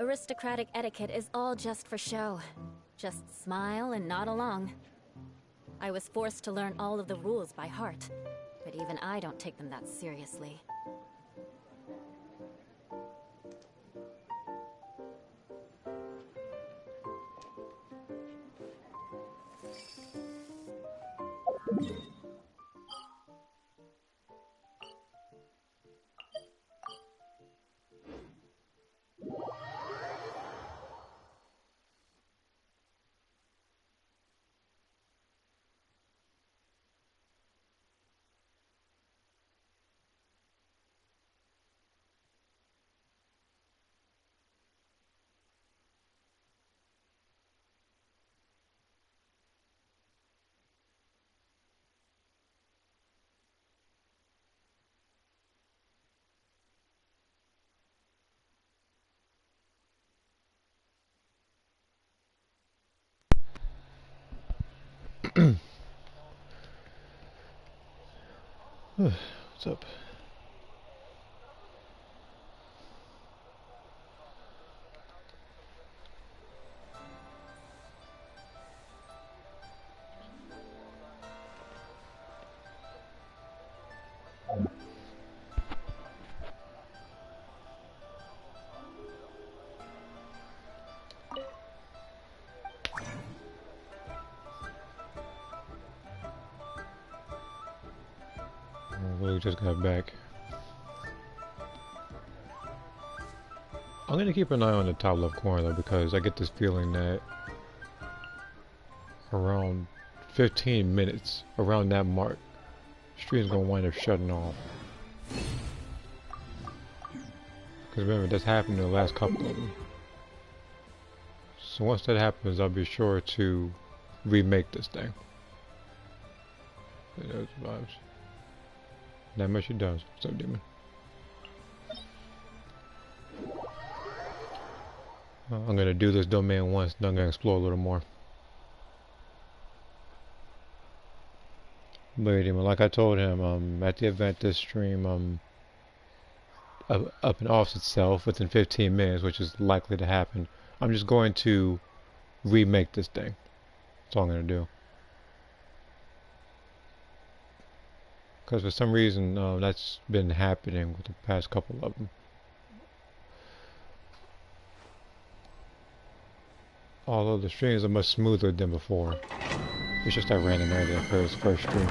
aristocratic etiquette is all just for show. Just smile and nod along. I was forced to learn all of the rules by heart, but even I don't take them that seriously. What's up? We just got back. I'm gonna keep an eye on the top left corner though, because I get this feeling that around 15 minutes, around that mark, the stream's gonna wind up shutting off. Because remember, that's happened in the last couple of them. So once that happens, I'll be sure to remake this thing. Those vibes. That much it does. What's up, Demon? I'm gonna do this domain once, then I'm gonna explore a little more. But Demon, like I told him, at the event this stream up and off itself within 15 minutes, which is likely to happen, I'm just going to remake this thing. That's all I'm gonna do. Because for some reason that's been happening with the past couple of them. Although the streams are much smoother than before. It's just that random error that occurs first stream.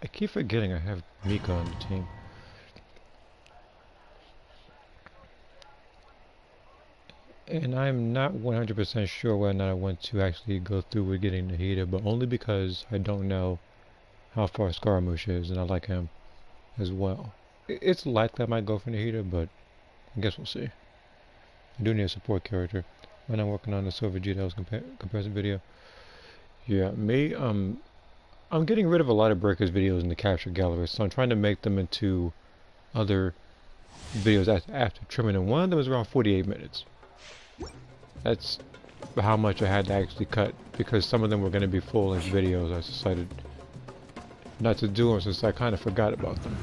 I keep forgetting I have Mika on the team. And I'm not 100% sure whether or not I want to actually go through with getting the heater, but only because I don't know how far Scaramouche is, and I like him as well. It's likely I might go for the heater, but I guess we'll see. I do need a support character. When I'm working on the Silver G that was comparison video. Yeah, me, I'm getting rid of a lot of Breakers videos in the capture gallery, so I'm trying to make them into other videos after trimming, and one of them is around 48 minutes. That's how much I had to actually cut, because some of them were going to be full-length videos. I decided not to do them since I kind of forgot about them.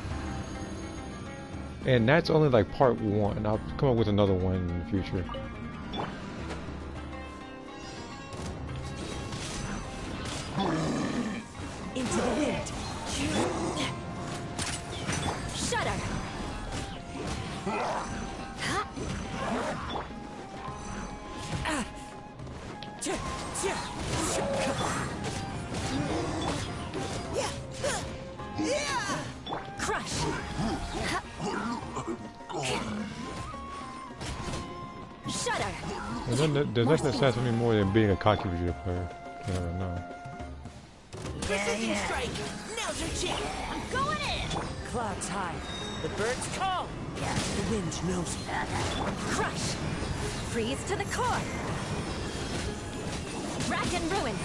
And that's only like part one. I'll come up with another one in the future. Into the wind. Shudder. Crush. Shudder. There's nothing that says me more than being a cocky Vegeta player. You never know. Precision strike. Now's your chance. I'm going in. Clouds high. The birds call. The wind knows it. Crush. Freeze to the core. Rack and ruin.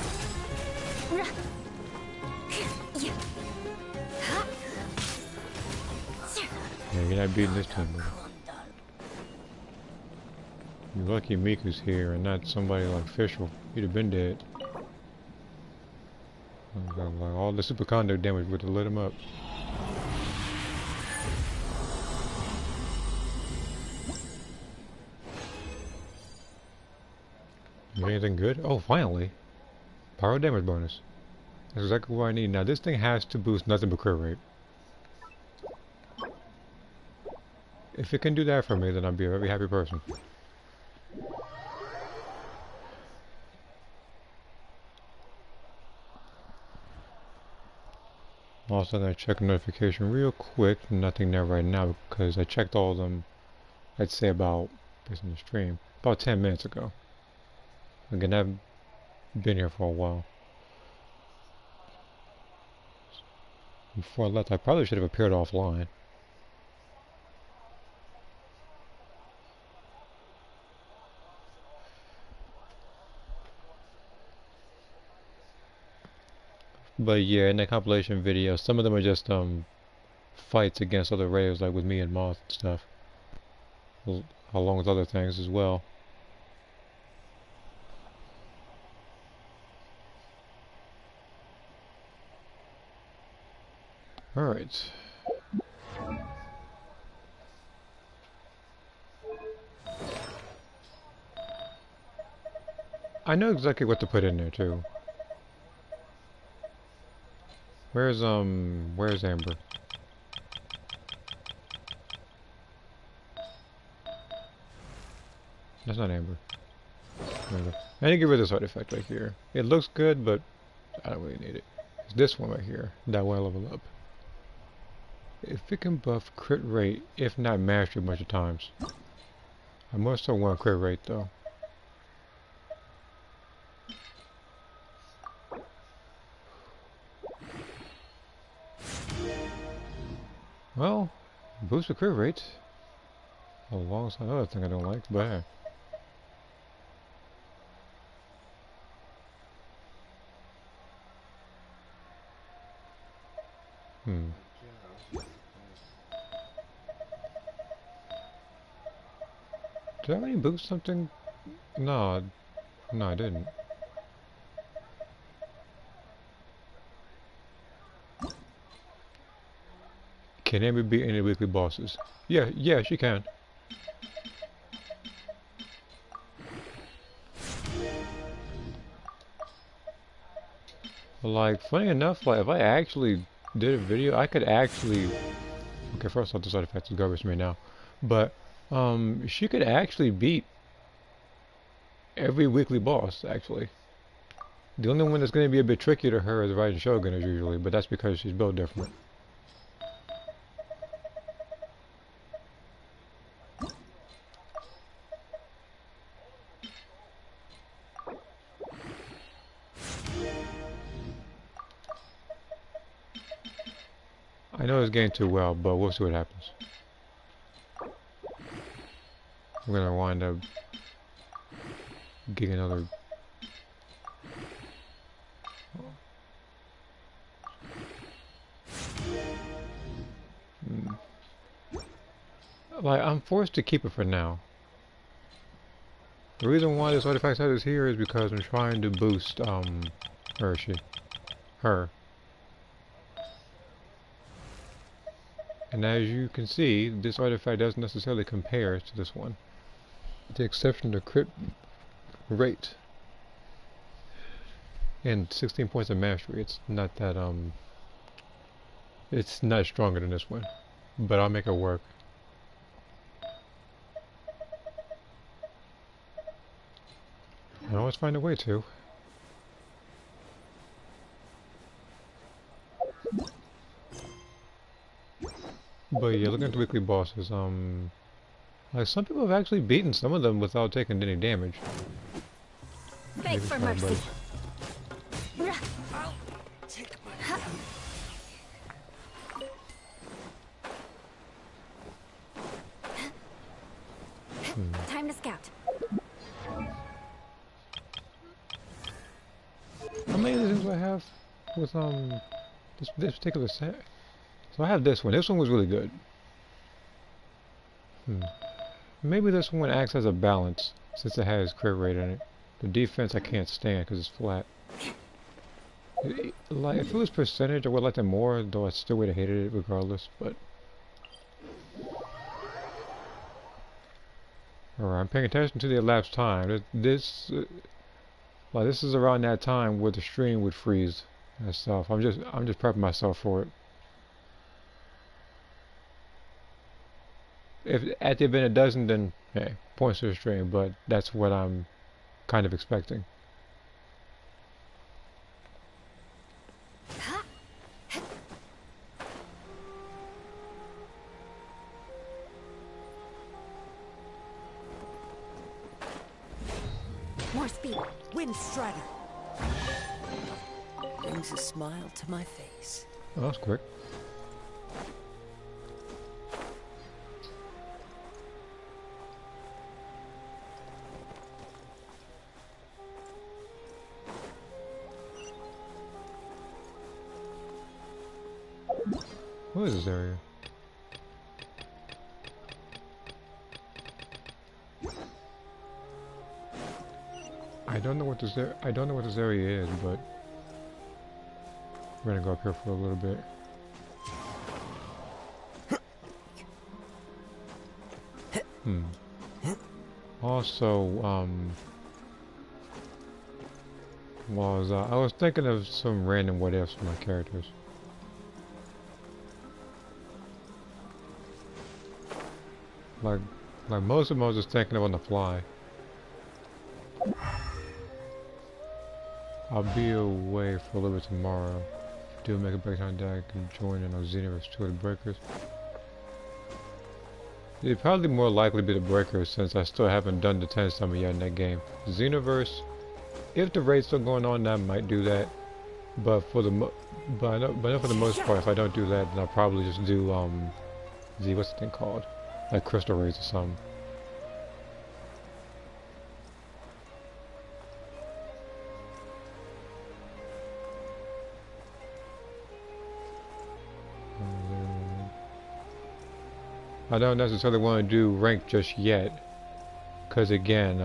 Yeah, you're not beating this team, bro. You're lucky Miku's here and not somebody like Fischl. He'd have been dead. Like all the super conduct damage would have lit him up. Anything good? Oh, finally. Power damage bonus. That's exactly what I need. Now this thing has to boost nothing but crit rate. If it can do that for me, then I'll be a very happy person. Also gonna check a notification real quick. Nothing there right now because I checked all of them, I'd say about, based on the stream, about 10 minutes ago. Again, I've been here for a while. Before I left, I probably should have appeared offline. But yeah, in the compilation video, some of them are just fights against other raiders, like with me and Moth and stuff, along with other things as well. Alright. I know exactly what to put in there too. Where's Amber? That's not Amber. Amber. I need to get rid of this artifact right here. It looks good, but I don't really need it. It's this one right here. That one I level up. If it can buff crit rate, if not mastery a bunch of times. I most still want crit rate though. Well, boost the crit rate. Alongside another thing I don't like, but hey. Did I already boost something? No, I didn't. Can Amy beat any weekly bosses? Yeah, she can. Like, funny enough, like, if I actually did a video, I could actually... Okay, first off, this artifact is garbage to me now. But, she could actually beat every weekly boss, actually. The only one that's going to be a bit tricky to her is Rising Shogun, as usually, but that's because she's built different. I know it's getting too well, but we'll see what happens. We're gonna wind up getting another. Like, I'm forced to keep it for now. The reason why this artifact set is here is because I'm trying to boost, her. And as you can see, this artifact doesn't necessarily compare to this one. With the exception of crit rate. And 16 points of mastery. It's not that, it's not stronger than this one. But I'll make it work. I always find a way to. But yeah, looking at the weekly bosses, like some people have actually beaten some of them without taking any damage. Beg for mercy. I'll take my Time to scout. How many of the things do I have with this particular set? So I have this one. This one was really good. Maybe this one acts as a balance since it has crit rate in it. The defense I can't stand because it's flat. Like if it was percentage, I would like it more, though I still would have hated it regardless. But alright, I'm paying attention to the elapsed time. This Like this is around that time where the stream would freeze and stuff. I'm just prepping myself for it. If at the event it doesn't, then hey, points to the stream. But that's what I'm kind of expecting. More speed. Wind Strider brings a smile to my face. Oh, that's quick. What is this area? I don't know what this area is, but we're gonna go up here for a little bit. Also, I was thinking of some random what ifs for my characters. Like most of them I was just thinking of on the fly. I'll be away for a little bit tomorrow. Do make a break time that I can join in on Xenoverse 2 of the Breakers. It'd probably more likely be the Breakers since I still haven't done the 10 summon yet in that game. Xenoverse, if the raid's still going on, I might do that. But for the I know for the most part, if I don't do that, then I'll probably just do what's the thing called? Like crystal raids or something. I don't necessarily want to do rank just yet, because again,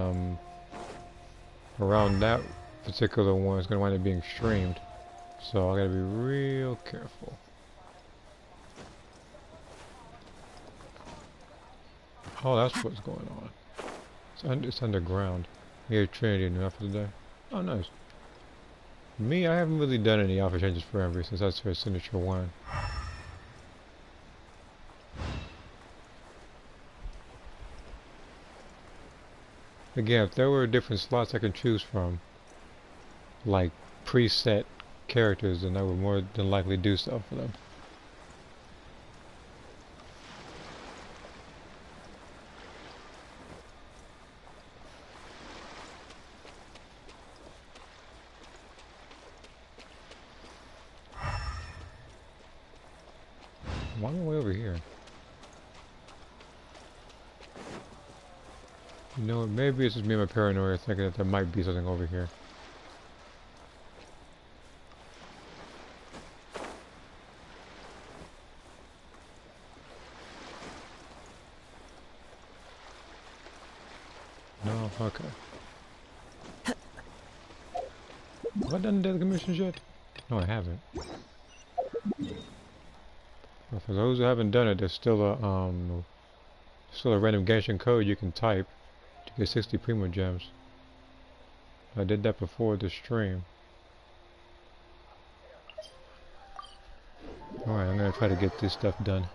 around that particular one is going to wind up being streamed, so I gotta be real careful. Oh, that's what's going on. It's underground. Here, Trinity new outfit today. Oh, nice. Me, I haven't really done any outfit changes for Ember since that's her signature one. Again, if there were different slots I could choose from, like preset characters, then I would more than likely do stuff for them. Why am I way over here? You know, maybe it's just me and my paranoia thinking that there might be something over here. No, okay. Have I done daily commissions yet? No, I haven't. Well, for those who haven't done it, there's still a random Genshin code you can type to get 60 primogems. I did that before the stream. Alright, I'm gonna try to get this stuff done.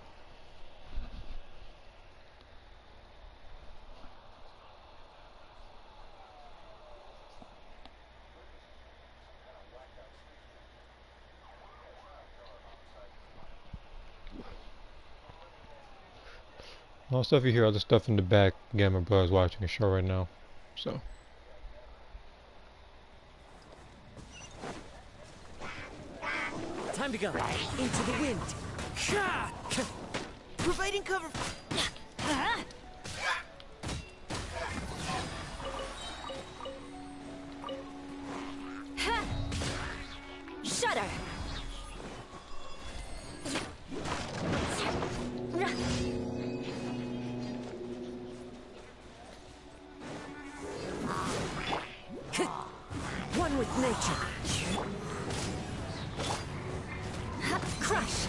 All stuff you hear, other stuff in the back. Again, my brother's watching a show right now, so. Time to go. Into the wind. Providing cover. Shudder. One with nature. Crush.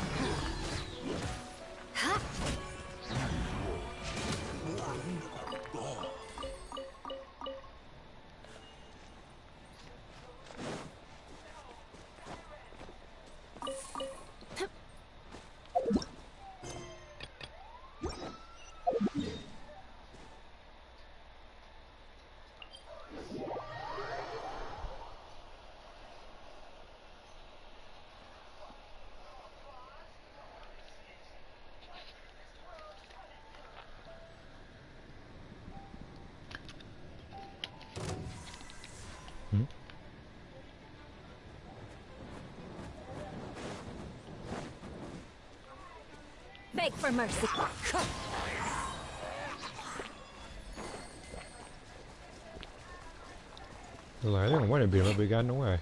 beg for mercy. Like, I didn't want to beat him up, but he got in the way.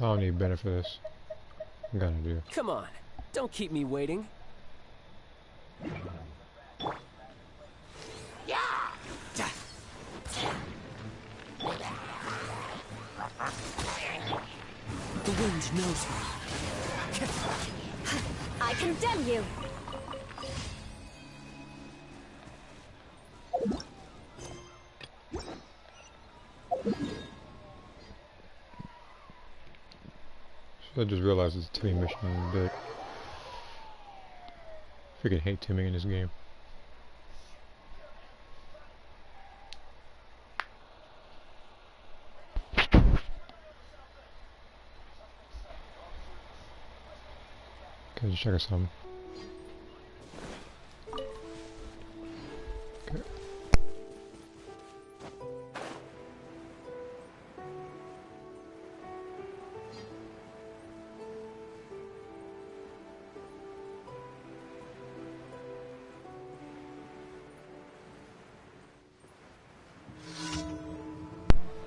I don't need better for this. I'm gonna do. Come on, don't keep me waiting. The wind knows me. I condemn you! So I just realized it's a Timmy mission a bit. Freaking hate Timmy in this game. Okay, just check something. Okay.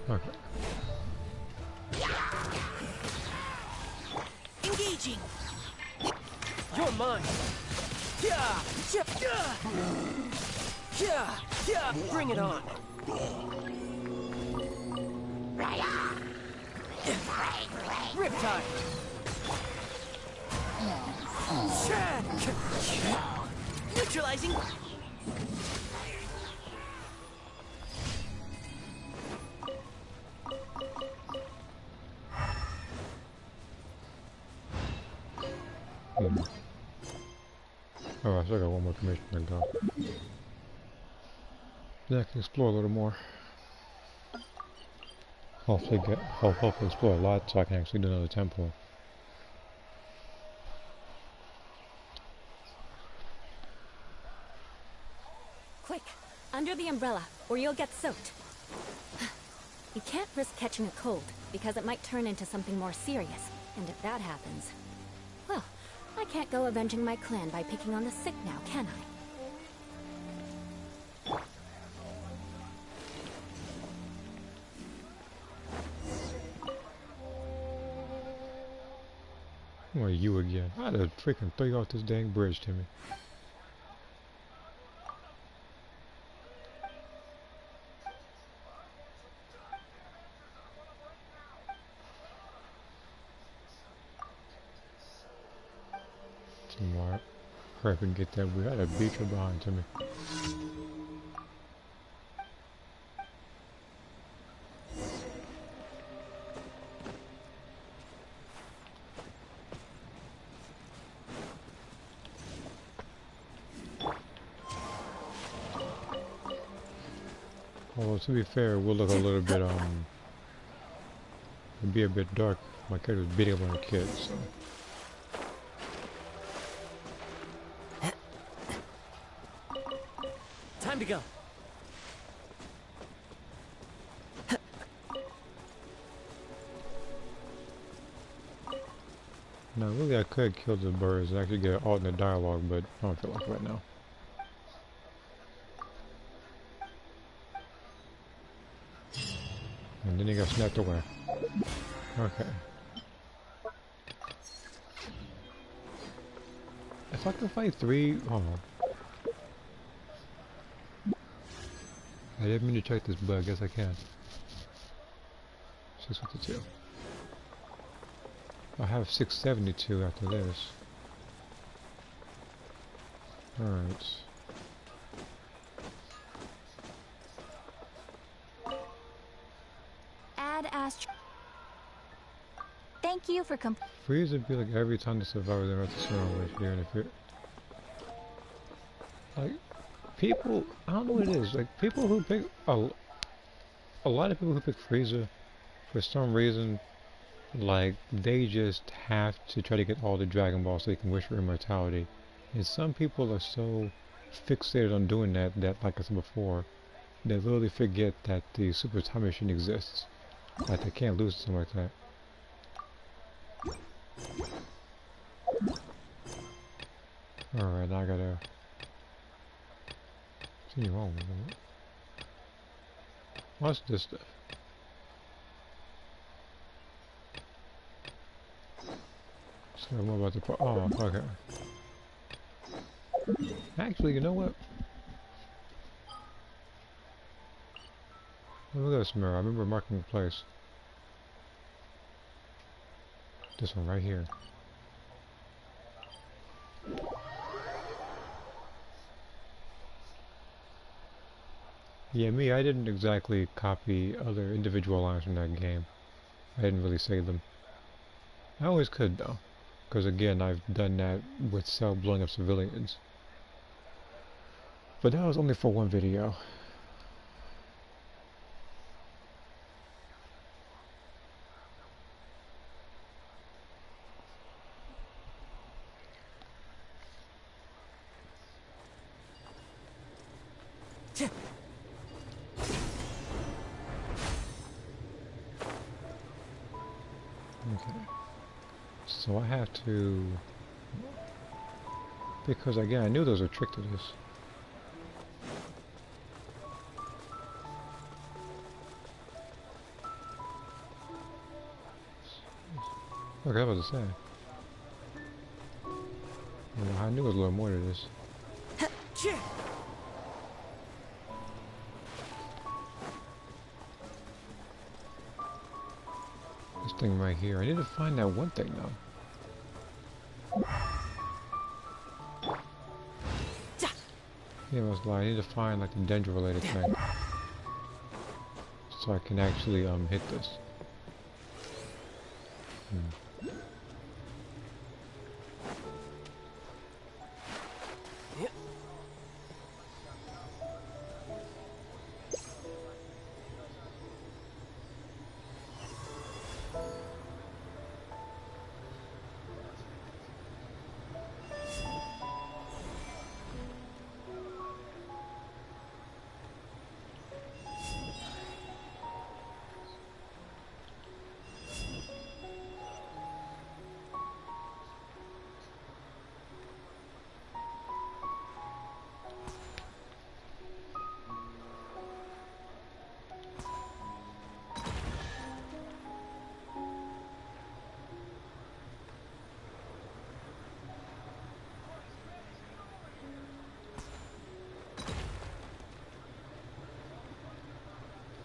Okay. Engaging. You're mine. Yeah, yeah, yeah, yeah. Bring it on. Riptide. Neutralizing. Oh, I still got one more permission to go. Then I can explore a little more. Hopefully explore a lot so I can actually do another temple. Quick, under the umbrella, or you'll get soaked. You can't risk catching a cold, because it might turn into something more serious. And if that happens, well, I can't go avenging my clan by picking on the sick now, can I? Why you again? I had to freaking throw you off this dang bridge, Timmy. Smart. Hurry up and get that wheel. I had to beat you behind, Timmy. Well, to be fair, we'll look a little bit, it'll be a bit dark. My character's beating up on a kid, so. Time to go. Now, really, I could kill the birds and actually get an alternate dialogue, but I don't feel like it right now. And then he got snapped away. Okay. If I can fight 3, hold on. I didn't mean to check this, but I guess I can. 652. I have 672 after this. Alright. Add Astro. Thank you for Freeze would be like every time the survivors are at the certain way here, and if it like people, I don't know what it is. Like people who pick a lot of people who pick Frieza, for some reason, like they just have to try to get all the Dragon Balls so they can wish for immortality. And some people are so fixated on doing that that, like I said before, they literally forget that the Super Time Machine exists. Like they can't lose something like that. Alright, now I gotta see wrong with it. What's this stuff? So what about the oh, okay. Actually, you know what? Look at this mirror. I remember marking the place. This one right here. Yeah, me, I didn't exactly copy other individual lines from that game. I didn't really say them. I always could though, because again, I've done that with Cell blowing up civilians. But that was only for one video. Okay. So I have to, because again, I knew there was a trick to this. Look, I was about to say. I knew there was a little more to this. This thing right here. I need to find that one thing though. Yeah, I was like, I need to find like the Dendro related thing. So I can actually hit this.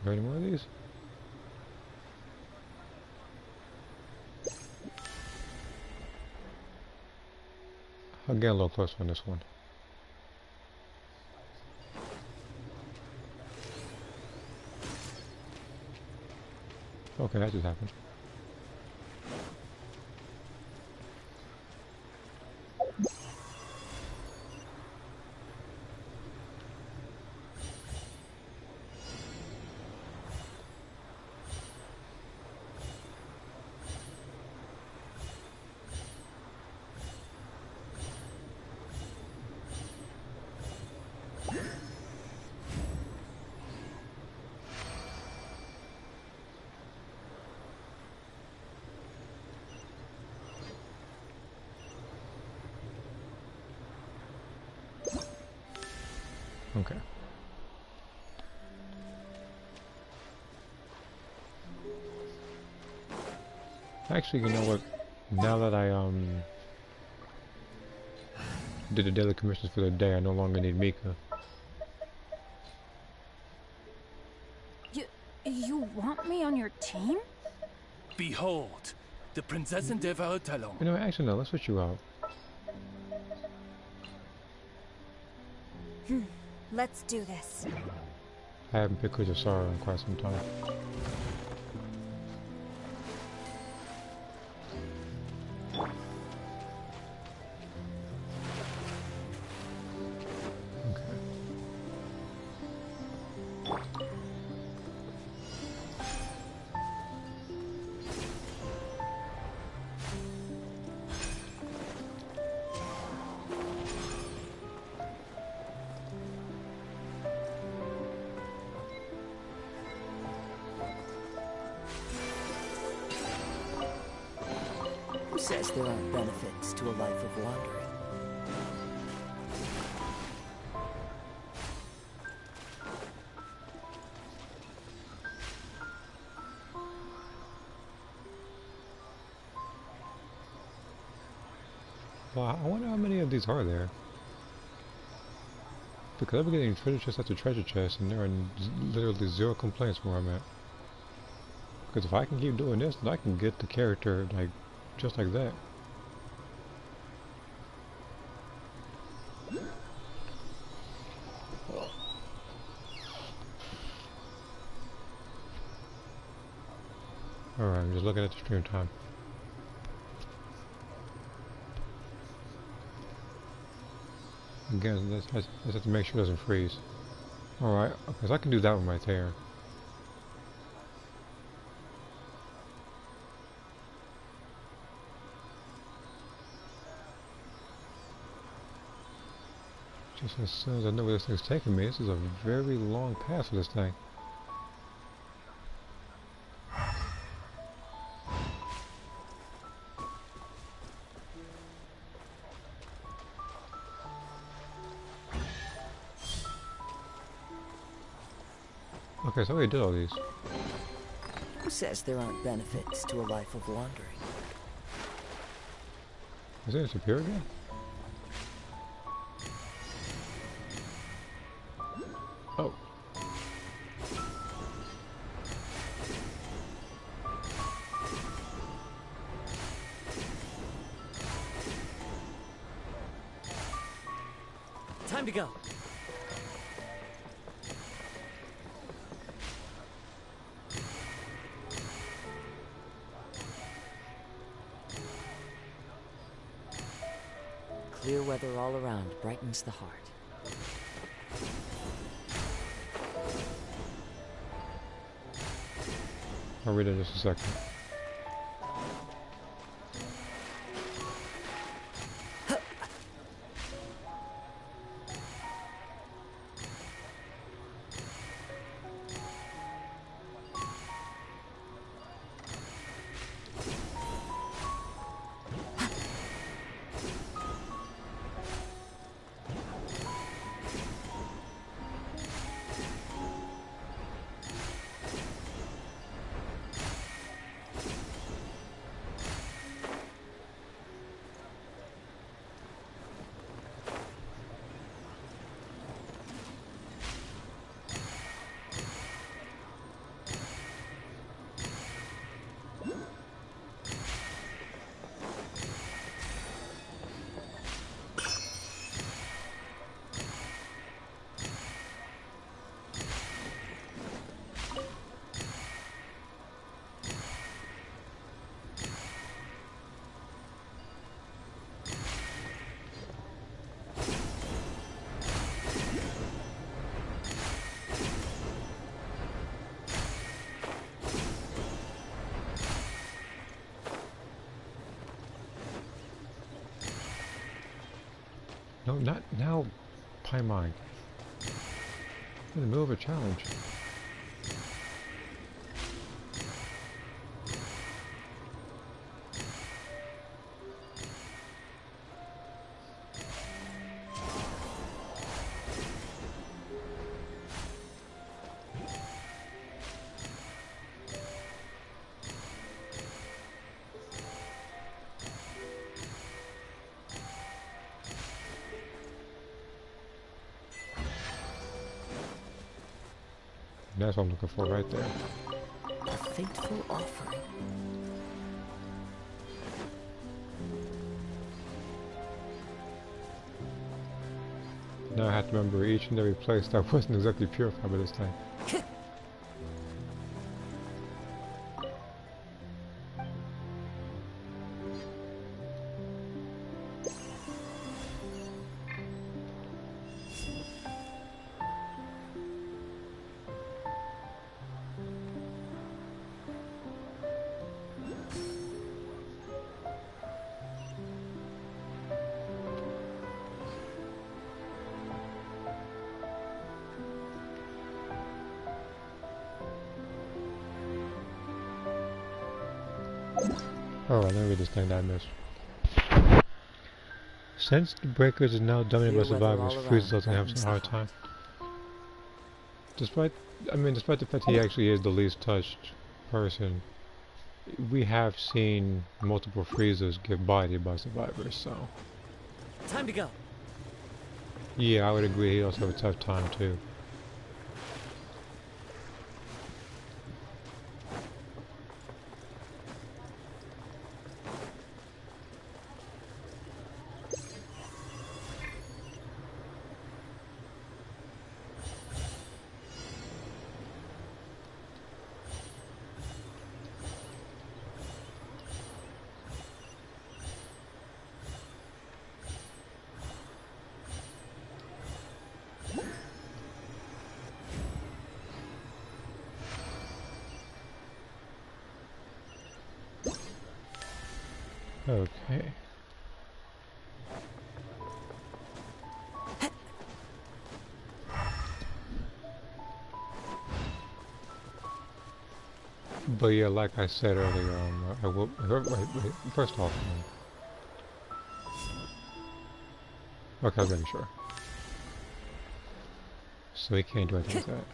Any more of these? I'll get a little closer on this one. Okay, that just happened. Okay. Actually, you know what? Now that I did the daily commissions for the day, I no longer need Mika. You want me on your team? Behold, the Prinzessin der Verurteilung. You know, actually, no. Let's switch you out. Let's do this. I haven't picked Kuja Sara in quite some time. says there aren't benefits to a life of wandering? Well, I wonder how many of these are there. Because I've been getting treasure chest after treasure chest, and there are literally zero complaints where I'm at. Because if I can keep doing this, then I can get the character like just like that. Alright, I'm just looking at the stream time. Again, I just have to make sure it doesn't freeze. Alright, okay, so I can do that one right there. Just as soon as I know where this thing's taking me, this is a very long path for this thing. Okay, so I already did all these. Who says there aren't benefits to a life of wandering? Is it disappear again? Oh. Time to go. Clear weather all around brightens the heart. I'll read it in just a second. No, not now, Paimon. In the middle of a challenge. That's what I'm looking for right there. A fateful offering. Now I have to remember each and every place that wasn't exactly purified by this time. Alright, let me read this thing that I missed. Since the breakers is now dominated by survivors, Frieza doesn't have a hard time. Despite the fact he actually is the least touched person, we have seen multiple Friezas get bodied by survivors, so... Time to go. Yeah, I would agree, he also has a tough time too. Okay. But yeah, like I said earlier, I will. Wait, first off, okay, I'm sure. So he can't do anything with that.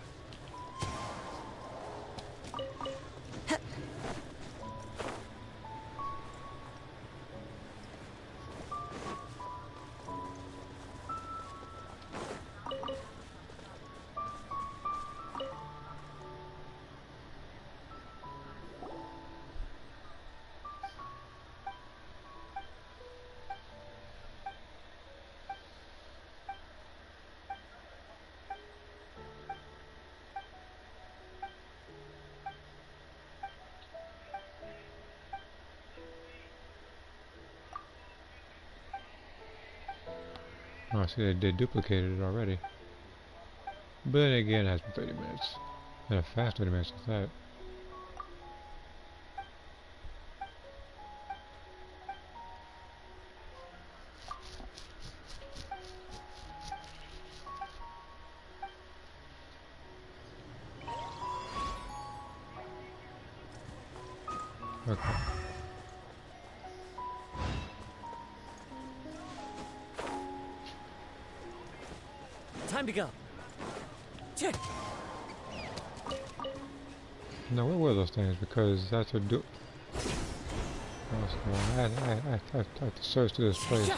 Oh, I see they duplicated it already. But then again, it has been 30 minutes. And a fast 30 minutes with that. Okay. Time to go. Now, what were those things? Because that's what do. I have to search through this place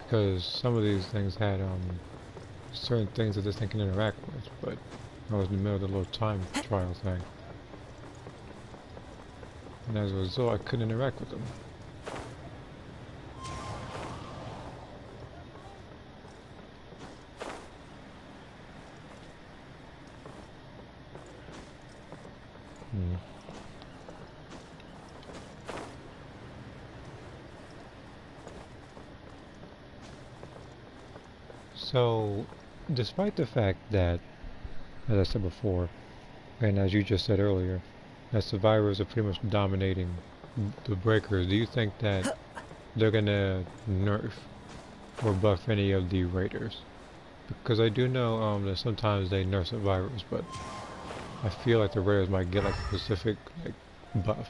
because some of these things had certain things that this thing can interact with, but I was in the middle of the little time trial thing, and as a result, I couldn't interact with them. So, despite the fact that, as I said before, and as you just said earlier, that survivors are pretty much dominating the breakers, do you think that they're gonna nerf or buff any of the raiders? Because I do know that sometimes they nerf survivors, but I feel like the raiders might get like a specific buff.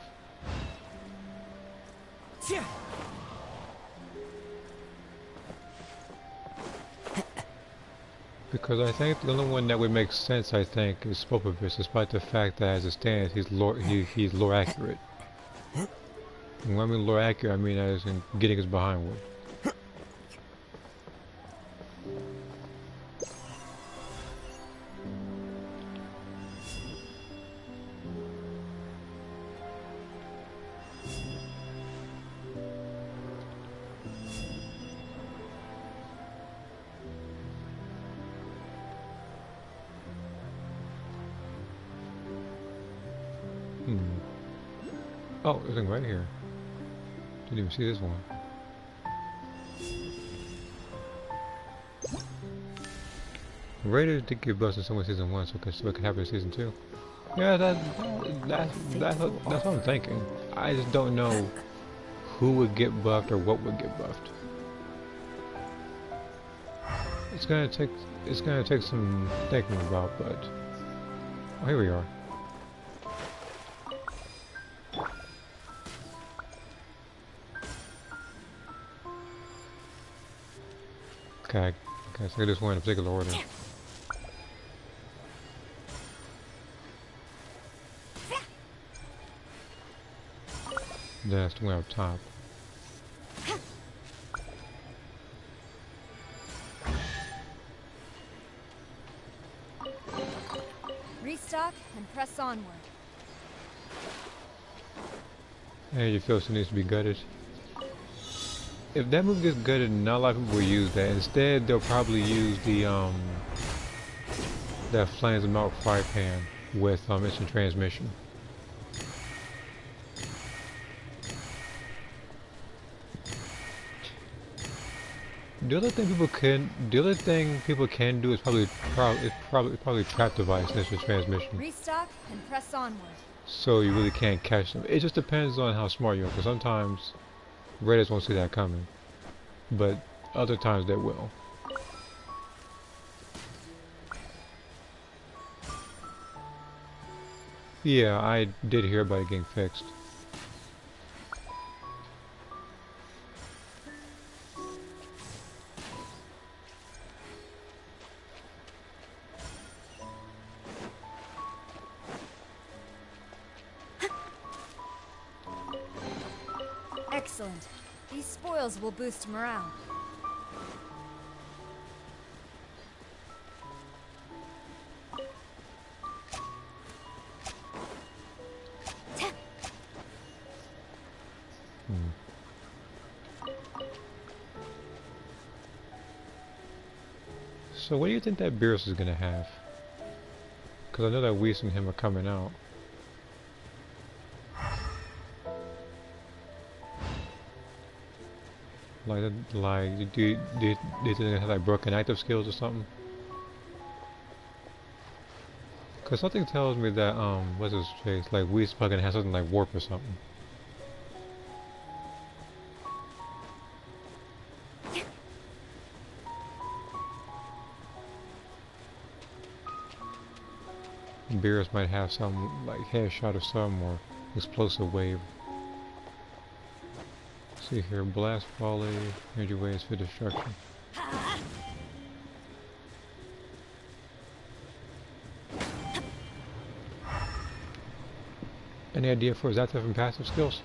Because I think the only one that would make sense, I think, is Spopovich, despite the fact that as it stands, he's lore accurate. And when I mean lore accurate, I mean as in getting his behind wood. Oh, there's one right here. Didn't even see this one. Raiders did get busted somewhere in season 1, so it could happen in season 2. Yeah, that's what I'm thinking. I just don't know who would get buffed or what would get buffed. It's gonna take some thinking about, but oh, here we are. Okay, okay, so I just went in a particular order. That's the way up top. Restock and press onward. Hey, your filter needs to be gutted. If that move gets gutted, not a lot of people will use that. Instead, they'll probably use the that flames and melt fry pan with instant transmission. The other thing people can do is probably trap device instant transmission. Restock and press onward. So you really can't catch them. It just depends on how smart you are, because sometimes Raiders won't see that coming, but other times they will. Yeah, I did hear about it getting fixed. Excellent. These spoils will boost morale. So what do you think that Beerus is gonna have? Because I know that Whis and him are coming out. Do you think they have like broken active skills or something? Because something tells me that what's his face, like Whis probably gonna have something like warp or something. Beerus might have some like headshot or some or explosive wave. See here, blast volley, energy waves for destruction. Any idea for his active and passive skills?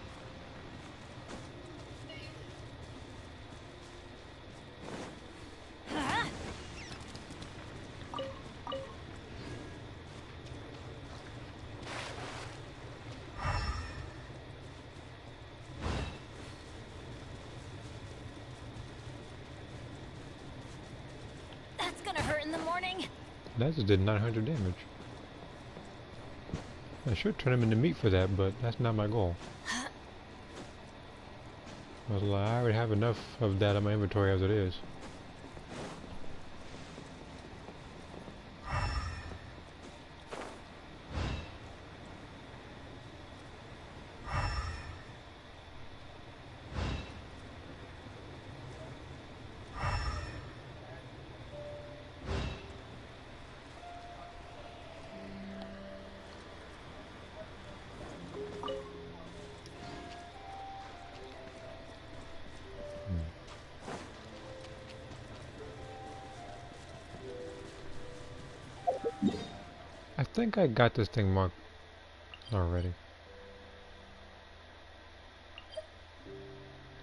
That just did 900 damage. I should turn him into meat for that, but that's not my goal. I already have enough of that in my inventory as it is. I think I got this thing marked already.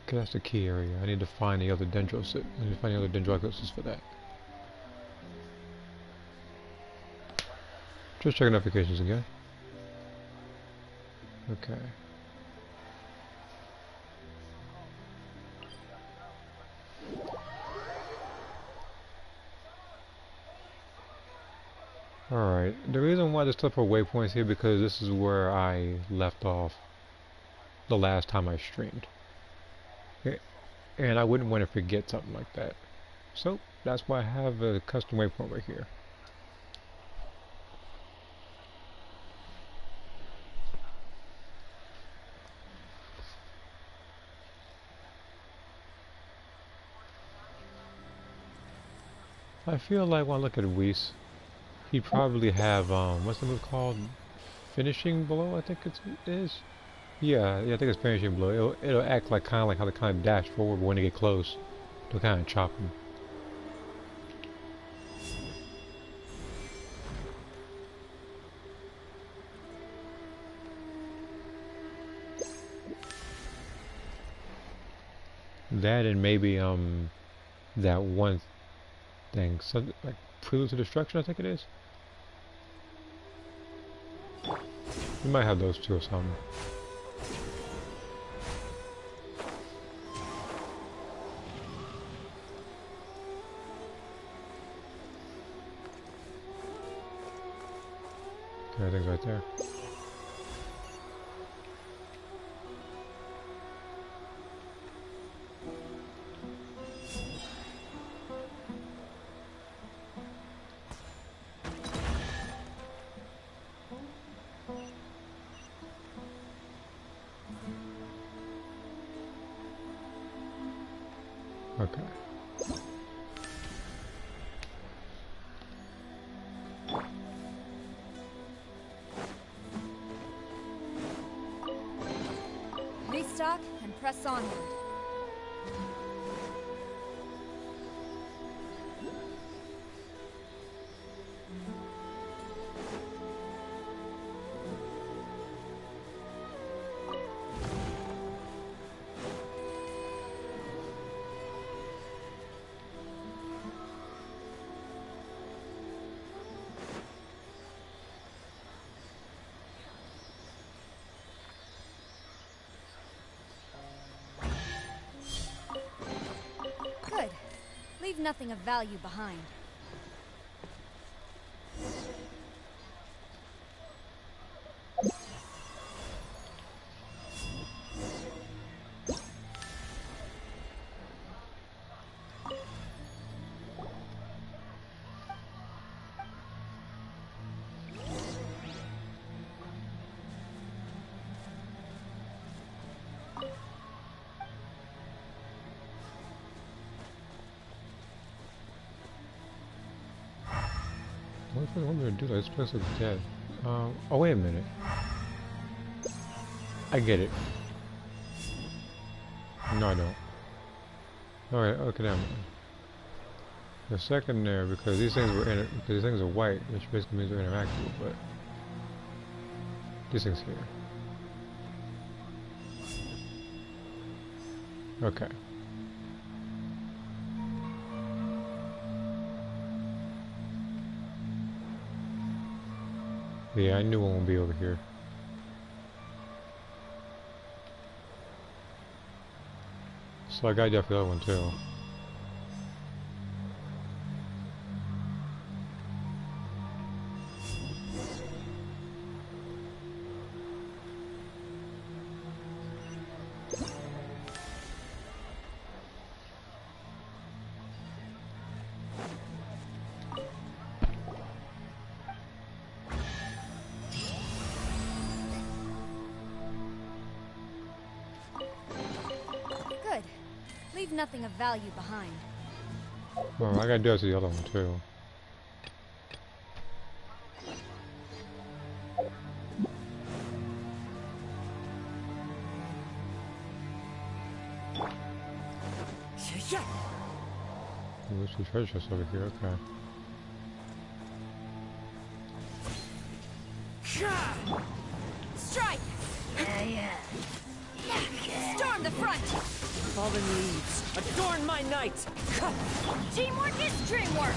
Okay, that's the key area. I need to find the other dendrocytes. I need to find the other dendrocytes for that. Just checking notifications again. Okay. Alright, the reason why there's stuff for waypoints here because this is where I left off the last time I streamed. And I wouldn't want to forget something like that. So, that's why I have a custom waypoint right here. I feel like when I look at Whis, he probably have what's the move called? Finishing blow, I think it is. Yeah, I think it's finishing blow. It'll act like kind of how they kind of dash forward when they get close. They'll kind of chop him. that and maybe that one thing, something like Prelude to Destruction, I think it is. You might have those two or something. Everything's right there. Okay. Restock and press onward. Good. Leave nothing of value behind. What do you want me to do? This place looks dead. Oh, wait a minute. I get it. No, I don't. Alright, okay, now. The second there, because these things were because these things are white, which basically means they're interactive, but these things here. Okay. Yeah, I knew one would be over here. So I got that for that one too. Good. Leave nothing of value behind. Well, I gotta do that to the other one too. There's two treasure chests over here, okay. Strike! Storm the front! Fallen leaves, adorn my night! Teamwork is dreamwork!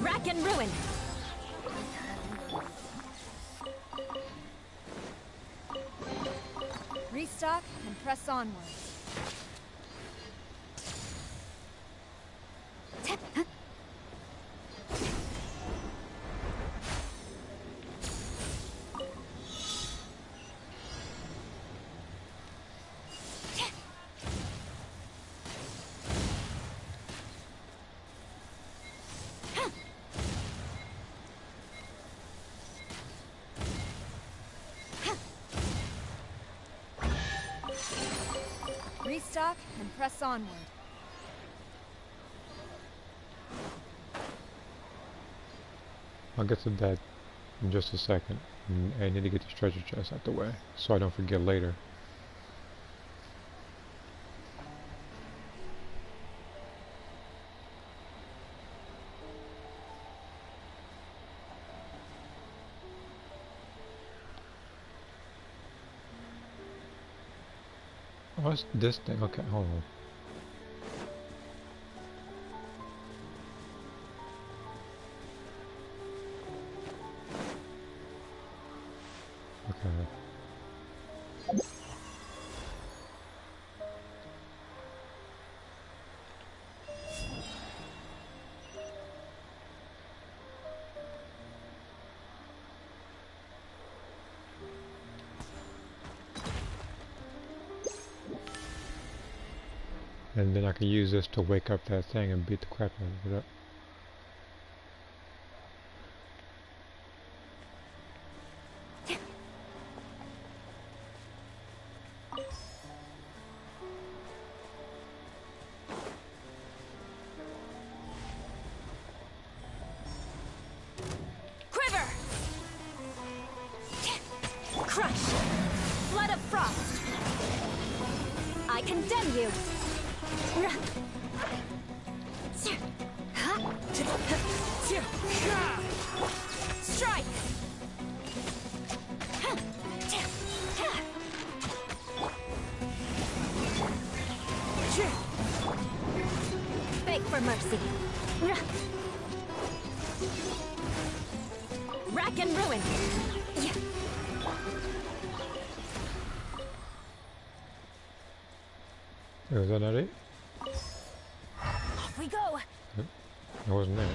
Rack and ruin! Restock and press onward. Restock and press onward. I'll get to that in just a second. I need to get these treasure chests out the way so I don't forget later. What's this thing? Okay, hold on. Okay. And then I can use this to wake up that thing and beat the crap out of it up. Quiver! Crush! Flood of frost! I condemn you! Strike! Beg for mercy. Rack and ruin. Is that not it? Off we go. Yep. That wasn't it.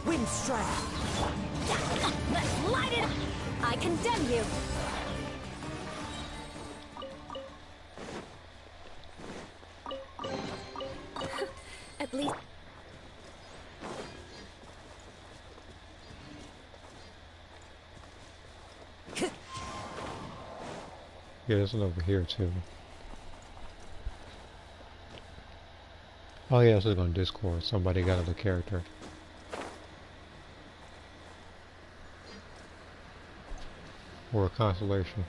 Wind strike. Let's light it up. I condemn you. At least. Yeah, there's one over here too. Oh yeah, this is on Discord. Somebody got another character. Or a constellation.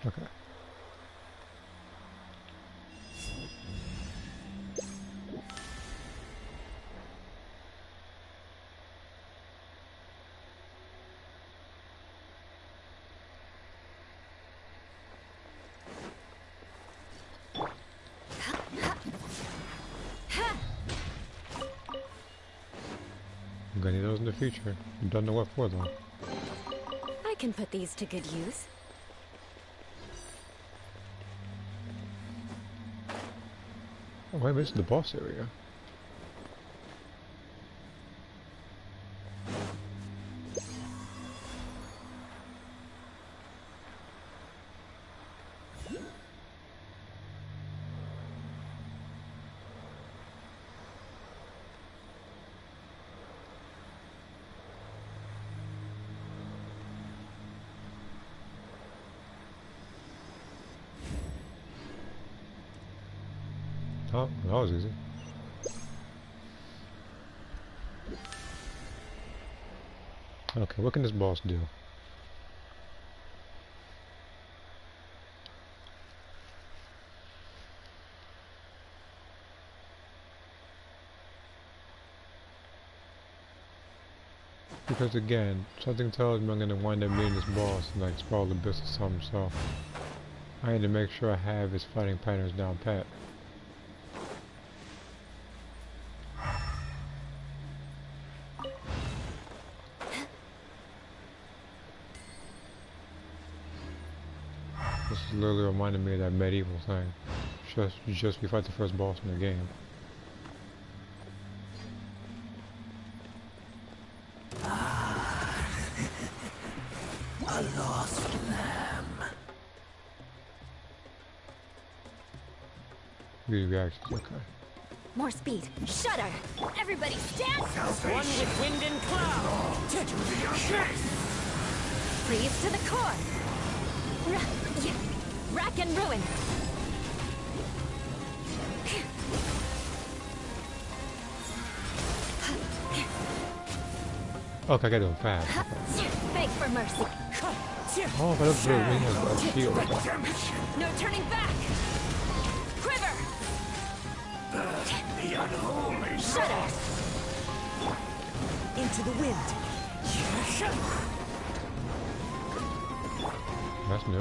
Okay. I'm gonna need those in the future. Don't know what for though. I can put these to good use. Oh, wait, this is the boss area. Oh, that was easy. Okay, what can this boss do? Because again, something tells me I'm gonna wind up meeting this boss and like spoil the abyss or something, so I need to make sure I have his fighting patterns down pat. This is literally reminding me of that medieval thing. Just we fight the first boss in the game. A lost lamb. These reactions, okay. More speed. Shudder. Everybody stand. One with wind and cloud. Freeze to the core! Rack and ruin! Okay, I gotta do it fast. Beg for mercy. Oh, but that's good. We have a shield. No turning back! Quiver! The unholy Shudder! into the wind. That's new.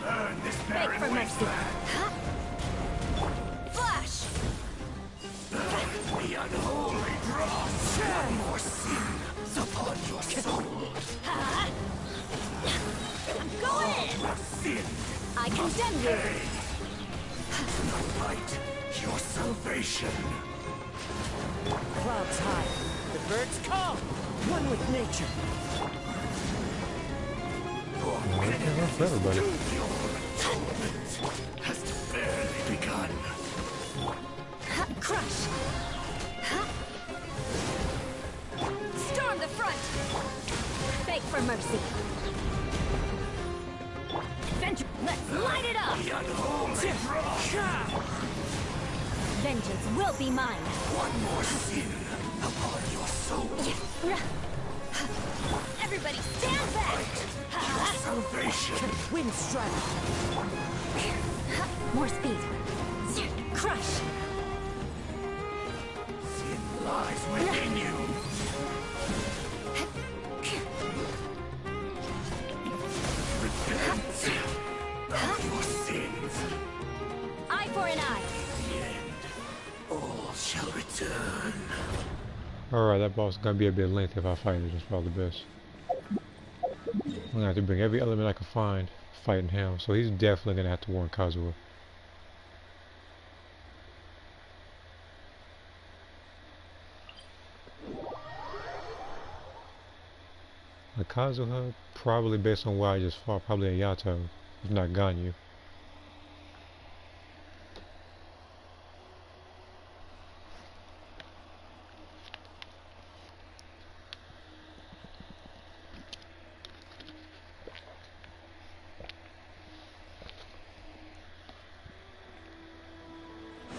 Burn this Beg barren for mercy. wasteland. Flash! The unholy dross. One more sin upon your soul. I'm going in! Sin I condemn you! not fight your salvation. Clouds high. The birds call. One with nature. That's everybody. Your atonement has barely begun. Crush! Storm the front! Beg for mercy! Vengeance! Let's light it up! The unholy dross. Vengeance will be mine! One more sin upon your soul. Everybody stand back! Salvation. Wind strike. More speed! Crush! Sin lies within you. Repent of your sins. Eye for an eye! The end. All shall return. Alright, that boss is gonna be a bit lengthy if I fight it. That's probably the best. I'm gonna have to bring every element I can find fighting him. So he's definitely gonna have to warn Kazuha. The Kazuha, probably based on where I just fought, probably a Yato, if not Ganyu.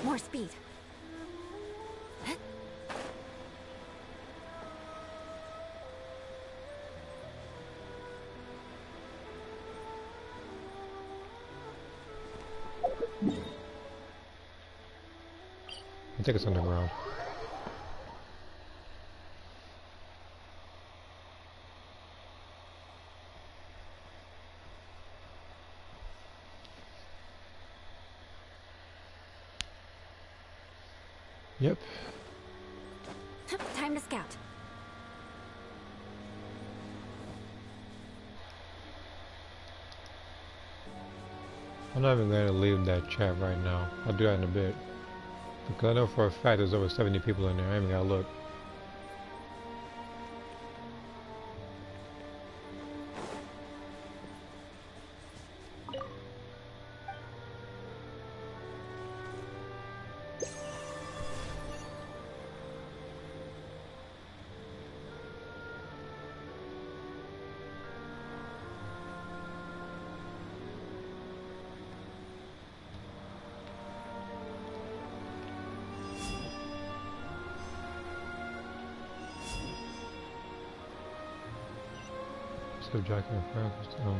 More speed! I think it's underground. Yep. Time to scout. I'm not even going to leave that chat right now. I'll do that in a bit. Because I know for a fact there's over 70 people in there. I even got to look. What's up, Jackie?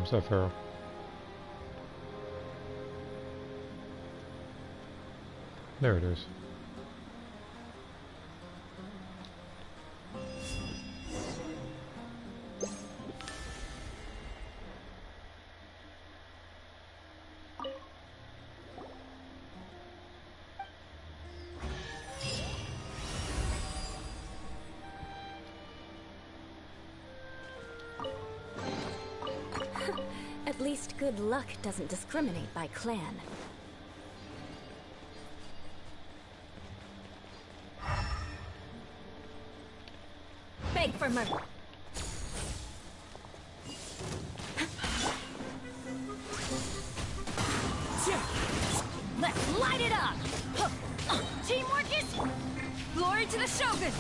What's up, Pharaoh? There it is. At least good luck doesn't discriminate by clan. Beg for mercy. Let's light it up! Teamwork is glory to the Shogun!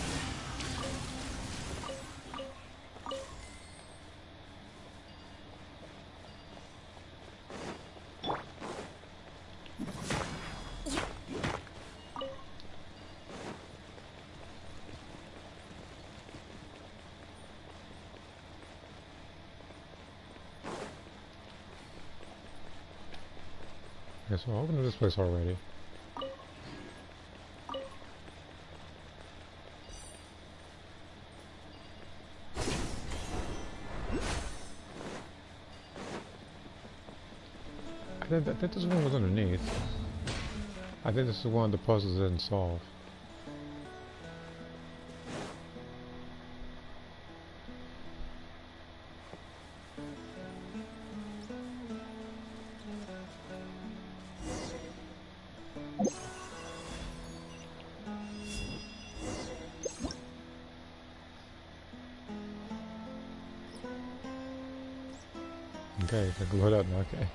Okay, so I opened this place already. I think this one was underneath. I think this is one of the puzzles I didn't solve. Okay, I can load up now, okay.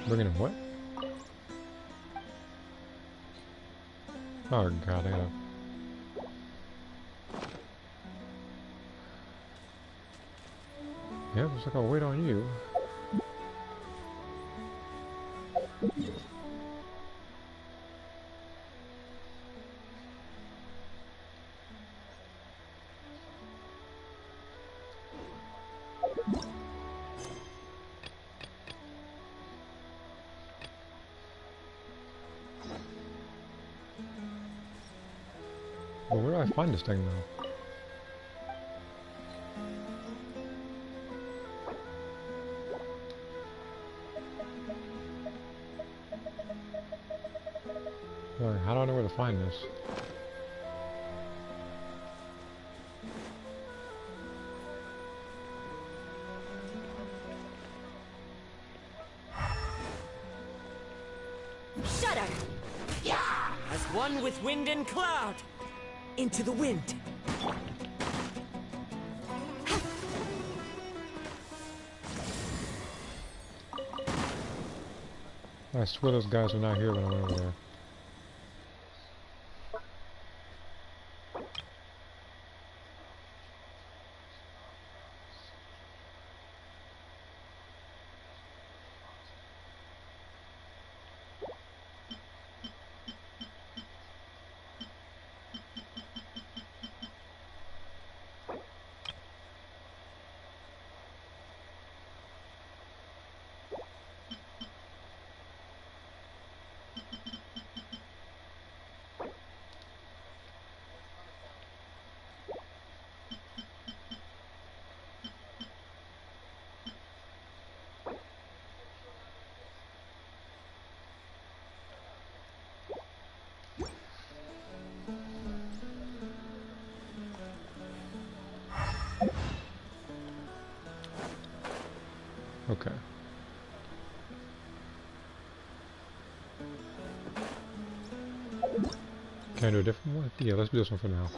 Bringing in what? Oh god, I gotta... Yeah, looks like I'll wait on you. But where do I find this thing now? Alright, how do I know where to find this? Shudder! As one with wind and cloud. Into the wind. I swear those guys were not here when I went over there. Okay. Can I do a different one? Yeah, let's do this one for now.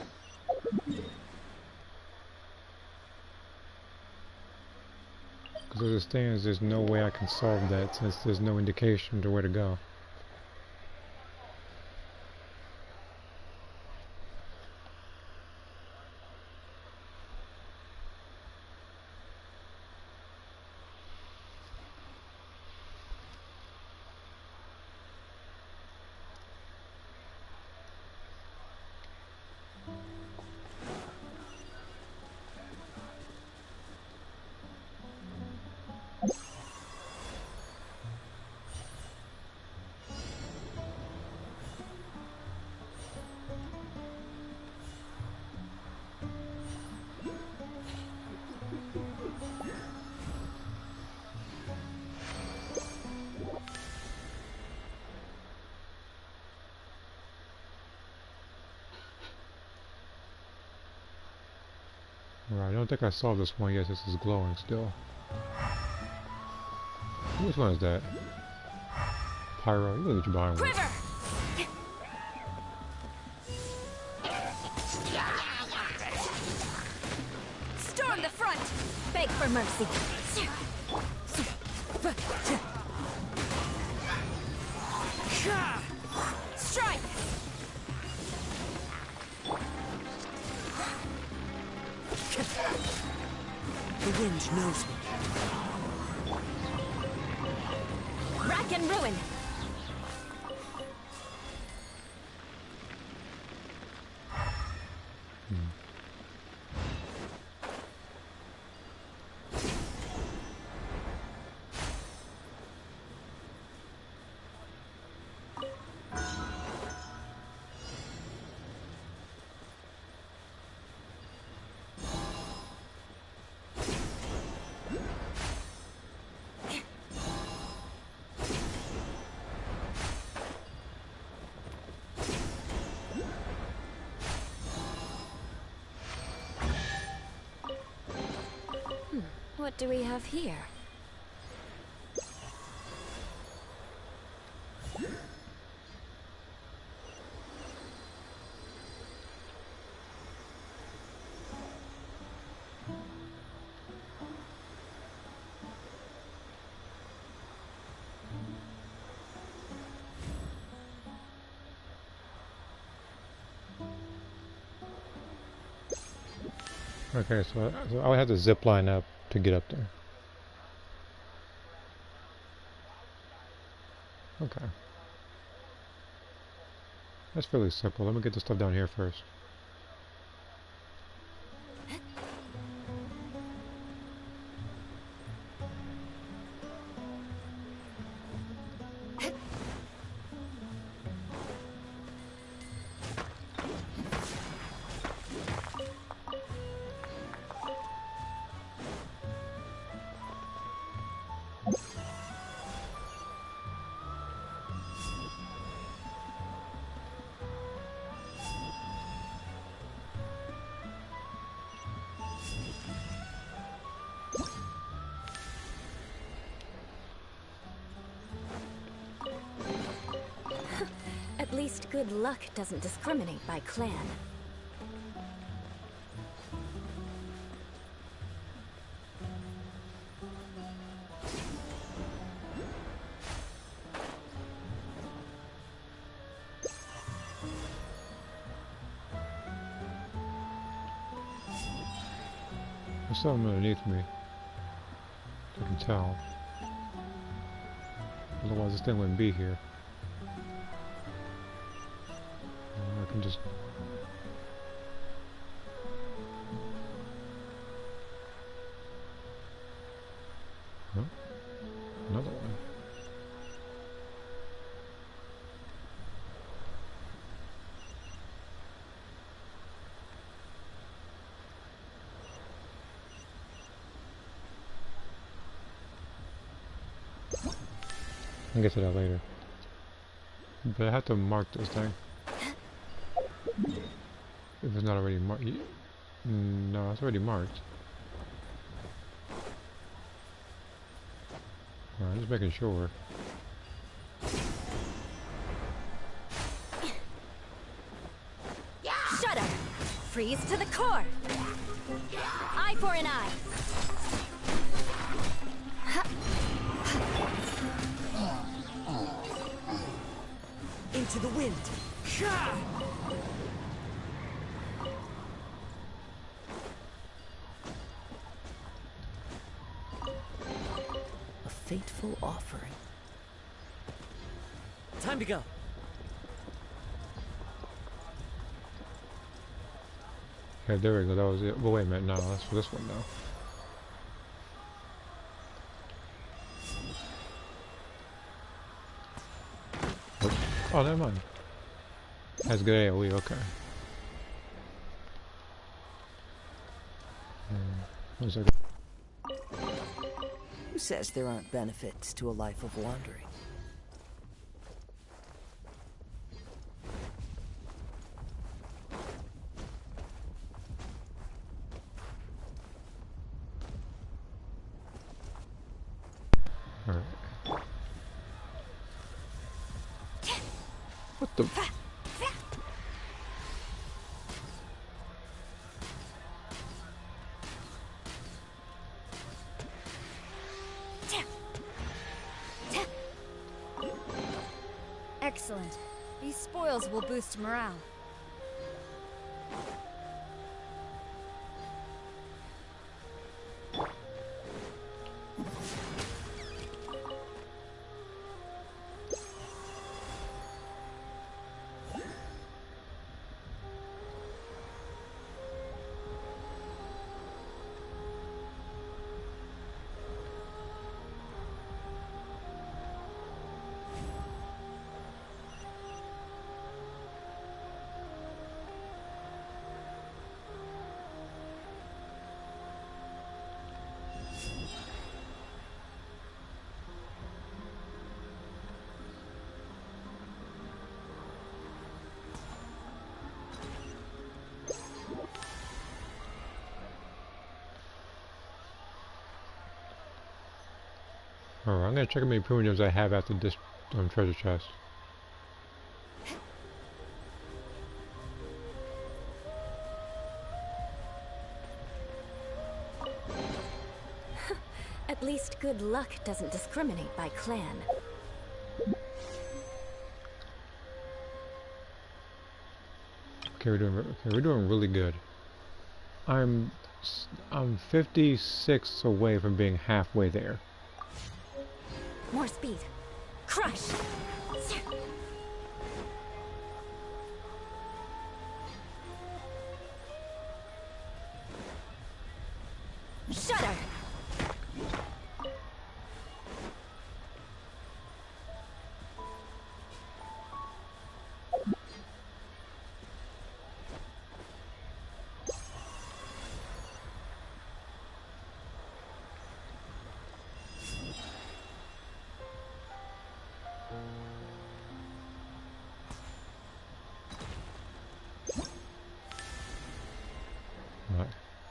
Because as it stands, there's no way I can solve that since there's no indication to where to go. Alright, I don't think I solved this one yet. This is glowing still. Which one is that? Pyro, you look at your behind one. Quiver! Storm the front! Beg for mercy. Strike! The wind knows me. Rack and ruin! What do we have here? Okay, so I would have to zip line up to get up there. Okay. That's fairly simple. Let me get the stuff down here first. At least good luck doesn't discriminate by clan. There's something underneath me. I can tell. Otherwise this thing wouldn't be here. I can just... Huh? Another one. I'll get to that later. But I have to mark this thing. If it's not already marked. No, it's already marked. Alright, just making sure. Shudder! Freeze to the core! Eye for an eye! Into the wind. A fateful offering. Time to go. Okay, there we go, that was it. But wait a minute, no, that's for this one now. Oh, never mind. That's good AoE, okay. 1 second. Who says there aren't benefits to a life of wandering? Alright. What the? Excellent. These spoils will boost morale. Alright, I'm gonna check how many primogems I have after this treasure chest. At least good luck doesn't discriminate by clan. Okay, we're doing really good. I'm 56 away from being halfway there. More speed. Crush! Shudder! Alright.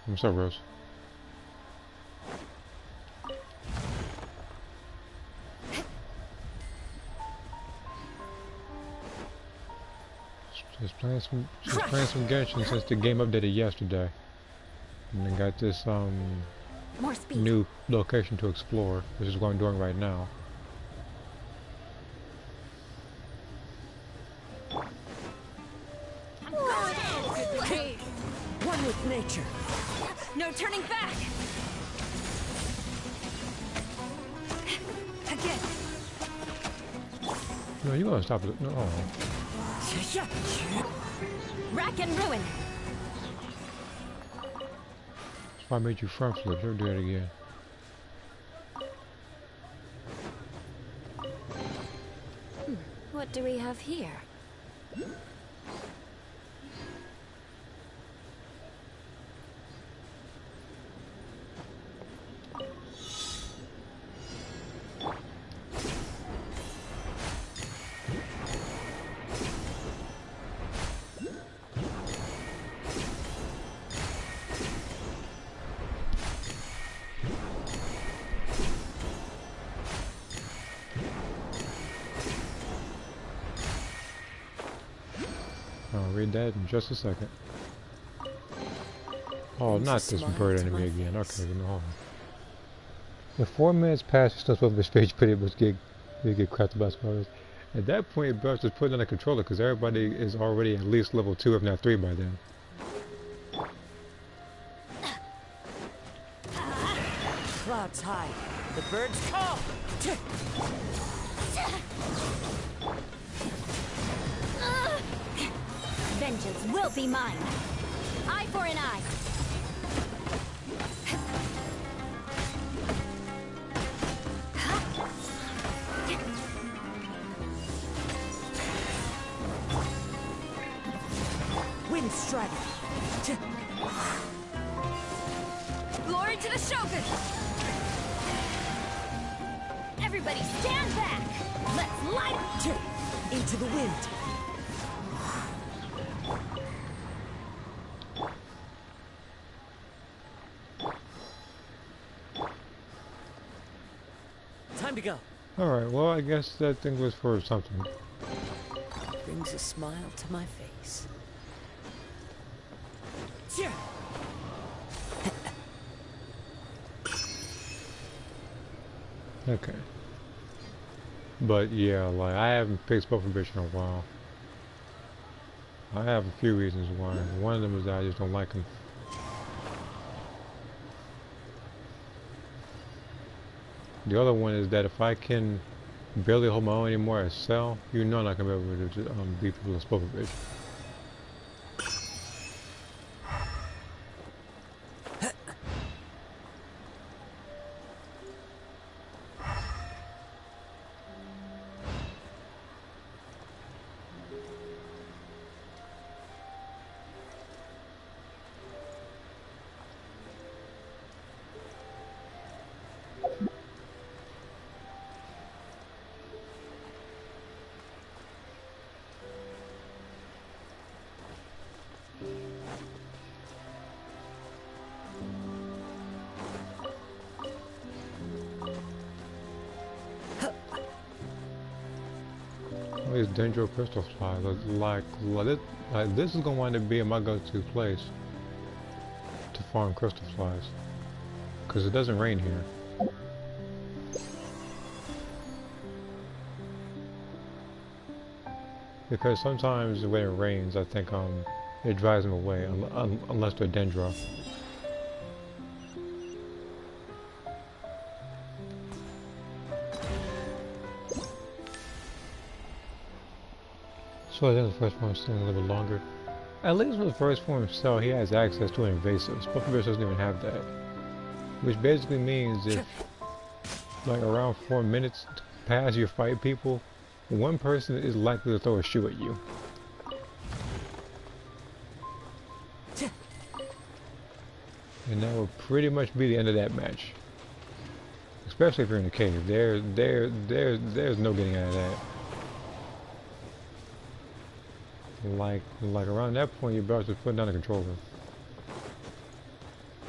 What's up, Rose? Just playing some Genshin since the game updated yesterday. And then got this More speed. new location to explore, which is what I'm doing right now. I'm going in! One with nature. No turning back! Again! No, you gonna stop it? No. Rack and ruin! That's why I made you front flip. Don't do that again. What do we have here? I'll read that in just a second. Oh, not this bird enemy again. Okay, no. When 4 minutes pass, you're still supposed to stage pretty much get crapped about spoilers. At that point, it best just put on a controller because everybody is already at least level 2, if not 3 by then. Clouds high. The birds call. Vengeance will be mine! Eye for an eye! Wind strike. Glory to the Shogun! Everybody stand back! Let's light it! Into the wind. Time to go. Alright, well, I guess that thing was for something. Brings a smile to my face. Cheer. Okay. But yeah, like, I haven't picked Spoken Bitch in a while. I have a few reasons why. One of them is that I just don't like him. The other one is that if I can barely hold my own anymore as Cell, you know I'm not gonna be able to beat people with Spoken Bitch. Dendro crystal flies. Like this is gonna wind up being my go-to place to farm crystal flies, because it doesn't rain here. Because sometimes when it rains, I think it drives them away unless they're Dendro. So I think the first form is staying a little bit longer. At least with the first form cell, he has access to invasives. Puffin doesn't even have that. Which basically means if, like, around 4 minutes past you fight people, one person is likely to throw a shoe at you. And that will pretty much be the end of that match. Especially if you're in the cave. There's no getting out of that. Like around that point, you're about to put down the controller.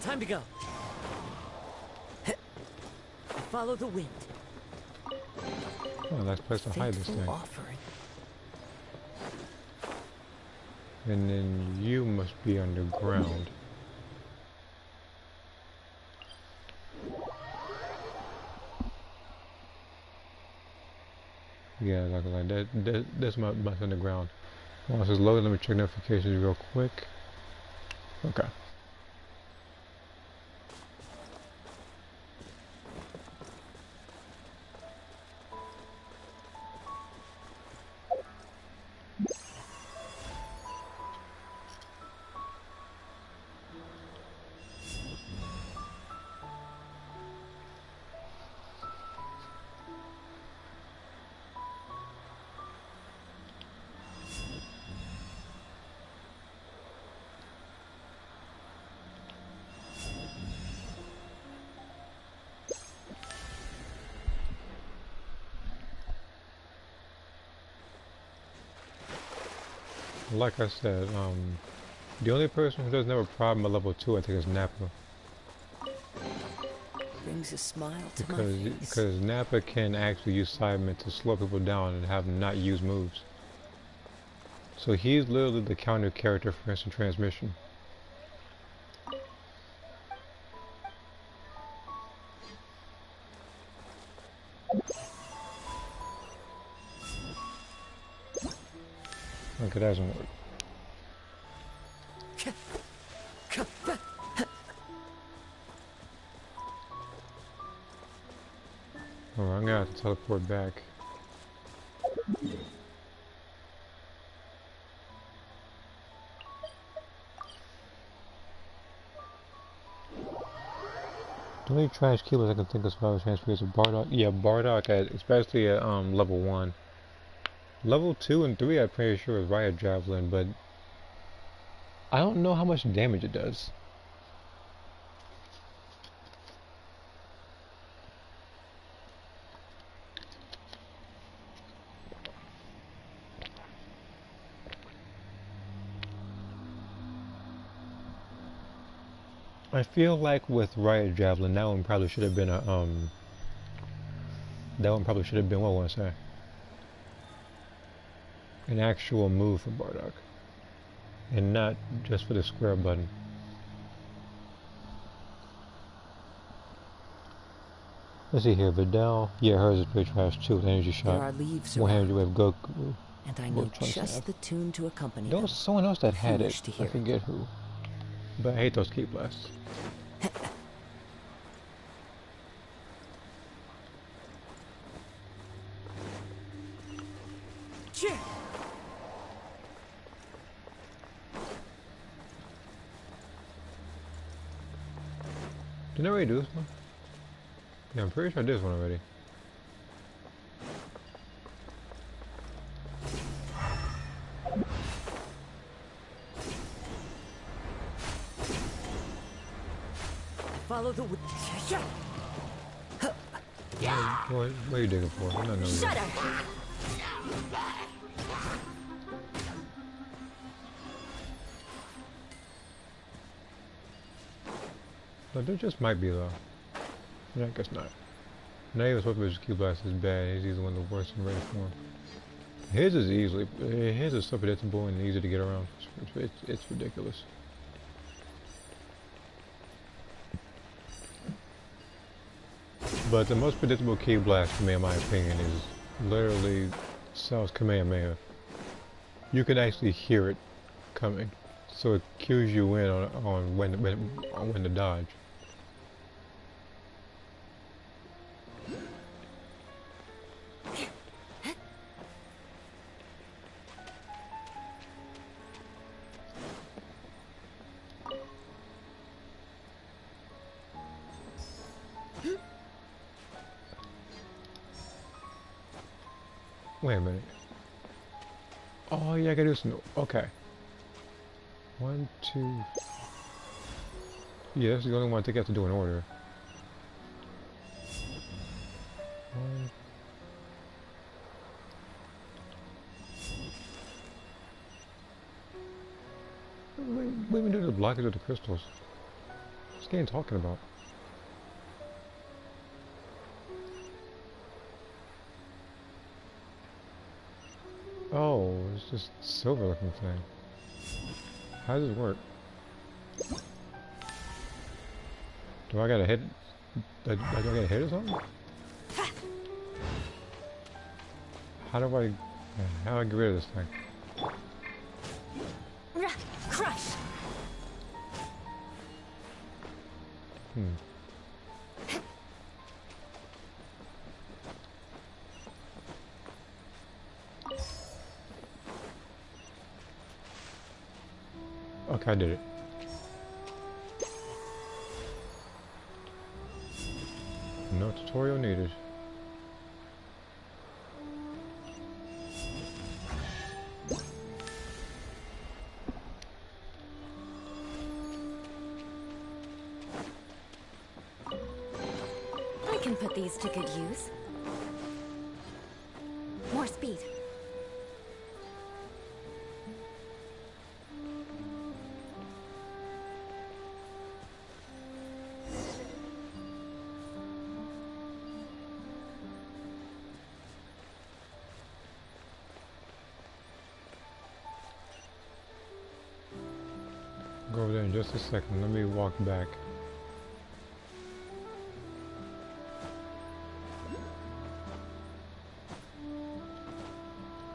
Time to go. Follow the wind. Oh, nice place to hide this thing. Offering. And then you must be underground. Yeah, like that. That's my underground. While this is loaded, let me check notifications real quick. Okay. Like I said, the only person who doesn't have a problem at level 2, I think, is Nappa. Brings a smile to my face. Because Nappa can actually use Sidemen to slow people down and have them not use moves. So he's literally the counter character for instant transmission. Okay, that doesn't work. Alright, I'm gonna have to teleport back. The only trash killers I can think of as far as transfers are Bardock. Yeah, Bardock, especially at level 1. Level 2 and 3 I'm pretty sure is Riot Javelin, but I don't know how much damage it does. I feel like with Riot Javelin, that one probably should have been a that one probably should have been, what I want to say, an actual move for Bardock, and not just for the square button. Let's see here, Vidal. Yeah, hers is pretty trash too, with energy shot. There are leaves One-handed with Goku. and I know just the tune to accompany There them. was someone else that had it. To I hear forget who. But I hate those key blasts. Didn't I already do this one? Yeah, I'm pretty sure I did this one already. Follow the wind. What are you digging for? I'm not knowing. Shut up! But there just might be though. Yeah, I guess not. Not even supposed to be key blast is bad. He's either one of the worst in rated form. His is his is so predictable and easy to get around. It's ridiculous. But the most predictable key blast for me, in my opinion, is literally Cell's Kamehameha. You can actually hear it coming, so it cues you in on when to dodge. Wait a minute. Oh yeah, I gotta do some. Okay. 1, 2. Yeah, this is the only one I think I have to do in order. 1. What do we do to the blockage of the crystals? What's this game talking about? Oh, it's just silver looking thing. How does it work? Do I gotta hit? Do I gotta hit or something? How do I get rid of this thing? Crush. Okay, I did it. No tutorial needed. I can put these to good use. More speed. Go over there in just a second. Let me walk back.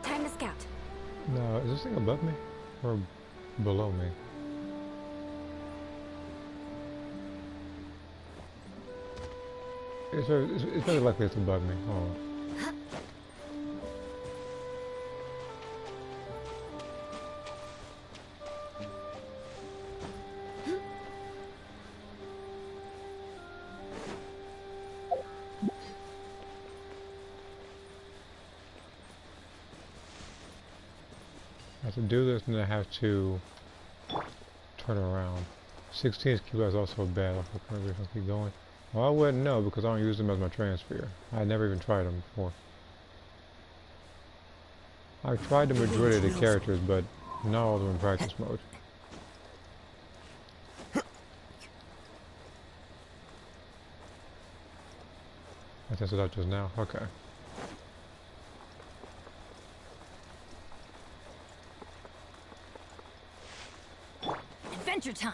Time to scout. No, is this thing above me or below me? It's very likely it's above me. Hold on. I have to do this and I have to turn around. 16 kilo is also bad. I'll keep going. Well, I wouldn't know because I don't use them as my transfer. I never even tried them before. I've tried the majority of the characters, but not all of them in practice mode. I tested out just now. Okay. Adventure time.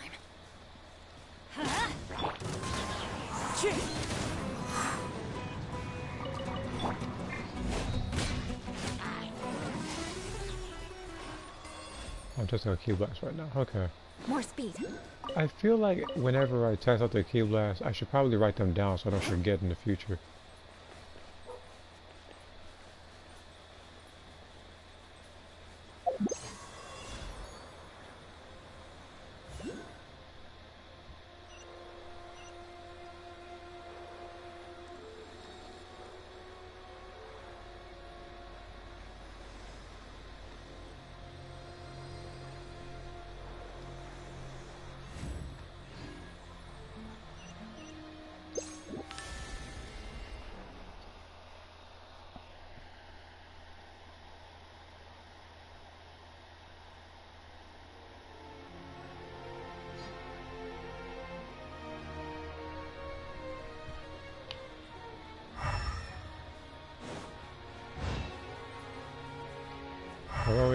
I'm testing a key blast right now. Okay. More speed. I feel like whenever I test out the key blast, I should probably write them down so I don't forget in the future.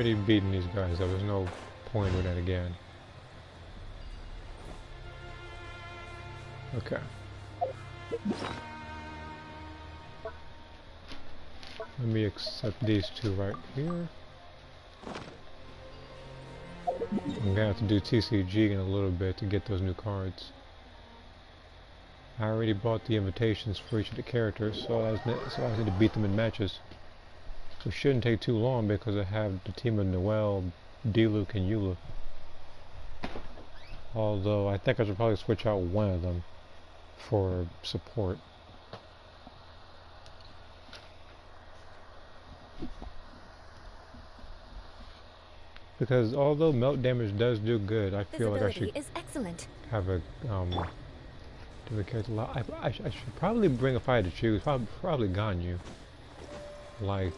already beaten these guys, so there's no point with that again. Okay. Let me accept these two right here. I'm gonna have to do TCG in a little bit to get those new cards. I already bought the invitations for each of the characters, so I need to beat them in matches. It shouldn't take too long because I have the team of Noelle, Diluc, and Eula. Although I think I should probably switch out one of them for support. Because although melt damage does do good, I feel like I should is excellent. have a do a character. I should probably bring, if I had to choose, probably Ganyu. Like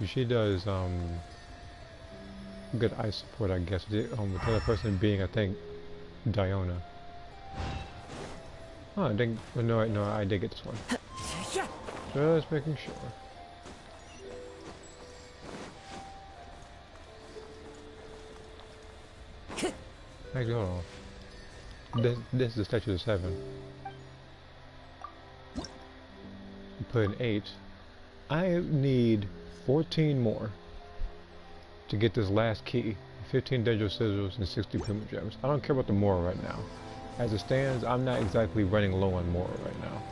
she does good ice support, I guess. With the other person being, I think, Diona. Oh, I didn't. No, I did get this one. Just making sure. Actually, hold on. This is the statue of 7. You put in 8. I need 14 more to get this last key. 15 Dendro Scissors and 60 primogems. I don't care about the Mora right now. As it stands, I'm not exactly running low on Mora right now.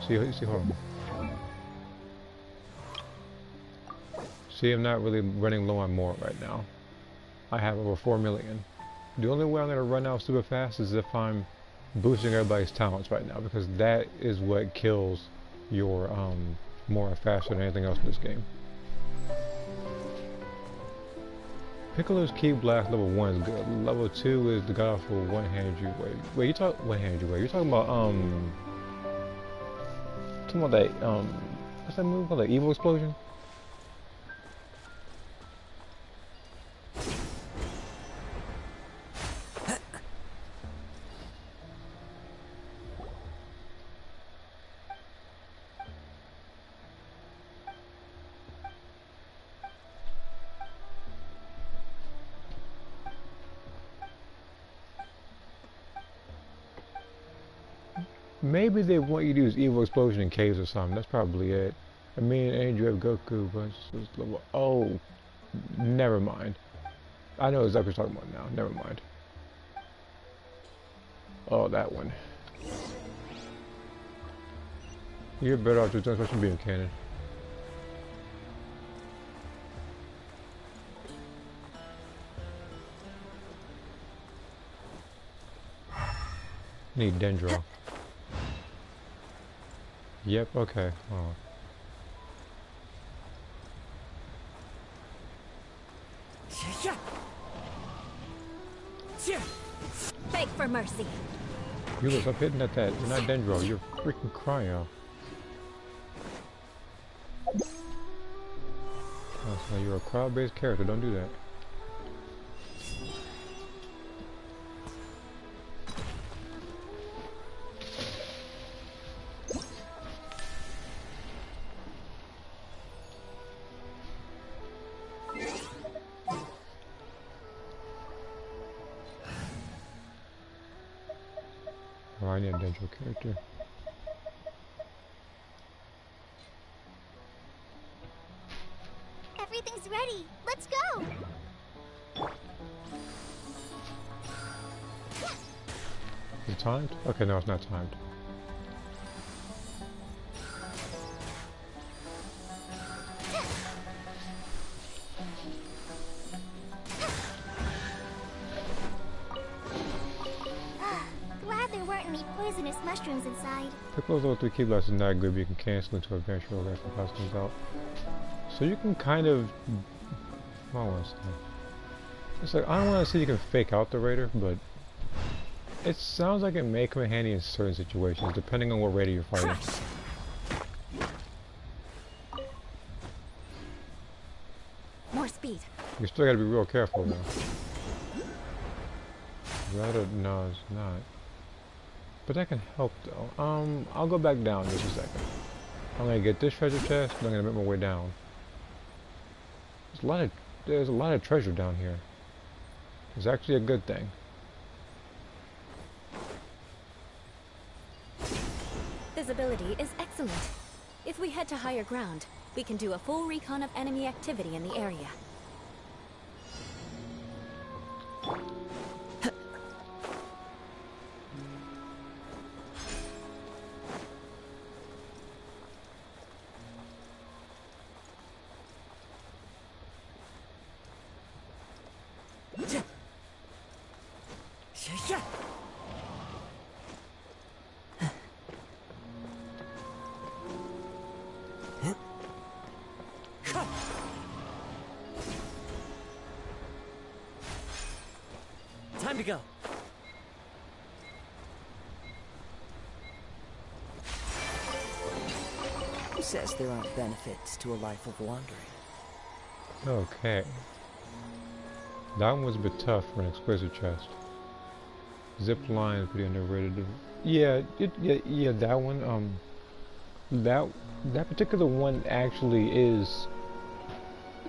See, hold on. See, I'm not really running low on Mora right now. I have over 4 million. The only way I'm going to run out super fast is if I'm boosting everybody's talents right now, because that is what kills your Mora faster than anything else in this game. Piccolo's Ki Blast level 1 is good. Level 2 is the god-awful one-handed you way. Wait, you talk one-handed you way. You're talking about that what's that move called? The Evil Explosion? Maybe they want you to use Evil Explosion in caves or something. That's probably it. I mean, Andrew have Goku, but it's level. Oh, never mind. I know exactly what you're talking about now. Never mind. Oh, that one. You're better off just doing special beam cannon. Need Dendro. Yep, okay. Oh. Beg for mercy. You look up hitting at that. You're not Dendro, you're freaking Cryo. Oh, so you're a crowd-based character, don't do that. Oh, I need a Dendro character. Everything's ready. Let's go. Is it timed? Okay, no, it's not timed. Glad there weren't any poisonous mushrooms inside. Piccolo's level 3 Ki Blast is not good, but you can cancel into adventure roll after the class comes out. So you can kind of... I don't want to say. It's like, I don't want to say you can fake out the Raider, but... It sounds like it may come in handy in certain situations, depending on what Raider you're fighting. More speed. You still gotta be real careful though. Raider, no, it's not. But that can help though. I'll go back down just a second. I'm gonna get this treasure chest, and I'm gonna make my way down. There's a lot of there's a lot of treasure down here. It's actually a good thing. Visibility is excellent. If we head to higher ground, we can do a full recon of enemy activity in the area. Time to go. Who says there aren't benefits to a life of wandering? Okay. That one was a bit tough for an explosive chest. Zip line is pretty underrated. Yeah, that one. That particular one actually is.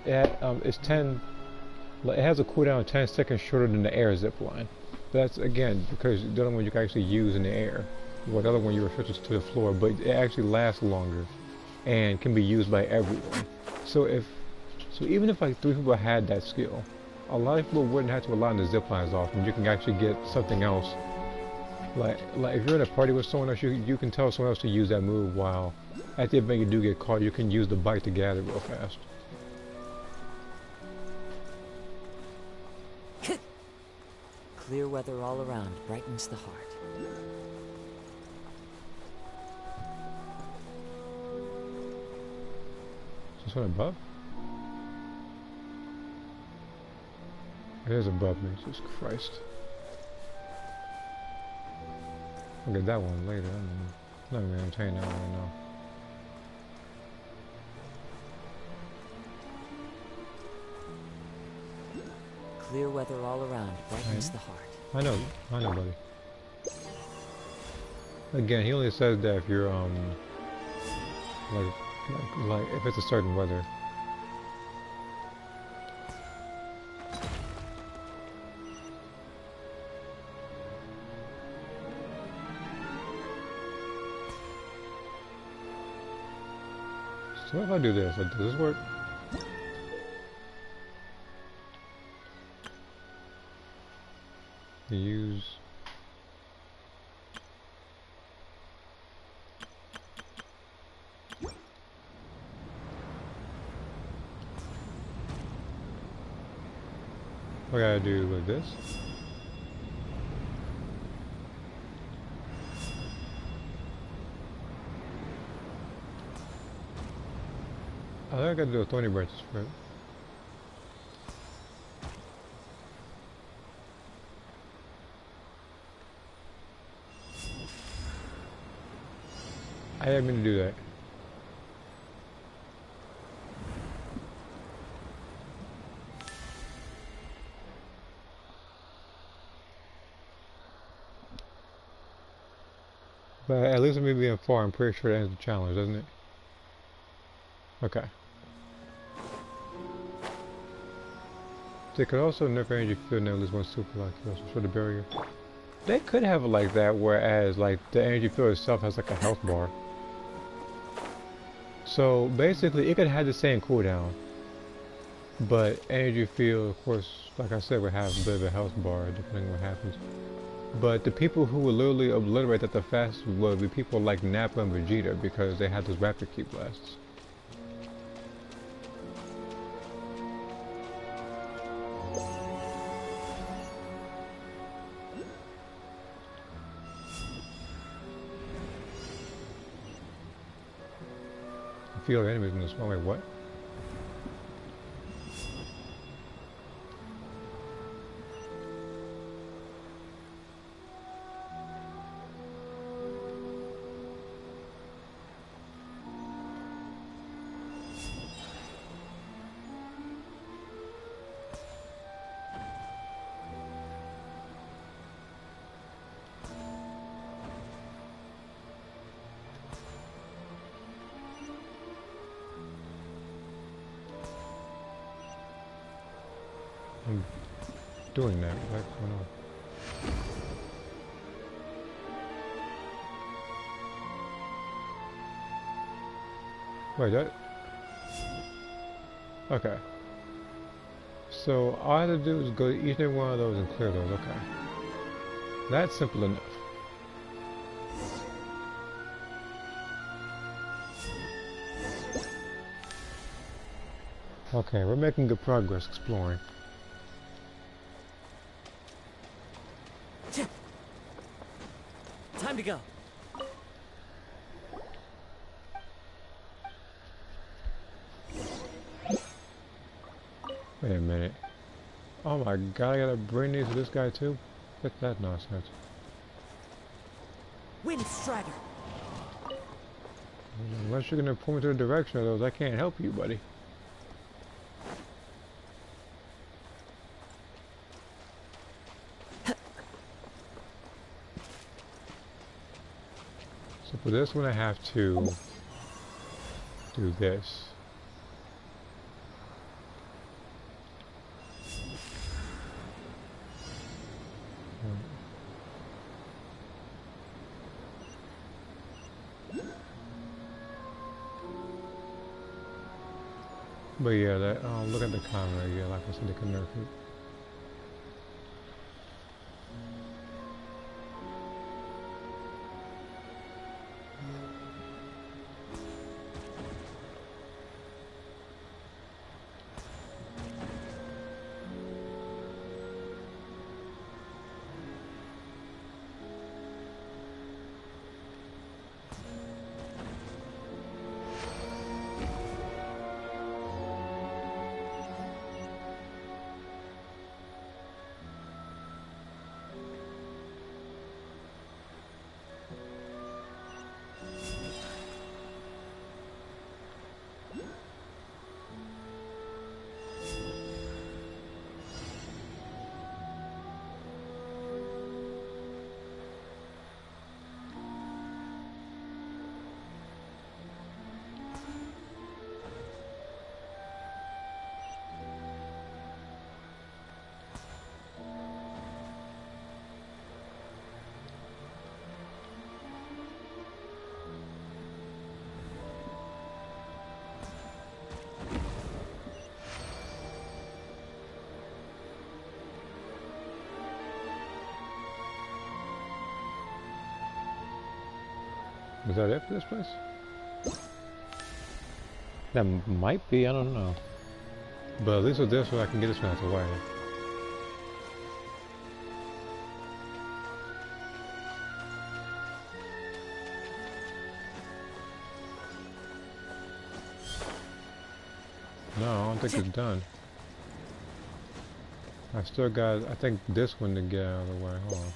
It's 10. It has a cooldown 10 seconds shorter than the air zip line. That's again because the other one you can actually use in the air. Well, the other one you're restricted to the floor, but it actually lasts longer and can be used by everyone. So even if like 3 people had that skill, a lot of people wouldn't have to rely on the zip lines often. You can actually get something else. Like if you're in a party with someone else, you can tell someone else to use that move while at the event you do get caught, you can use the bike to gather real fast. Clear weather all around brightens the heart. Is this one above? It is above me, Jesus Christ. I'll get that one later. I'm not even entertaining that one right now. Clear weather all around brightens the heart. I know, buddy. Again, he only says that if you're like if it's a certain weather. So what if I do this? Does this work? Use what I gotta do with this? I think I gotta do a thorny branches for it. I didn't mean to do that. But at least with me being far, I'm pretty sure that ends the challenge, doesn't it? Okay. They could also nerf energy field and at least one super lock also for the barrier. They could have it like that, whereas like the energy field itself has like a health bar. So basically, it could have the same cooldown, but energy field, of course, like I said, would have a bit of a health bar depending on what happens. But the people who would literally obliterate that the fastest would be people like Nappa and Vegeta because they had those rapid ki blasts. Feel enemies in this one. Wait, what? I'm doing that. What's going on? Wait, that... Okay. So all I have to do is go to each and every one of those and clear those. Okay. That's simple enough. Okay, we're making good progress exploring. Time to go. Wait a minute. Oh my god, I gotta bring these to this guy too? What's that nonsense? Wind Strider. Unless you're gonna point me to the direction of those, I can't help you, buddy. So for this one I have to do this. But yeah, that look at the camera. Yeah, like I said, they can nerf it. Is that it for this place? That might be, I don't know. But at least with this one, I can get this one out the way. No, I don't think it's done. I still got, I think, this one to get out of the way. Hold on.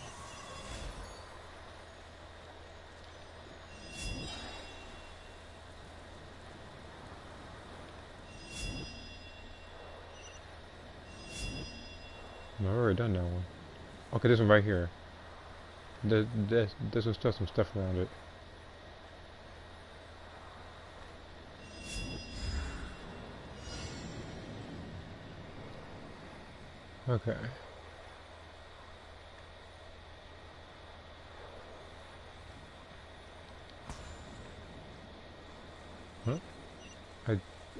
No, I've already done that one. Okay, this one right here. This will still some stuff around it. Okay. Huh?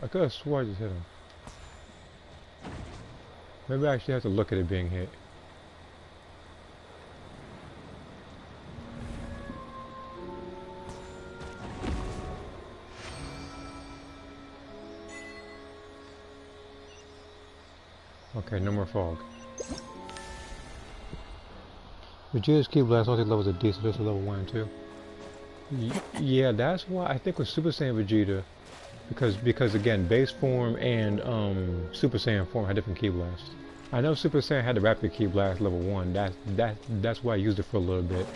I could have swore I just hit him. Maybe I actually have to look at it being hit. Okay, no more fog. Vegeta's Key Blast ulti levels are decent, this is level 1 and 2. Yeah, that's why I think with Super Saiyan Vegeta, because again, base form and Super Saiyan form had different Key Blasts. I know Super Saiyan had the Rapid Key Blast level 1, that's why I used it for a little bit.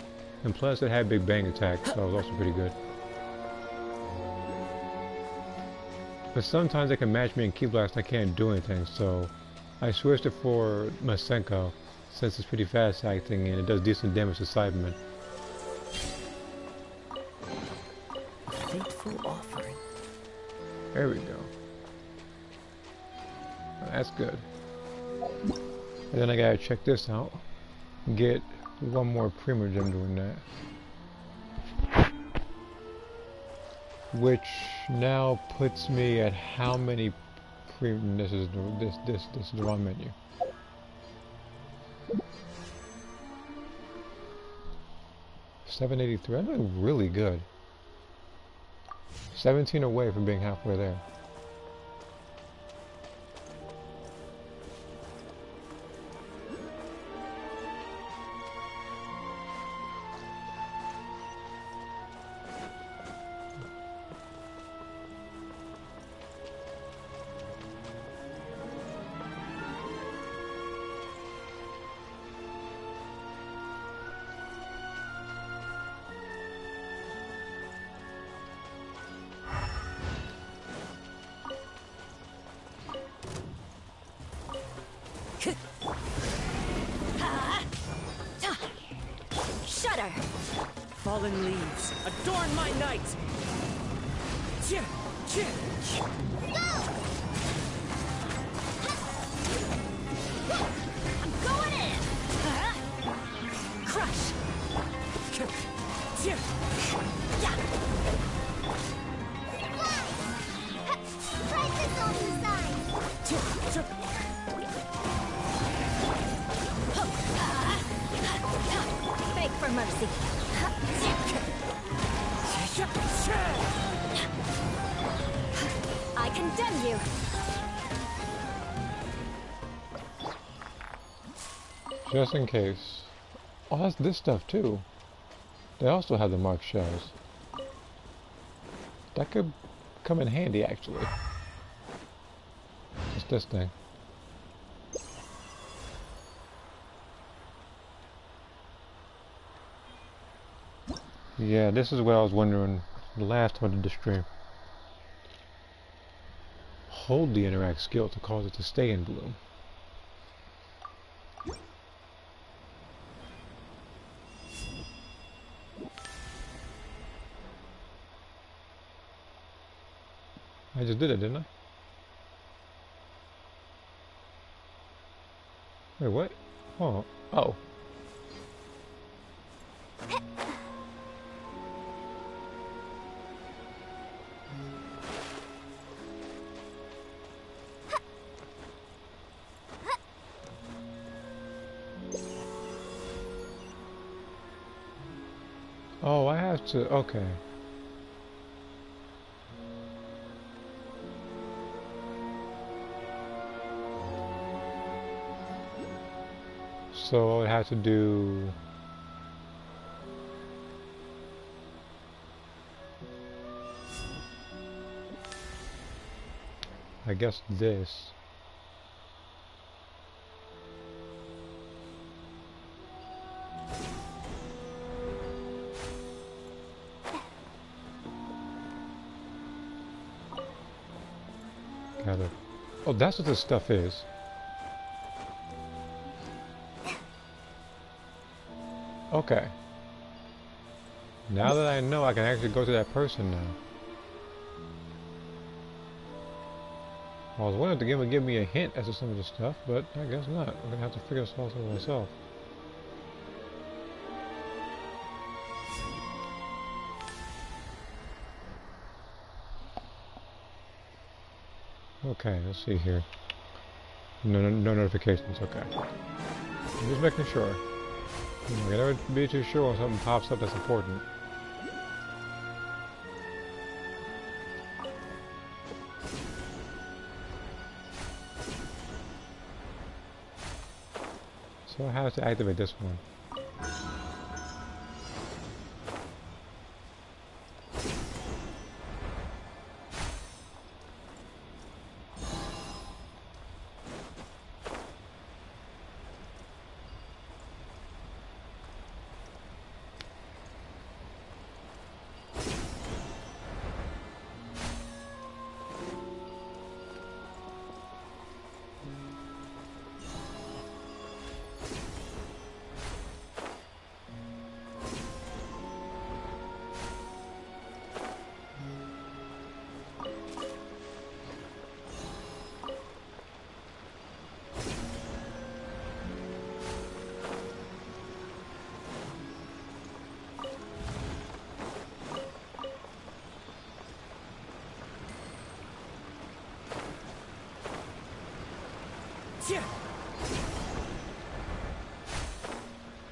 And plus it had Big Bang attack, so it was also pretty good. But sometimes they can match me in Key Blast and I can't do anything, so I switched it for Masenko, since it's pretty fast acting and it does decent damage to Cybermen. Fateful offering. There we go. That's good. And then I gotta check this out. Get one more primogem doing that. Which now puts me at how many this is the wrong menu. $783. I'm doing really good. 17 away from being halfway there. Shudder! Fallen leaves, adorn my night! Cheer! Cheer! I'm going in! Crush! Cheer! Yeah! Try this on the side. Cheer! Beg for mercy. I condemn you. Just in case. Oh, that's this stuff too. They also have the marked shells. That could come in handy actually. It's this thing. Yeah, this is what I was wondering the last time I did the stream. Hold the interact skill to cause it to stay in bloom. I just did it, didn't I? Wait, what? Oh, oh. Oh, I have to, okay. So I have to do... I guess this. Got it. Oh, that's what this stuff is. Okay. Now that I know, I can actually go to that person now. I was wondering if the game would give me a hint as to some of the stuff, but I guess not. I'm gonna have to figure this all out myself. Okay, let's see here. No notifications, okay. I'm just making sure. You can never be too sure when something pops up that's important. So I have to activate this one.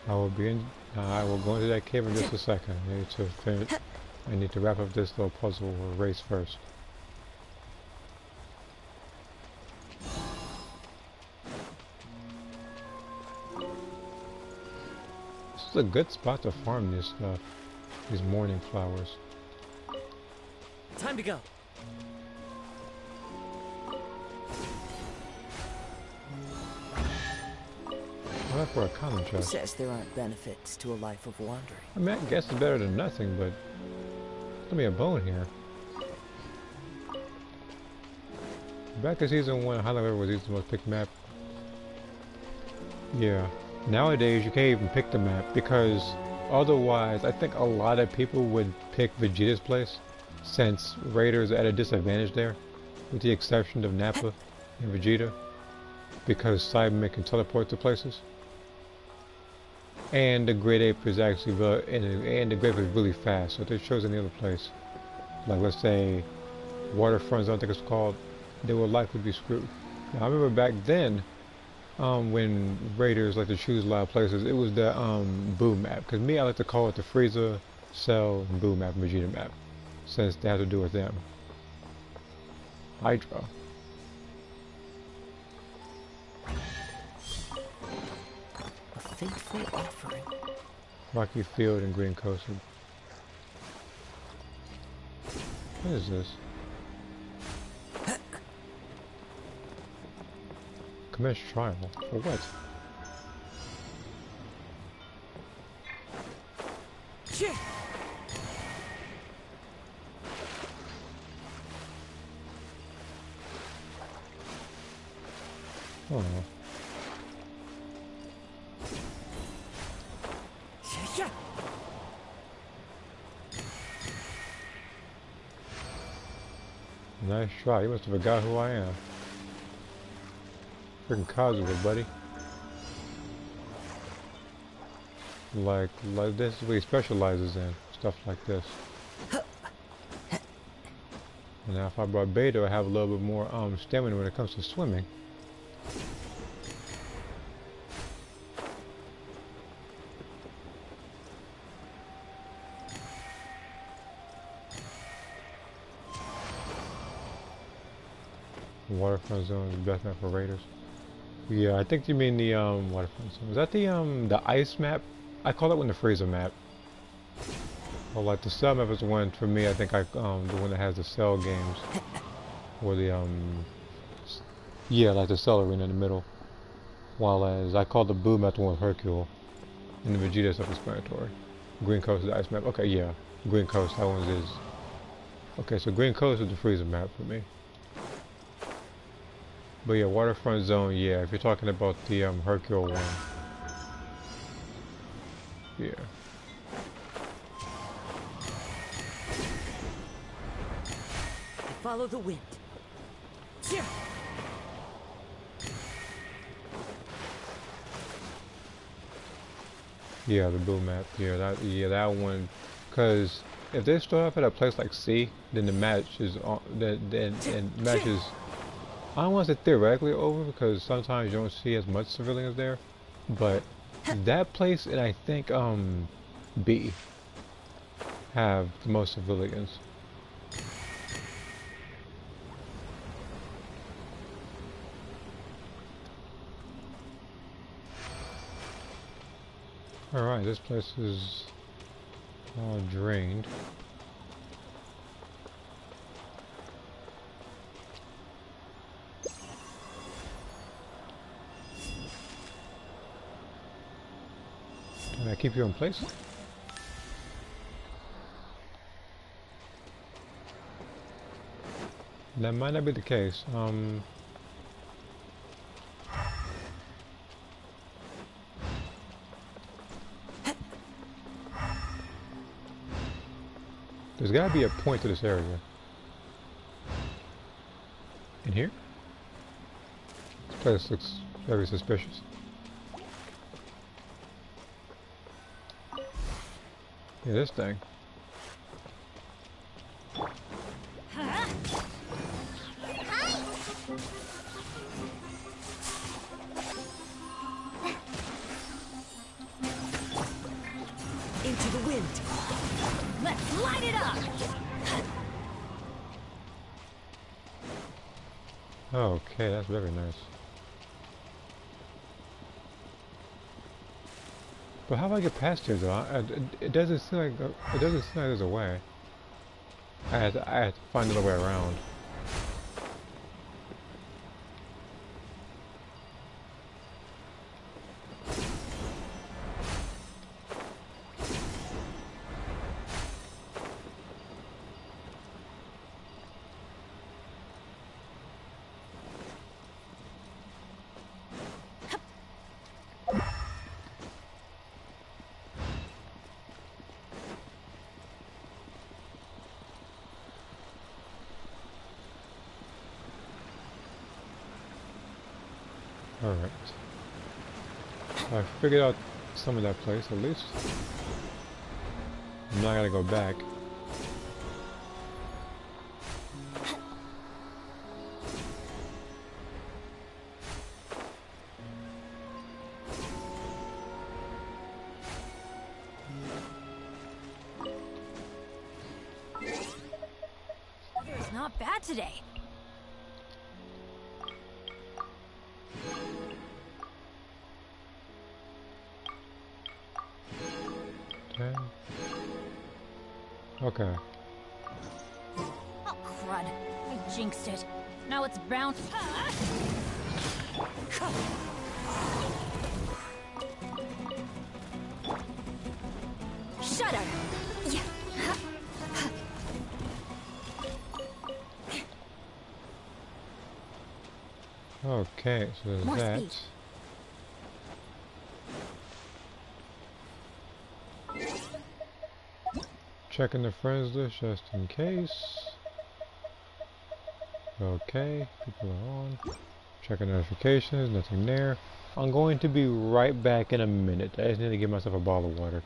I will go into that cave in just a second. I need to finish. I need to wrap up this little puzzle or race first. This is a good spot to farm this stuff. These morning flowers. Time to go. Well, for a common Who chest. says there aren't benefits to a life of wandering? I mean, I guess it's better than nothing, but give me a bone here. Back in season 1, Highlight River was the most picked map. Yeah. Nowadays, you can't even pick the map because otherwise, I think a lot of people would pick Vegeta's place since Raiders are at a disadvantage there, with the exception of Nappa and Vegeta, because Cybermen can teleport to places. And the Great Ape is actually and the Great Ape is really fast, so if they chose any other place, like let's say Waterfront Zone, I think it's called, they would likely be screwed. Now I remember back then, when Raiders like to choose a lot of places, it was the Boo map. Because me, I like to call it the Frieza, Cell, and Boo map, and Vegeta map, since they have to do with them. Hydra. A faithful offering. Rocky Field and Green Coast. What is this? Commence trial. For what? Oh. Nice try. You must have forgot who I am. Freaking Kazuha, buddy. Like this is what he specializes in. Stuff like this. And now if I brought Beta, I have a little bit more stamina when it comes to swimming. Waterfront Zone is the best map for Raiders. Yeah, I think you mean the Waterfront Zone. Is that the ice map? I call it one the Freezer map. Well, like the Cell map is the one for me. I think the one that has the Cell games, or the yeah, like the Cell arena in the middle. While as I call the Boo map the one with Hercule, and the Vegeta self-explanatory. Green Coast is the ice map. Okay, yeah, Green Coast. That one is. Okay, so Green Coast is the Freezer map for me. But yeah, Waterfront Zone, yeah, if you're talking about the Hercule one. Yeah. Follow the wind. Yeah. Yeah, the Boo map. Yeah, that one. Cause if they start off at a place like C, then the match is on. Then match is. I don't want to say theoretically over because sometimes you don't see as much civilians there, but that place and I think B have the most civilians. Alright, this place is all drained. Can I keep you in place? That might not be the case. There's gotta be a point to this area. In here? This place looks very suspicious. Yeah, this thing. into the wind. Let's light it up! Okay, that's very nice. But how do I get past here though? It doesn't seem like there's a way. I had to find another way around. Alright. I figured out some of that place at least. I'm not gonna go back. Weather's not bad today. Okay. Oh, crud. I jinxed it. Now it's bound. Shudder! Yeah. Okay, so there's More that. speed. Checking the friends list just in case. Okay, people are on. Checking notifications, nothing there. I'm going to be right back in a minute. I just need to give myself a bottle of water.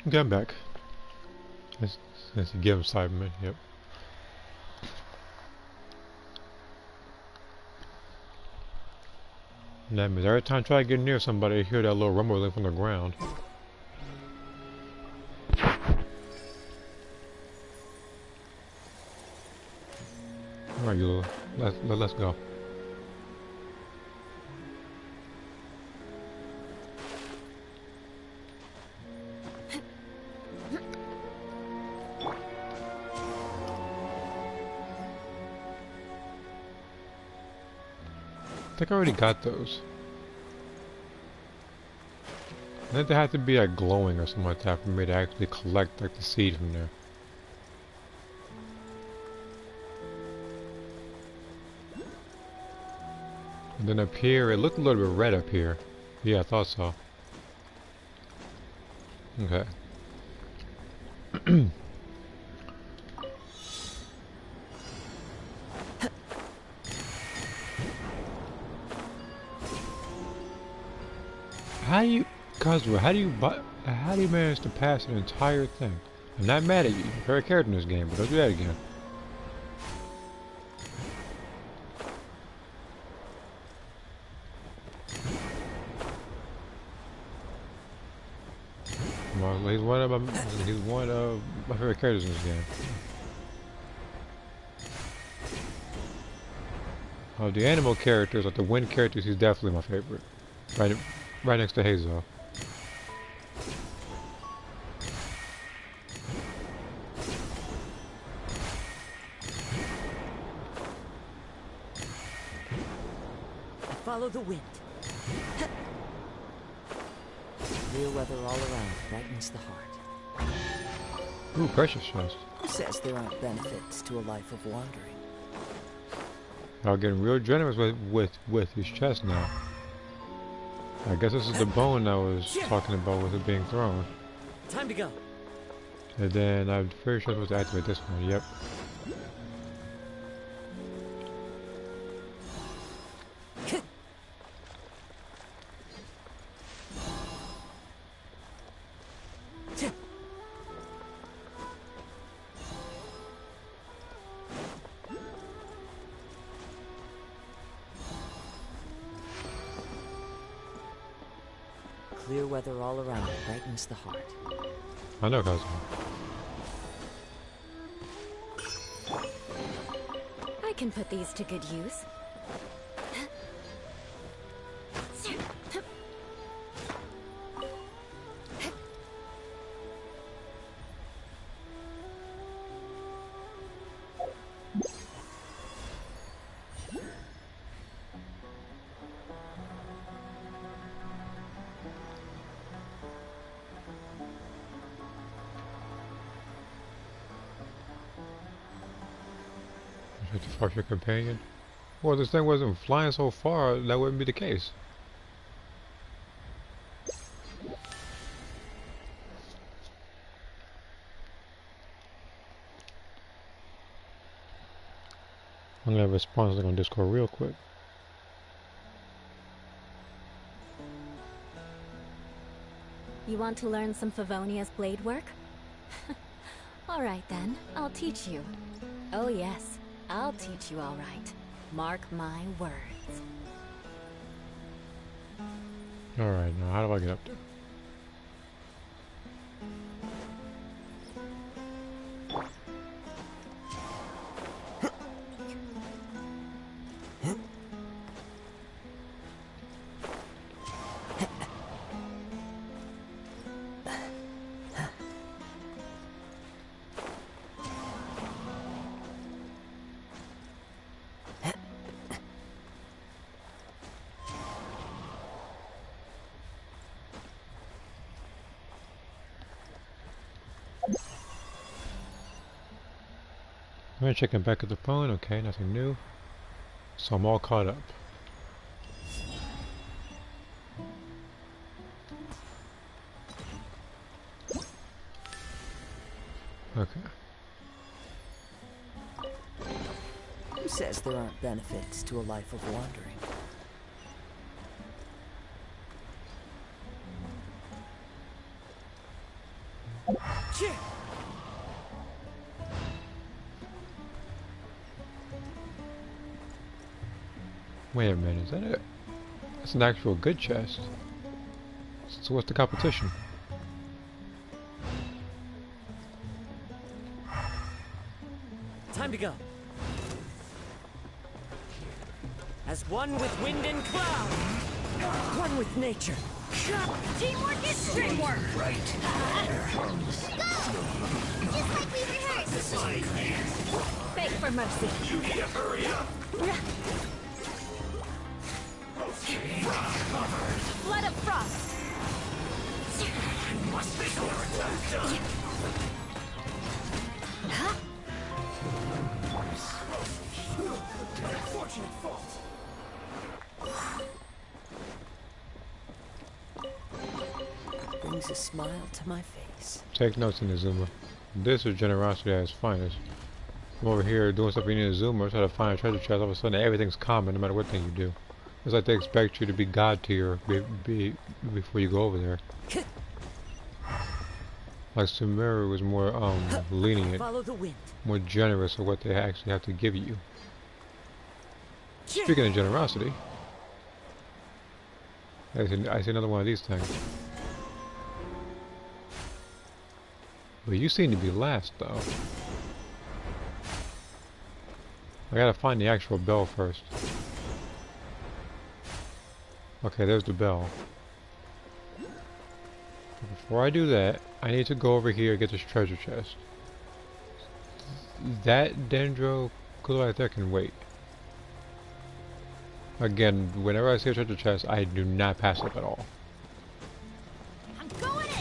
Okay, I'm back. Let's give him Cyberman, yep. And that means every time I try to get near somebody, I hear that little rumbling from the ground. Alright, you let's go. I think I already got those. I think they have to be like glowing or something like that for me to actually collect like the seed from there. And then up here, it looked a little bit red up here. Yeah, I thought so. Okay. How do you, Cosmo, how do you manage to pass an entire thing? I'm not mad at you. You're very character in this game, but don't do that again. Well, he's one of my favorite characters in this game. Of the animal characters, like the wind characters, he's definitely my favorite. Right next to Hazel. Follow the wind. Clear weather all around brightens the heart. Ooh, precious chest. Who says there aren't benefits to a life of wandering? I'm getting real generous with his chest now. I guess this is the bone I was talking about with it being thrown. Time to go. And then I'm pretty sure I'm supposed to activate this one. Yep. Clear weather all around brightens the heart. I know, Cosmo. I can put these to good use. To force your companion? Well, this thing wasn't flying so far, that wouldn't be the case. I'm gonna respond on Discord real quick. You want to learn some Favonia's blade work? Alright then, I'll teach you. Oh yes, I'll teach you all right. Mark my words. Alright, now how do I get up there? I'm gonna check back at the phone. Okay, nothing new. So I'm all caught up. Okay. Who says there aren't benefits to a life of wandering? Wait a minute, is that it? That's an actual good chest. So what's the competition? Time to go. As one with wind and cloud. One with nature. Teamwork is streamwork! Go! Just like we rehearsed! Beg for mercy. You need to hurry up. Blood of frost. Must be done. Fortunate fault. Brings a smile to my face. Take notes, Inazuma. This is generosity at its finest. I'm over here doing stuff in Inazuma, trying to find a treasure chest. All of a sudden, everything's common, no matter what thing you do. It's like they expect you to be God tier before you go over there. Like Sumeru was more lenient, Follow the wind. more generous of what they actually have to give you. Speaking of generosity, I see another one of these things. But you seem to be last, though. I gotta find the actual bell first. Okay, there's the bell. But before I do that, I need to go over here and get this treasure chest. That dendro right there can wait. Again, whenever I see a treasure chest, I do not pass up at all. I'm going in!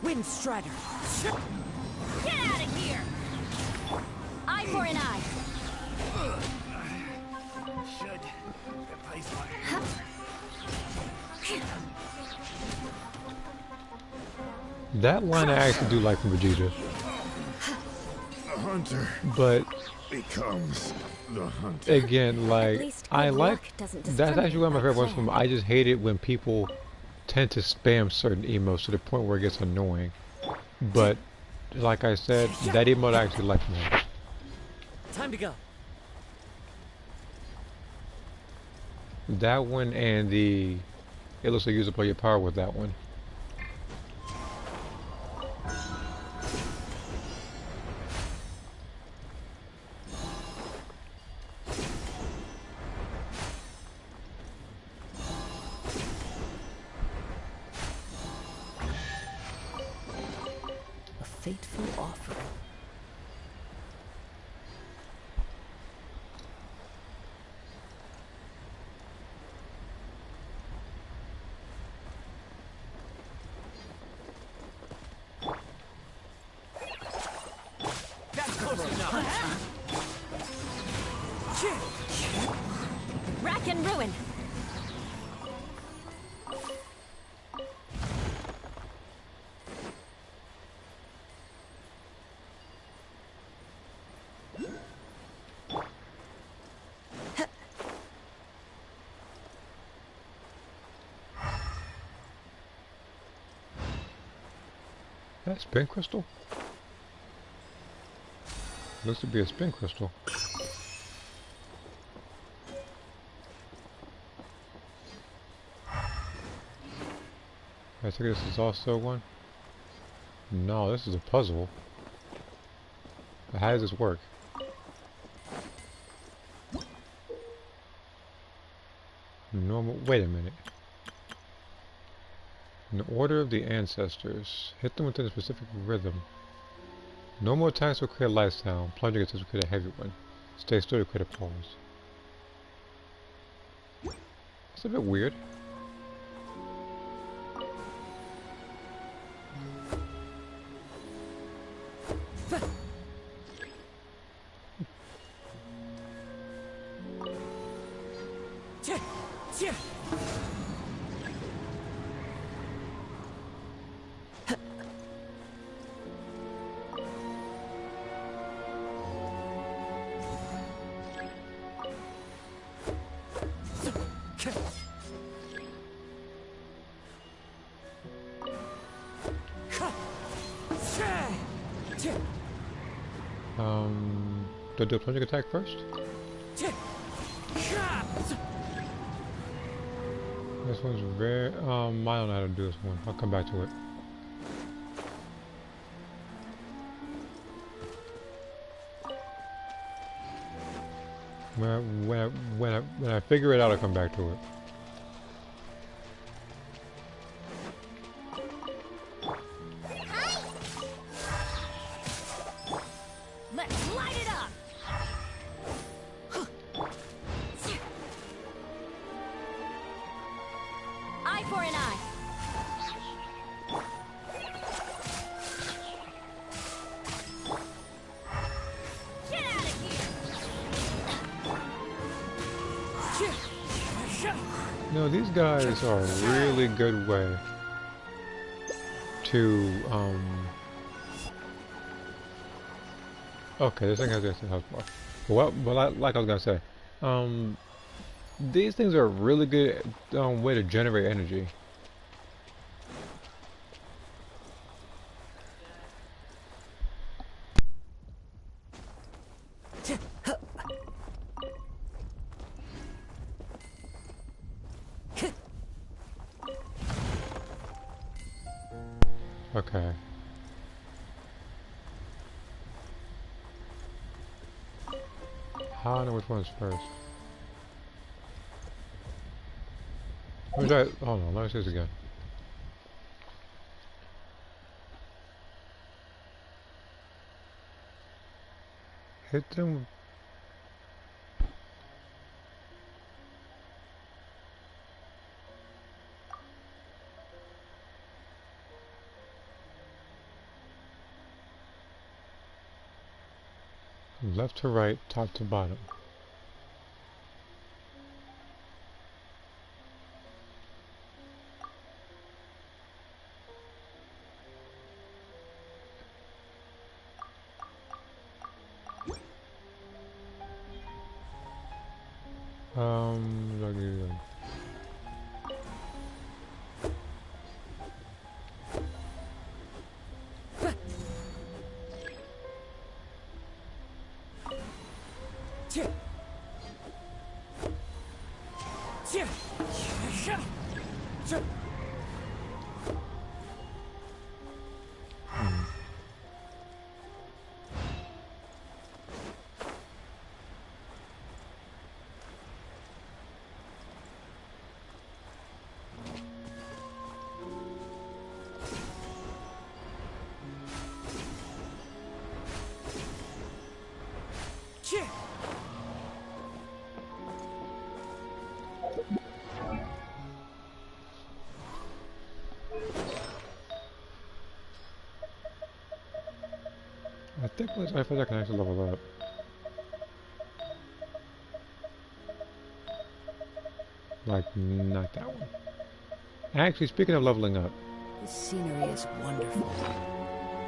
Wind Strider. Get out of here! Eye for an eye. Should replace my... That line I actually do like from Vegeta. The hunter But becomes the hunter. again, At like least I good like luck doesn't that's discriminate actually one of my by favorite ones from clan. I just hate it when people tend to spam certain emotes to the point where it gets annoying. But like I said, that emote I actually like more. Time to go. That one and the it looks like you use up all your power with that one. A fateful offering. That's close enough. Rack and ruin. That spin crystal? Looks to be a spin crystal. I think this is also one. No, this is a puzzle. But how does this work? Normal. Wait a minute. In the order of the ancestors, hit them within a specific rhythm. Normal attacks will create a light sound. Plunging attacks will create a heavy one. Stay still to create a pause. That's a bit weird. Do I do a plunging attack first? This one's very, I don't know how to do this one. I'll come back to it. When I figure it out, I'll come back to it. Let's light it up! Eye for an eye. Get out of here! No, these guys are a really good way to, okay, this thing has this health bar. Well, like I was gonna say, these things are a really good way to generate energy. Okay. How do I know which one's first? Let me try it. Hold on, let me see this again. Hit them. Left to right, top to bottom. I feel like I can actually level up. Like, not that one. Actually, speaking of leveling up. This scenery is wonderful.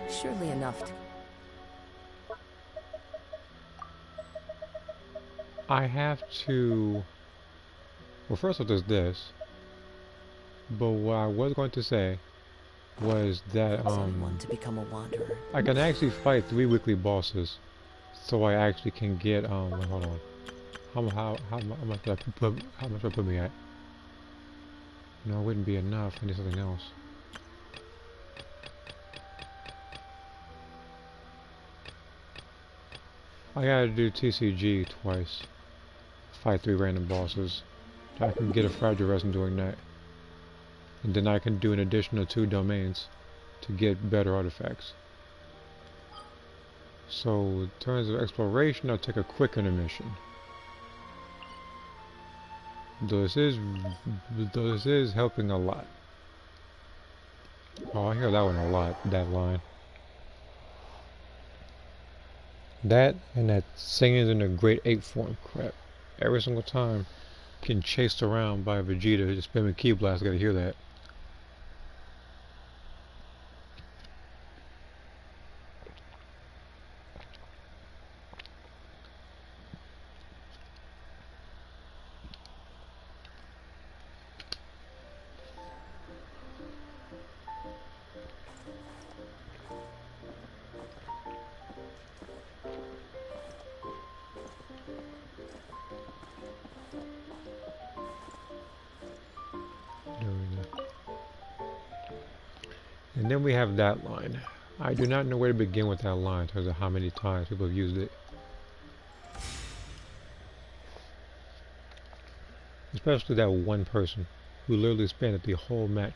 Surely enough to... I have to... Well, first off, there's this. But what I was going to say was that, Someone to become a wanderer. I can actually fight 3 weekly bosses. So I actually can get, hold on. How much do I put me at? No, it wouldn't be enough. I need something else. I gotta do TCG twice. Fight 3 random bosses. I can get a fragile resin doing that. And then I can do an additional 2 domains to get better artifacts. So, in terms of exploration, I'll take a quick intermission. Though this is helping a lot. Oh, I hear that one a lot, that line. That and that singing in the Great Ape form crap. Every single time getting chased around by Vegeta, just spamming Ki Blast, I gotta hear that. And then we have that line. I do not know where to begin with that line in terms of how many times people have used it. Especially that one person who literally spanned the whole match.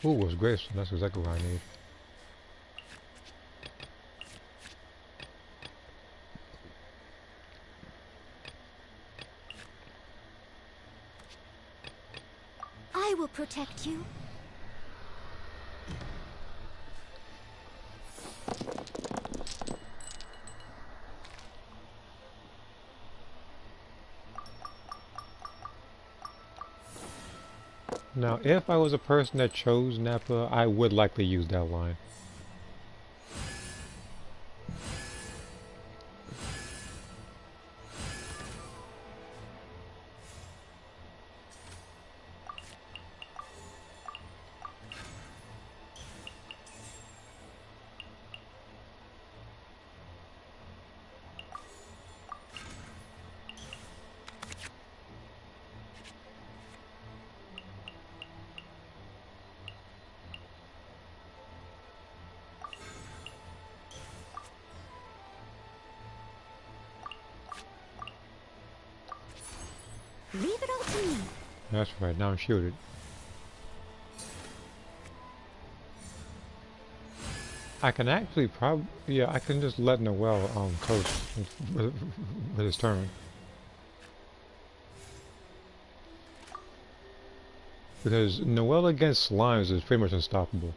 Ooh, was graceful. That's exactly what I need. I will protect you. Now, if I was a person that chose Nappa, I would likely use that line. Leave it all to me. That's right, now I'm shielded. I can actually yeah, I can just let Noel coast with his turn. Because Noel against slimes is pretty much unstoppable.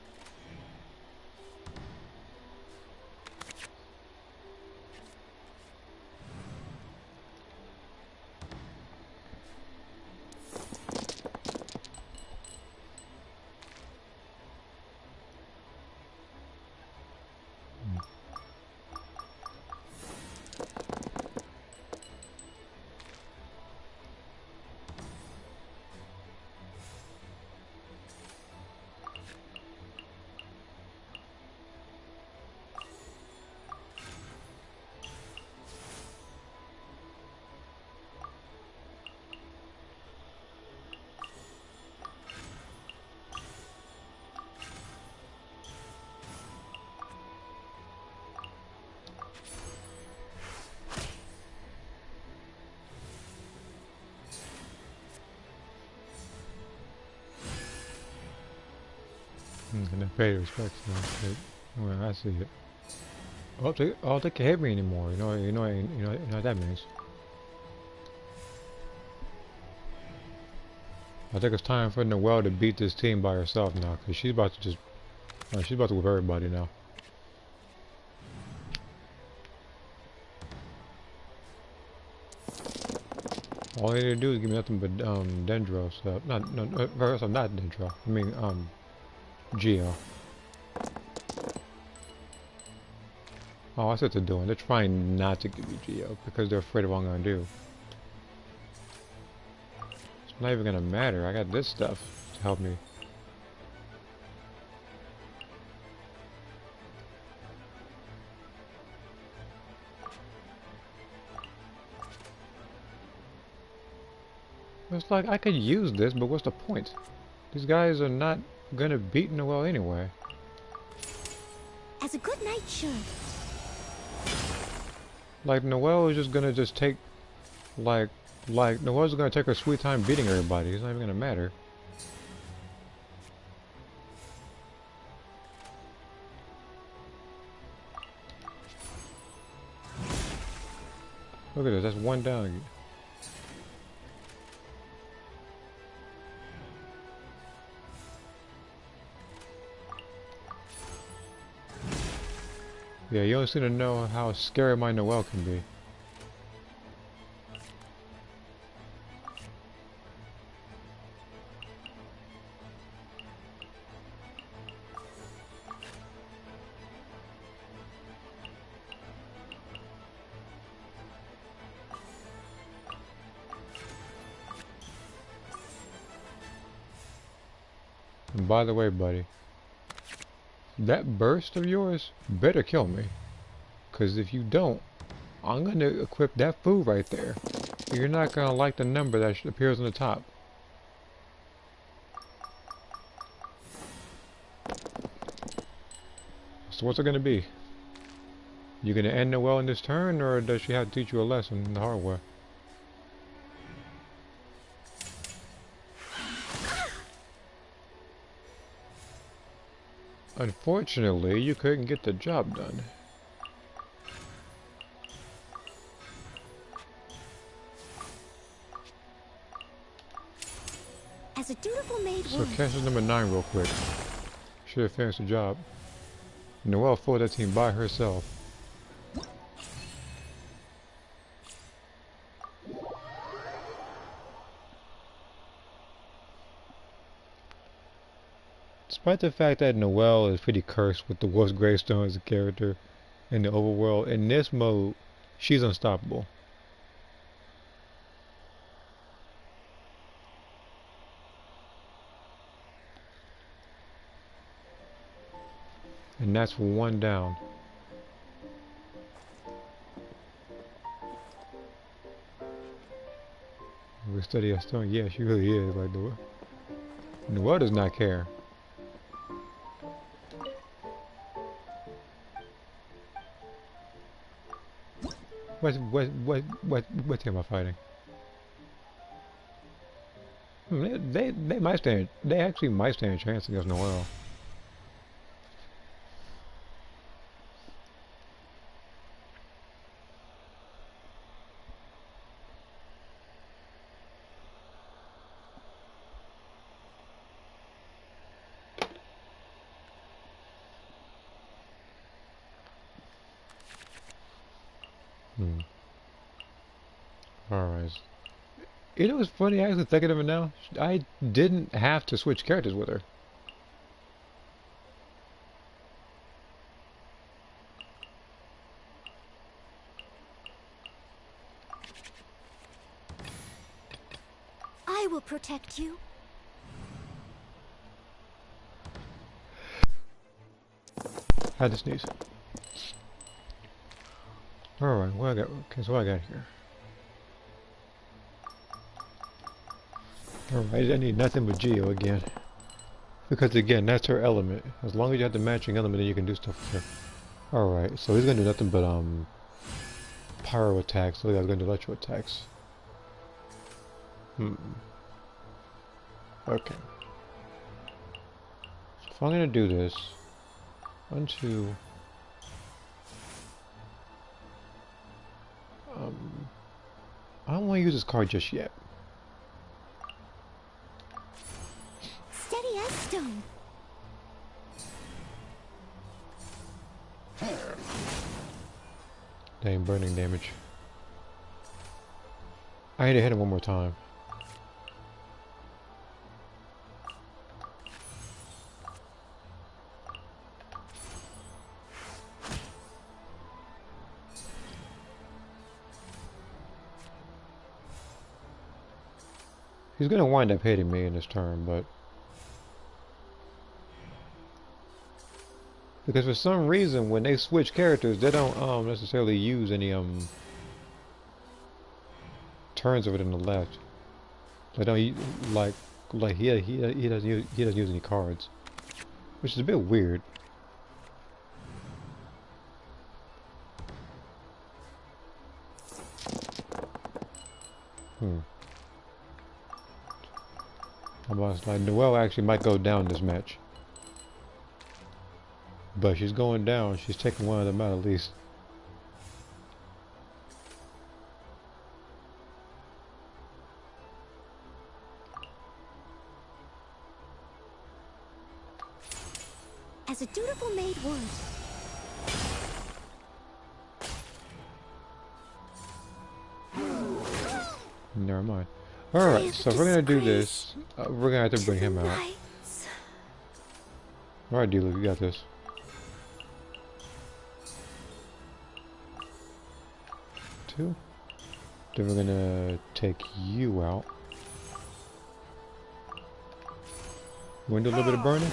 And I pay respect to that. Well, I see it. Oh, they can't hit me anymore. You know what that means. I think it's time for Noelle to beat this team by herself now, because she's about to just, she's about to whip everybody now. All they need to do is give me nothing but Dendro stuff. Not Dendro. I mean Geo. Oh, that's what they're doing. They're trying not to give me Geo because they're afraid of what I'm gonna do. It's not even gonna matter. I got this stuff to help me. It's like I could use this, but what's the point? These guys are not gonna beat Noelle anyway. As a good knight should. Like Noelle is just gonna take, like Noelle's gonna take her sweet time beating everybody. It's not even gonna matter. Look at this. That's one down. Yeah, you don't seem to know how scary my Noelle can be. And by the way, buddy, that burst of yours better kill me. Because if you don't, I'm going to equip that food right there. You're not going to like the number that appears on the top. So what's it going to be? You going to end Noelle in this turn, or does she have to teach you a lesson the hard way? Unfortunately, you couldn't get the job done. As a dutiful maid So would. catch number 9 real quick. Should have finished the job. Noelle fought that team by herself. Despite the fact that Noelle is pretty cursed with the worst gravestone as a character in the overworld, in this mode, she's unstoppable. And that's one down. We study a stone. Yeah, she really is. Like Noelle does not care. What team am I fighting? They might stand. They actually might stand a chance against Noelle. Alright. You know what's funny, actually thinking of it now? I didn't have to switch characters with her. I will protect you. Had to sneeze. Alright, what I got? Okay, so what I got here. Alright, I need nothing but Geo again. Because again, that's her element. As long as you have the matching element, then you can do stuff with her. Alright, so he's gonna do nothing but pyro attacks, so he's gonna do electro attacks. Okay. So if I'm gonna do this, 1, 2. I don't want to use this card just yet. Steady as stone. Dang, burning damage. I need to hit him one more time. He's gonna wind up hitting me in this turn, but because for some reason when they switch characters, they don't necessarily use any turns of it in the left. They don't like he doesn't use any cards, which is a bit weird. Almost like Noelle actually might go down this match. But she's going down, she's taking one of them out at least. As a dutiful maid would. Never mind. Alright, so if we're gonna do this, we're gonna have to bring him out. Alright, dealer, you got this. Two. Then we're gonna take you out. You want to do a little bit of burning?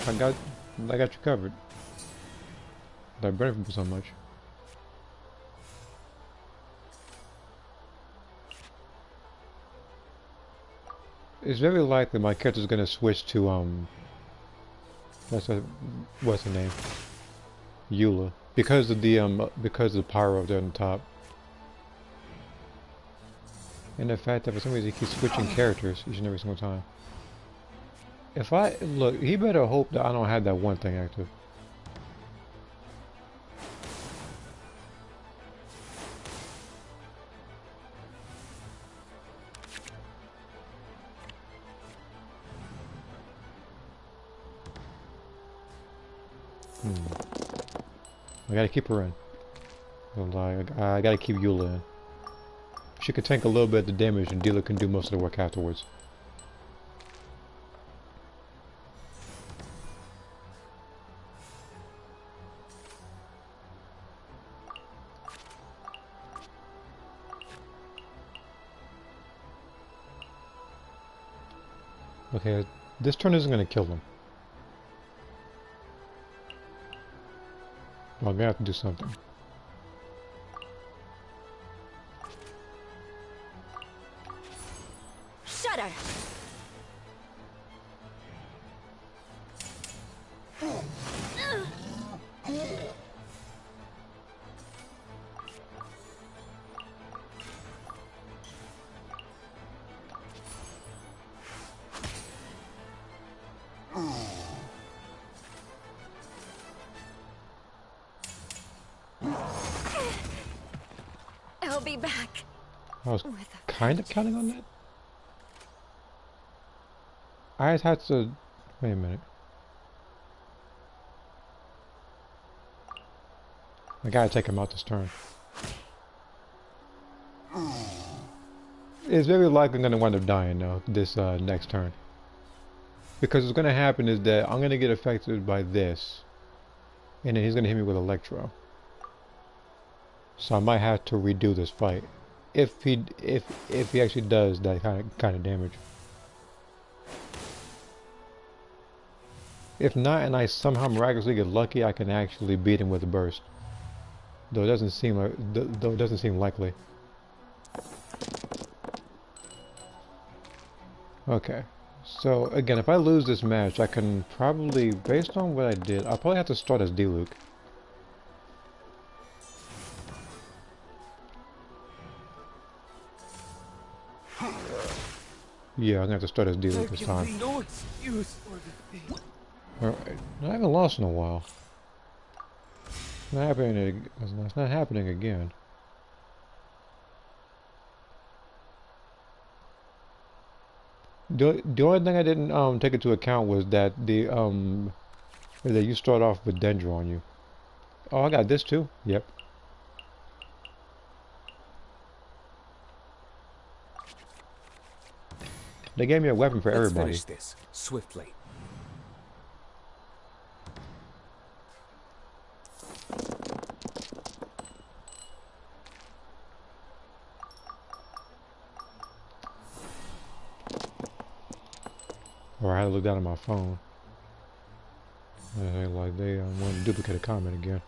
I got you covered. Not burning for so much. It's very likely my character's gonna switch to what's her name? Eula. Because of the pyro there on the top. And the fact that for some reason he keeps switching characters each and every single time. If I look, he better hope that I don't have that one thing active. I gotta keep her in. I gotta keep Eula in. She can tank a little bit of the damage and Dealer can do most of the work afterwards. Okay, this turn isn't gonna kill him. Well, I'm gonna have to do something. Shudder! I'll be back. I was kind of counting on that. I just had to... Wait a minute. I gotta take him out this turn. It's very likely I'm gonna wind up dying though, this next turn. Because what's gonna happen is that I'm gonna get affected by this. And then he's gonna hit me with Electro. So I might have to redo this fight. If he actually does that kind of damage. If not, and I somehow miraculously get lucky, I can actually beat him with a burst. Though it doesn't seem likely. Okay. So again, if I lose this match, I can probably, based on what I did, I'll probably have to start as D-Luke. Yeah, I'm gonna have to start as D-Luke this time. No excuse for the thing. Alright, I haven't lost in a while. It's not happening again. The only thing I didn't take into account was that that you start off with Dendro on you. Oh, I got this too. Yep. They gave me a weapon for everybody. Let's finish this swiftly. Or I had to look down at my phone. Like they want to duplicate a comment again.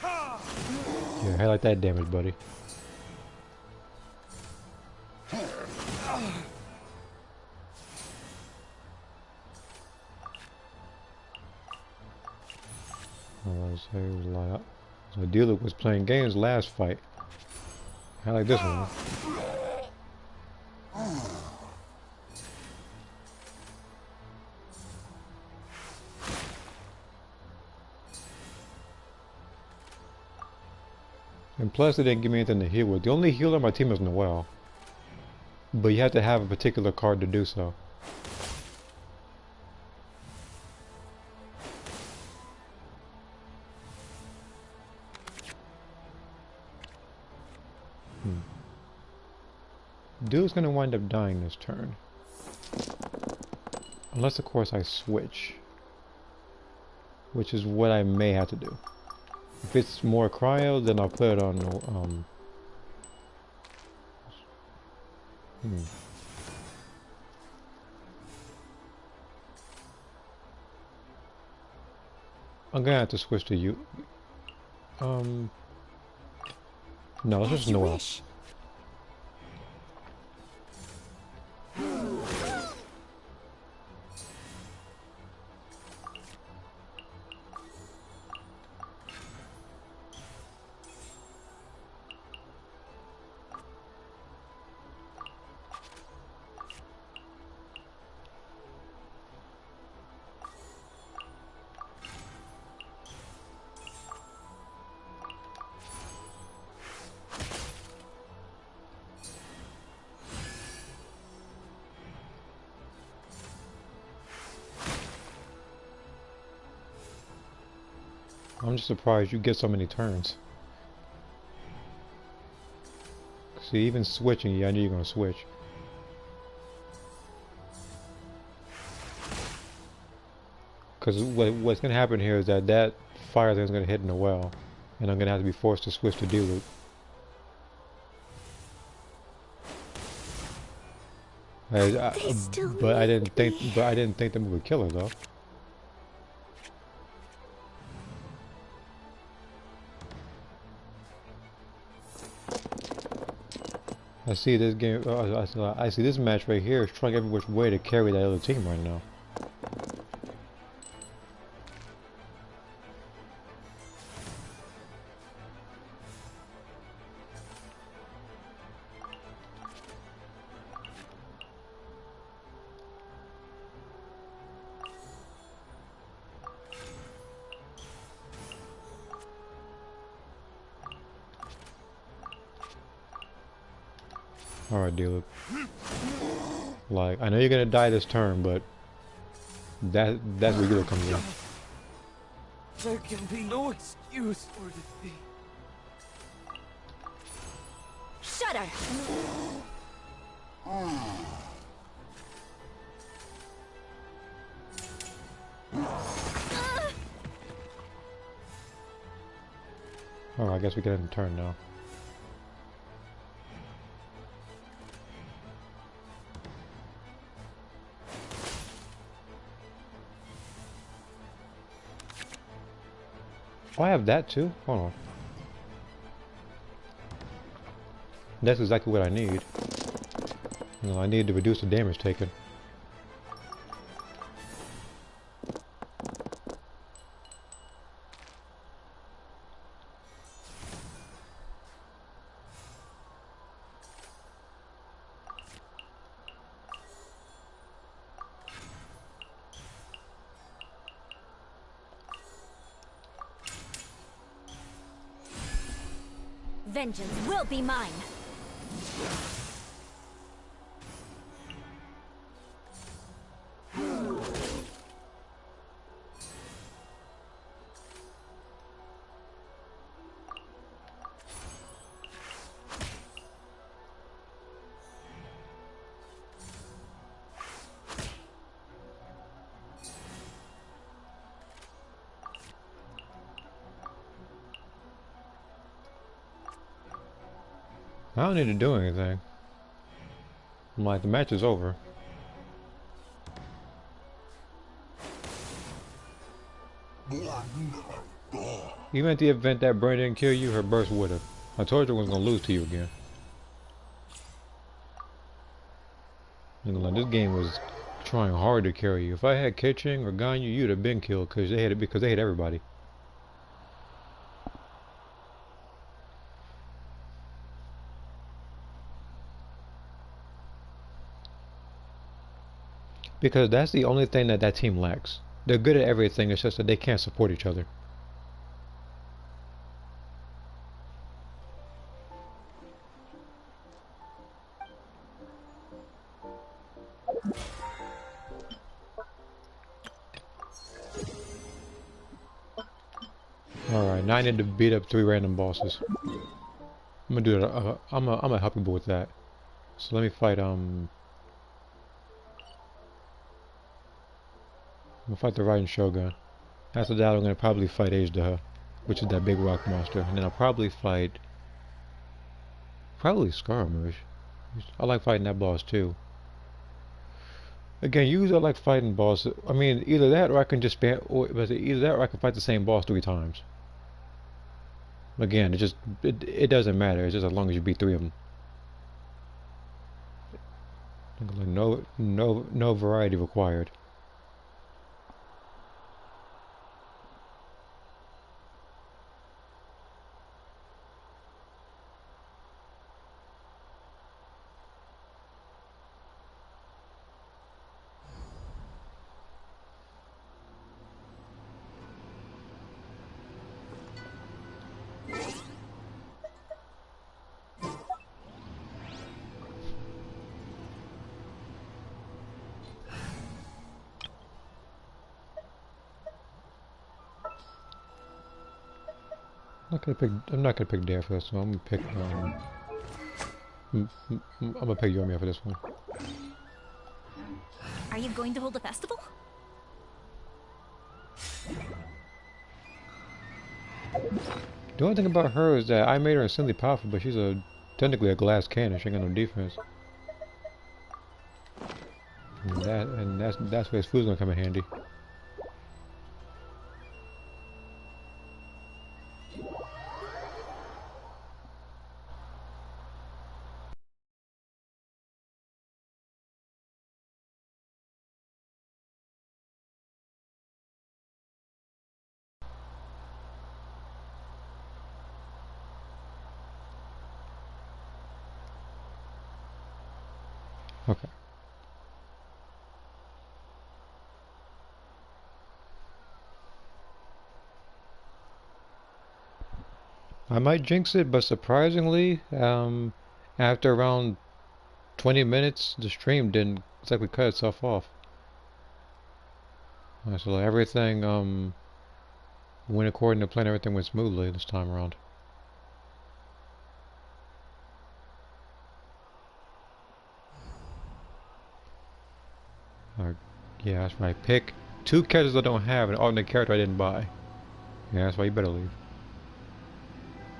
Yeah, highlight that damage, buddy. So Dealer was playing games last fight. I like this one. And plus, they didn't give me anything to heal with. The only healer on my team is Noelle. But you have to have a particular card to do so. Dude's gonna wind up dying this turn. Unless, of course, I switch. which is what I may have to do. If it's more cryo, then I'll put it on I'm gonna have to switch to you. No, let's just Noel. I'm just surprised you get so many turns. See, even switching, yeah, I knew you were gonna switch. Because what's gonna happen here is that fire thing's gonna hit in the well, and I'm gonna have to be forced to switch to D-loop. But I didn't think that would kill her though. I see this game. I see this match right here is trying every which way to carry that other team right now. Alright, dealer. Like, I know you're gonna die this turn, but that's where Gila comes in. There can be no excuse for defeat. Shudder! Alright, I guess we get in turn now. Oh, I have that too? Hold on. That's exactly what I need. You know, I need to reduce the damage taken. Vengeance will be mine. I don't need to do anything. I'm like, the match is over. Even at the event that Brain didn't kill you, her burst would have. I told you I was gonna lose to you again. And like, this game was trying hard to carry you. If I had Kitching or Ganyu, you'd have been killed because they hit everybody. Because that's the only thing that team lacks. They're good at everything, it's just that they can't support each other. Alright, now I need to beat up 3 random bosses. I'm gonna do it. I'm gonna help you with that. So let me fight I'm gonna fight the Raiden Shogun. After that, I'm gonna probably fight Ajdaha, which is that big rock monster, and then I'll probably fight Scaramouche. I like fighting that boss too. Again, usually I like fighting bosses. I mean, either that or I can just spam, or either that or I can fight the same boss 3 times. Again, it doesn't matter. It's just as long as you beat 3 of them. Like no variety required. I'm not gonna pick Dare for this one. I'm gonna pick I'm gonna pick Yoimiya for this one. Are you going to hold a festival? The only thing about her is that I made her insanely powerful, but she's technically a glass cannon. She ain't got no defense. And that's where his food's gonna come in handy. Okay. I might jinx it, but surprisingly, after around 20 minutes, the stream didn't exactly cut itself off. So everything went according to plan. Everything went smoothly this time around. Yeah, that's right. Pick 2 characters I don't have and alternate character I didn't buy. Yeah, that's why you better leave.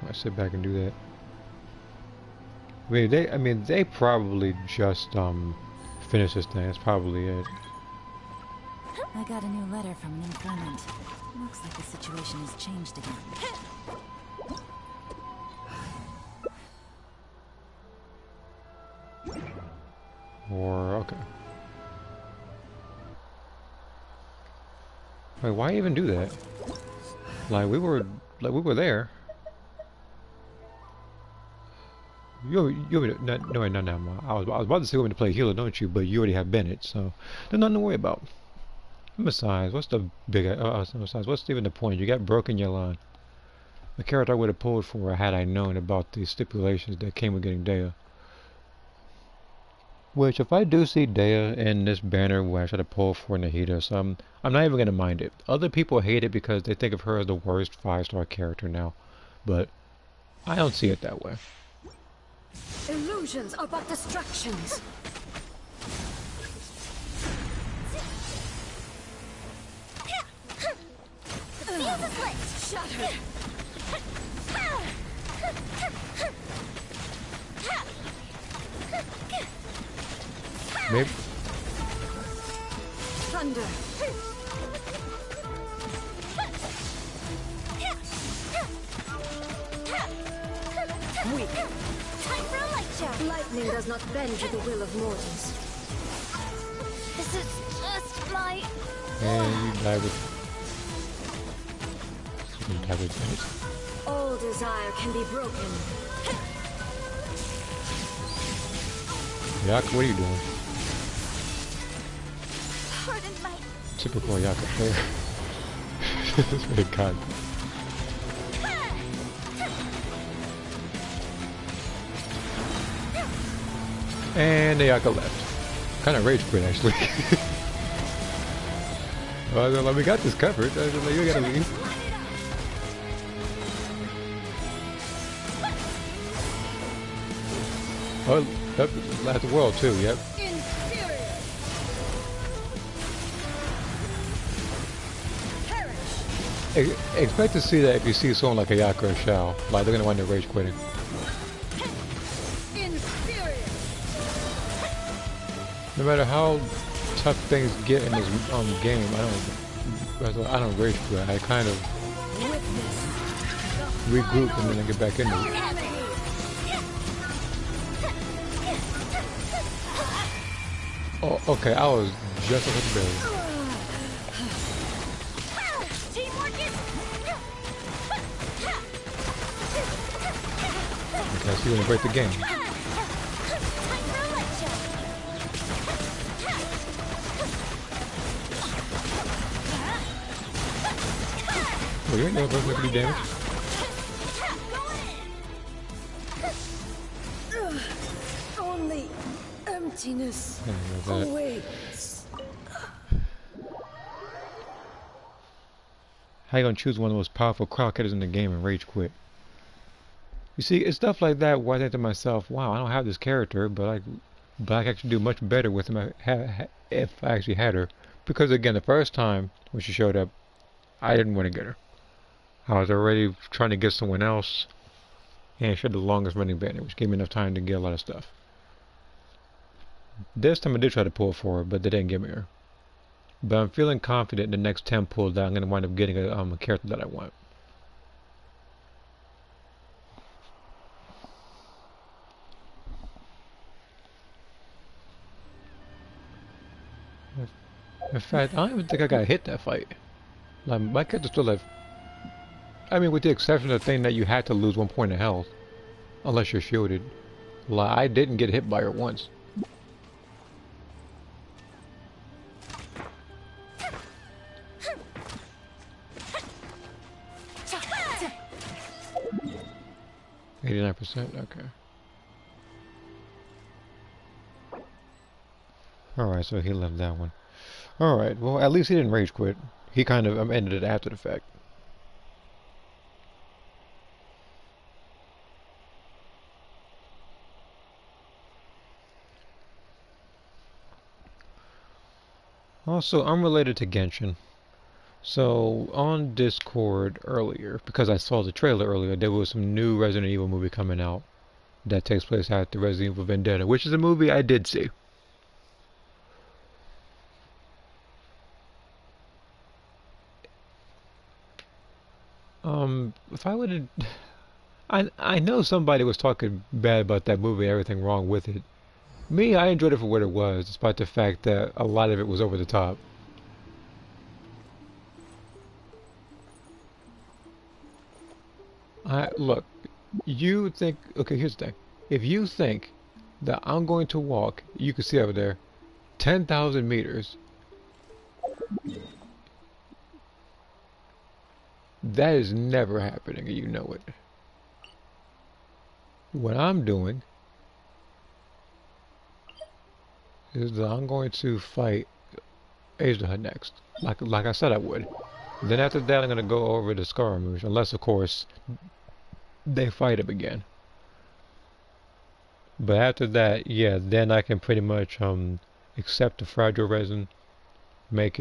I sit back and do that. I mean, they probably just finished this thing. That's probably it. I got a new letter from an informant. Looks like the situation has changed again. Okay. Wait, why even do that? Like we were there. No. I was about to say we're going to play healer, don't you? But you already have Bennett, so there's nothing to worry about. Besides, what's even the point? You got broken your line. The character I would have pulled for had I known about the stipulations that came with getting Dea. Which, if I do see Dea in this banner where I try to pull for Nahida, so I'm not even going to mind it. Other people hate it because they think of her as the worst 5-star character now. But I don't see it that way. Illusions are but distractions. Shattered. Maybe. Thunder. Weak. Time for a light show. Lightning does not bend to the will of mortals. This is just my... And you die with... Bennett. All desire can be broken. Yak, what are you doing? Pardon my... Typical Yaka player. This really god. And the Yaka left. Kind of rage quit actually. Well, we got this covered. You gotta leave. Oh, that's the world too, yep. Inferior. Perish. Expect to see that if you see someone like Ayaka or Shao, like they're gonna wind up rage quitting. No matter how tough things get in this game, I don't rage quit. I kind of regroup and then I get back into it. Oh, okay, I was just up with the belly. Okay, so you're gonna break the game. Oh, you ain't never supposed to do damage. Only emptiness awaits. How you gonna choose one of the most powerful crowd killers in the game and rage quit? You see, it's stuff like that where I think to myself, wow, I don't have this character, but I could actually do much better with him if I actually had her. Because again, the first time when she showed up, I didn't want to get her. I was already trying to get someone else, and she had the longest running banner, which gave me enough time to get a lot of stuff. This time I did try to pull for her, but they didn't give me her. But I'm feeling confident in the next 10 pulls that I'm going to wind up getting a character that I want. In fact, I don't even think I got hit that fight. Like, my character still have... I mean, with the exception of the thing that you had to lose 1 point of health. Unless you're shielded. Like, I didn't get hit by her once. %, okay. Alright, so he left that one. Alright, well, at least he didn't rage quit. He kind of ended it after the fact. Also, unrelated to Genshin. So, on Discord earlier, because I saw the trailer earlier, there was some new Resident Evil movie coming out that takes place after Resident Evil Vendetta, which is a movie I did see. If I would have... I know somebody was talking bad about that movie and everything wrong with it. Me, I enjoyed it for what it was, despite the fact that a lot of it was over the top. Look, you think... Okay, here's the thing. If you think that I'm going to walk, you can see over there, 10,000 meters... That is never happening, and you know it. What I'm doing is that I'm going to fight Asia next, like I said I would. Then after that, I'm going to go over to Scaramouche, unless, of course, they fight him again. But after that, yeah, then I can pretty much accept the fragile resin, make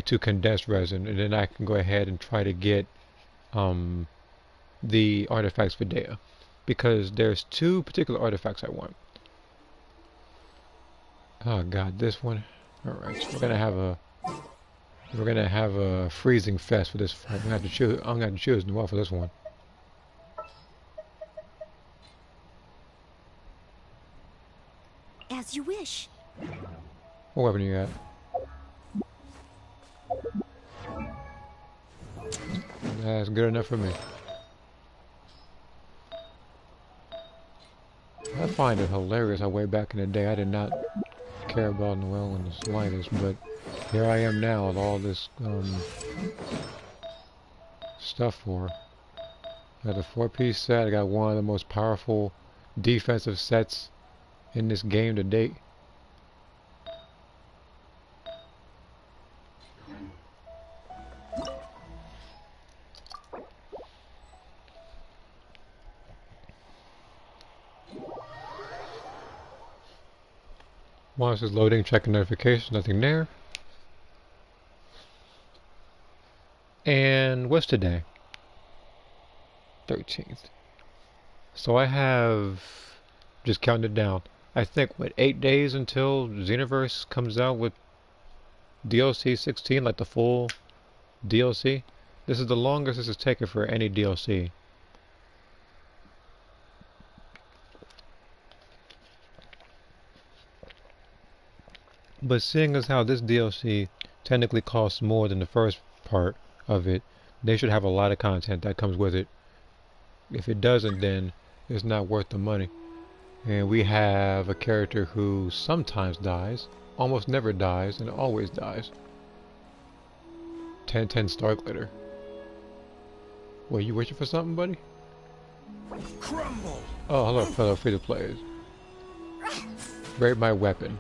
2 condensed resin, and then I can go ahead and try to get the artifacts for Dea, because there's 2 particular artifacts I want. Oh god, this one. All right, so we're gonna have a freezing fest for this fight. I'm gonna have to choose Noir for this one. As you wish. What weapon you got? That's good enough for me. I find it hilarious how way back in the day I did not care about Noelle in the slightest, but here I am now with all this stuff for her. I got a 4-piece set. I got one of the most powerful defensive sets in this game to date. Once it's loading, checking notifications, nothing there. And what's today? 13th. So I have, just counting it down, I think, what, 8 days until Xenoverse comes out with DLC 16, like the full DLC. This is the longest this has taken for any DLC. But seeing as how this DLC technically costs more than the first part of it, they should have a lot of content that comes with it. If it doesn't, then it's not worth the money. And we have a character who sometimes dies, almost never dies, and always dies. 10/10 star glitter. Were you wishing for something, buddy? Crumble. Oh, hello, fellow free-to-players. Rate my weapon.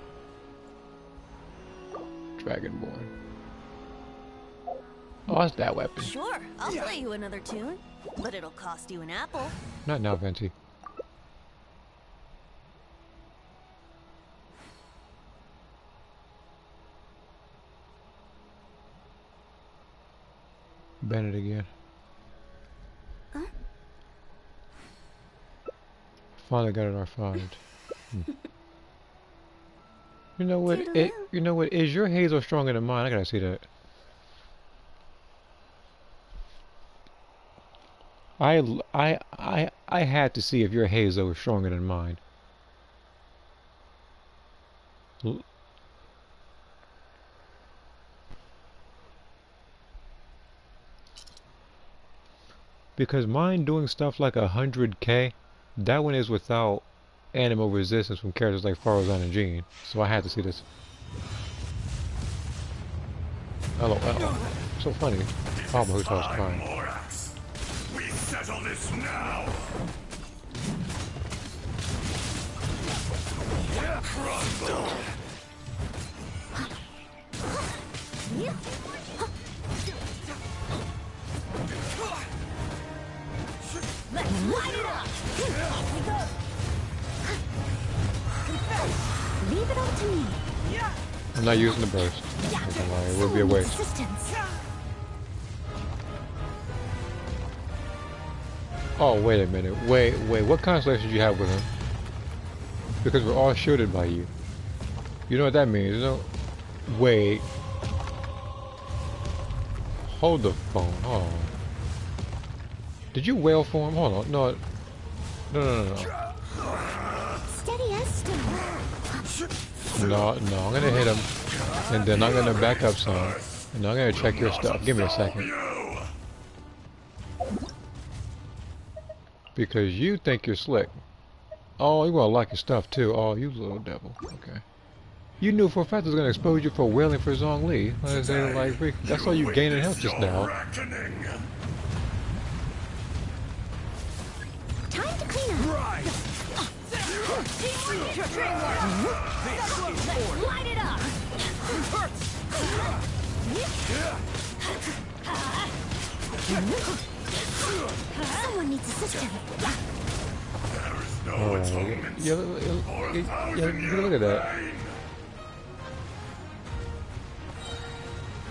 Dragonborn. Oh, it's that weapon. Sure, I'll play you another tune, but it'll cost you an apple. Not now, Venti. Ban it again. Finally got it R5'd. You know what? You know what? Is your hazel stronger than mine? I gotta see that. I had to see if your hazel was stronger than mine. Because mine doing stuff like 100k, that one is without animal resistance from characters like Farozan and Jean. So I had to see this. LOL. So funny. Palmer who talks crying. We settle this now. Let's light it up! Off we go! Leave it all to me. I'm not using the burst. Not gonna lie, it would be a waste. Oh, wait a minute. Wait. What constellation do you have with him? Because we're all shielded by you. You know what that means, you know? Wait. Hold the phone. Hold on. Did you wail for him? Hold on. No. No. Steady as stone. No, I'm gonna hit him. And then I'm gonna back up some. And I'm gonna check your stuff. Give me a second. Because you think you're slick. Oh, you wanna lock your stuff too. Oh, you little devil. Okay. You knew for a fact it was gonna expose you for wailing for Zhongli. Like, that's all you gained in health just now. Time to clean up. Right. Let's light it up! Someone needs assistance. Alright. Yeah, look at that.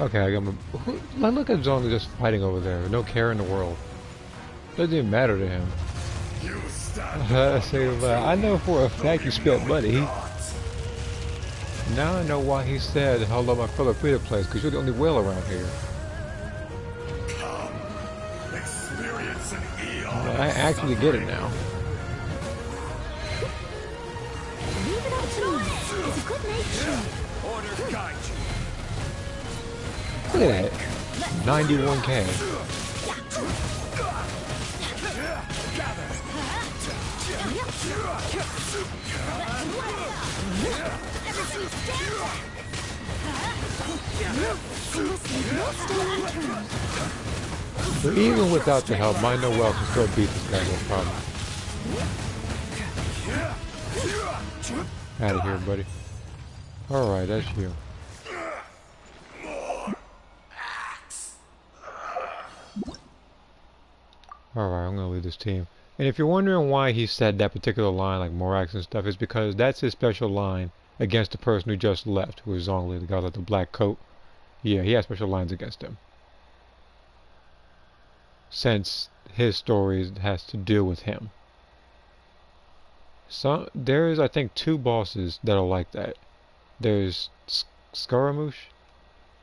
Okay, I got my... Look at Zhongli just fighting over there. No care in the world. Doesn't even matter to him. I know for a fact you spent money. Now I know why he said, hello my fellow free-to-players, because you're the only whale around here. I actually get it now. Leave it up to me. It's a good night. Order guide you. Look at that. 91k. So even without the help, my Noel can still beat this guy, no problem. Out of here, buddy. Alright, that's you. Alright, I'm gonna leave this team. And if you're wondering why he said that particular line, like Morax and stuff, it's because that's his special line against the person who just left, who was Zhongli, the guy with the black coat. Yeah, he has special lines against him. since his story has to deal with him. So there's, I think, 2 bosses that are like that. There's Scaramouche,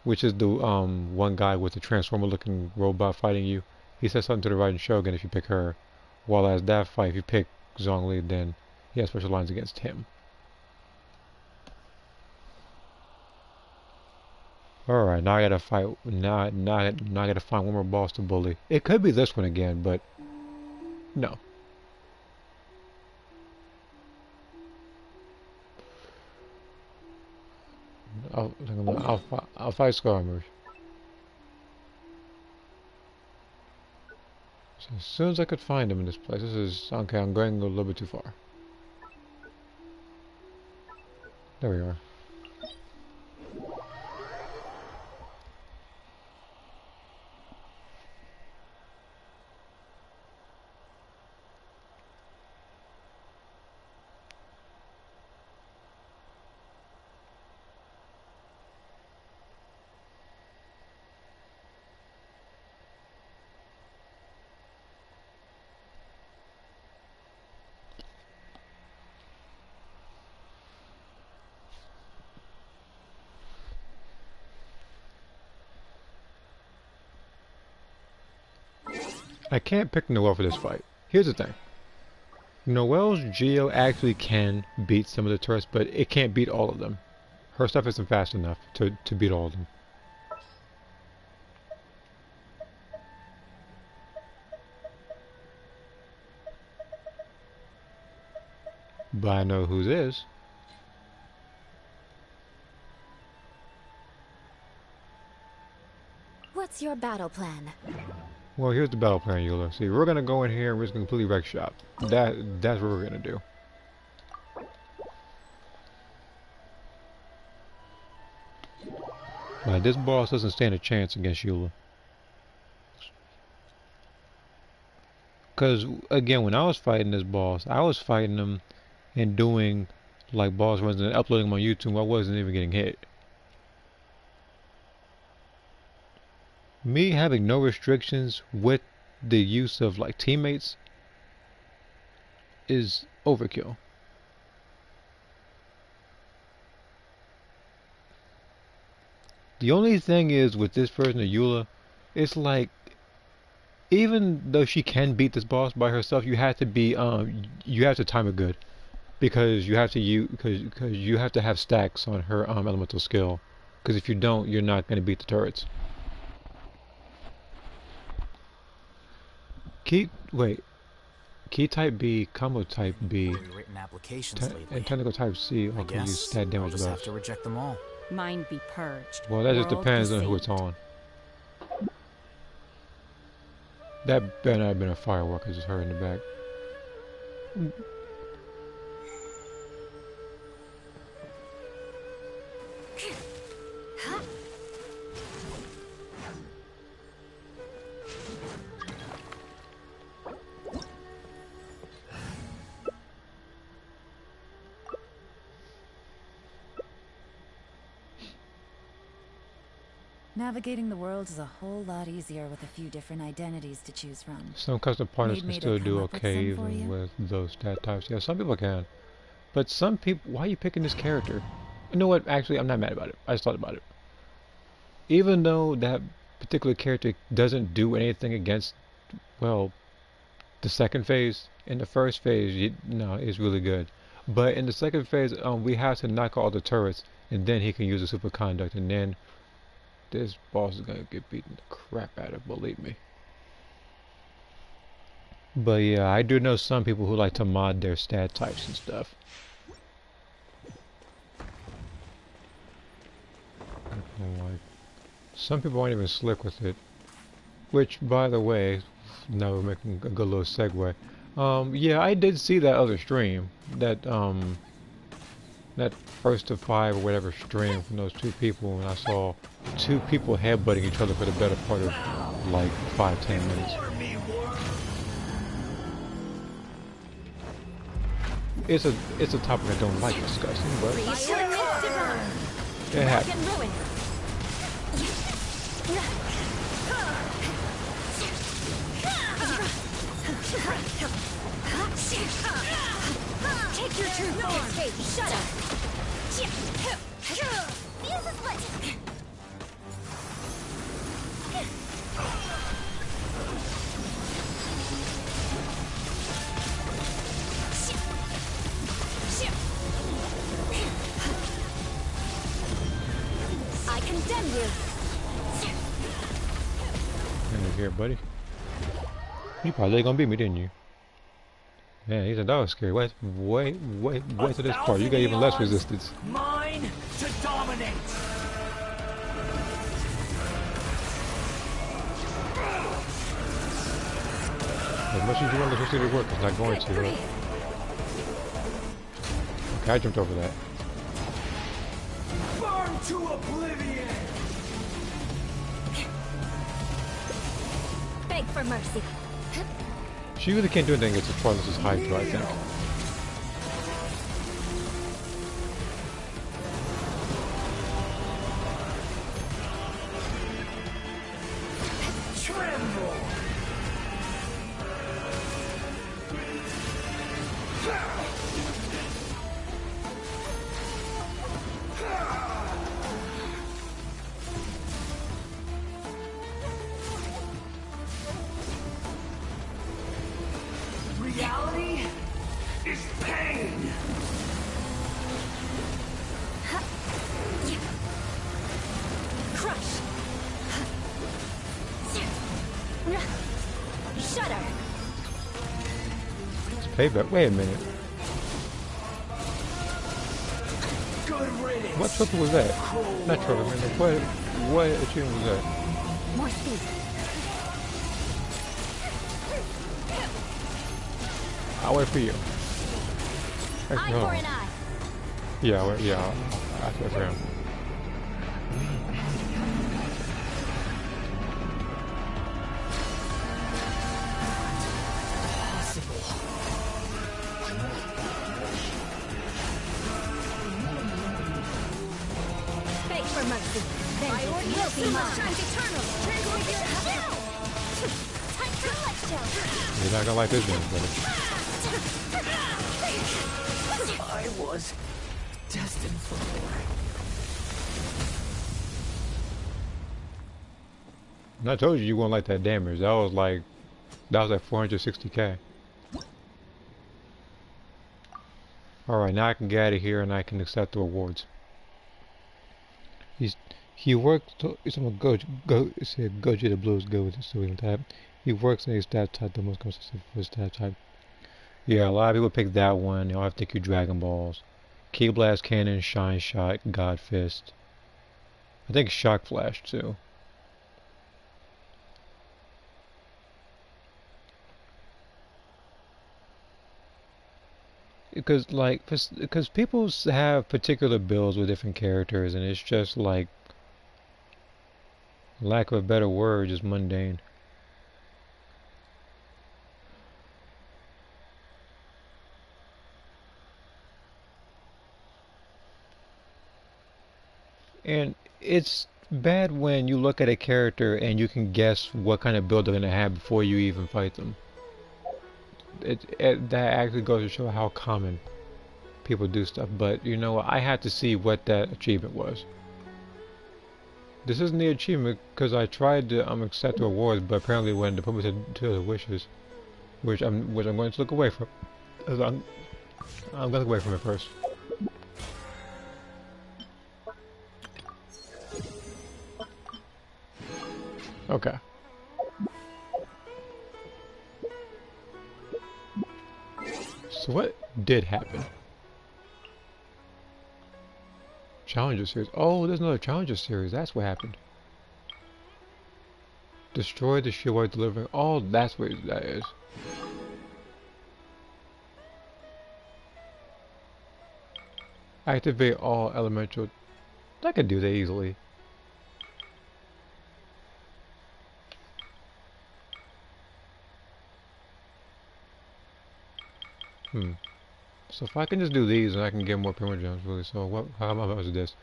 which is the one guy with the transformer-looking robot fighting you. He says something to the Raiden Shogun if you pick her. While as that fight, if you pick Zhongli, then he has special lines against him. Alright, now I gotta fight. Now I gotta find one more boss to bully. It could be this one again, but no. I'll fight Scaramouche. So as soon as I could find him in this place, this is okay. I'm going a little bit too far. There we are. I can't pick Noelle for this fight. Here's the thing. Noelle's Geo actually can beat some of the turrets, but it can't beat all of them. Her stuff isn't fast enough to beat all of them. But I know whose is. What's your battle plan? Well, here's the battle plan, Eula. See, we're gonna go in here and we're just gonna completely wreck shop. That's what we're gonna do. But this boss doesn't stand a chance against Eula. Because, again, when I was fighting this boss, I was fighting him and doing, like, boss runs and uploading them on YouTube. I wasn't even getting hit. Me having no restrictions with the use of, like, teammates is overkill. The only thing is with this version of Eula, it's like, even though she can beat this boss by herself, you have to be you have to time it good, because you have to you have to have stacks on her elemental skill, because if you don't, you're not going to beat the turrets. Key type B, combo type B, and technical type C all can use stat damage buffs. Have to reject them all. Mind be purged. Well, that just depends on who it's on. That better not have been a firework. I just heard in the back. Navigating the world is a whole lot easier with a few different identities to choose from. Some custom partners can still do okay even even with those stat types. Yeah, some people can. But some people, why are you picking this character? You know what? Actually, I'm not mad about it. I just thought about it. Even though that particular character doesn't do anything against, well, the second phase, in the first phase, no, it's really good. But in the second phase, we have to knock out all the turrets, and then he can use the superconduct, and then this boss is gonna get beaten the crap out of, believe me. But yeah, I do know some people who like to mod their stat types and stuff. Some people aren't even slick with it. Which, by the way, now we're making a good little segue. Yeah, I did see that other stream. That first to 5 or whatever stream from those 2 people, and I saw 2 people headbutting each other for the better part of like 5-10 minutes. It's a topic I don't like discussing, but it happens. Take your true form. Escape. Shut up. Fuse is lit. I condemn you. Look here, buddy. You probably gonna beat me, didn't you? Man, he said that was scary. Wait to this part. You got even less resistance. Mine to dominate. As much as you want electricity to work, it's not going to. Right? Okay, I jumped over that. Burn to oblivion. Beg for mercy. She really can't do anything against as far as this Hydra, I think. Tremble. Reality is pain. Crush. Shudder. It's payback. Wait a minute. Good riddance. What triple was that? Not triple, man. What achievement was that? More speed. I'll wait for you. Eye Actually, for hold on. an eye. Yeah, I'll wait for him. Beg for mercy. Vengeance will be mine. Shines eternal. Time for a light show. You're not gonna like this one, buddy. I was destined for more. And I told you wouldn't like that damage. That was like 460k. Alright, now I can get out of here and I can accept the rewards. He works to it said Goji the Blues go with the Suing type. He works in a stat type the most consistent for his stat type. Yeah, a lot of people pick that one. They all have to think you Dragon Balls. Key Blast Cannon, Shine Shot, God Fist. I think Shock Flash too. Because people have particular builds with different characters, and it's just like, lack of a better word, just mundane. And it's bad when you look at a character and you can guess what kind of build they're gonna have before you even fight them. That actually goes to show how common people do stuff. But you know, I had to see what that achievement was. This isn't the achievement because I tried to accept the rewards, but apparently when the put me to the wishes, which I'm going to look away from. I'm going to look away from it first. Okay. So what did happen? Challenger series. Oh, there's another Challenger series. That's what happened. Destroy the shield while delivering. Oh, that's what that is. Activate all elemental. I could do that easily. So if I can just do these, and I can get more primogems, really. So what? How much is this?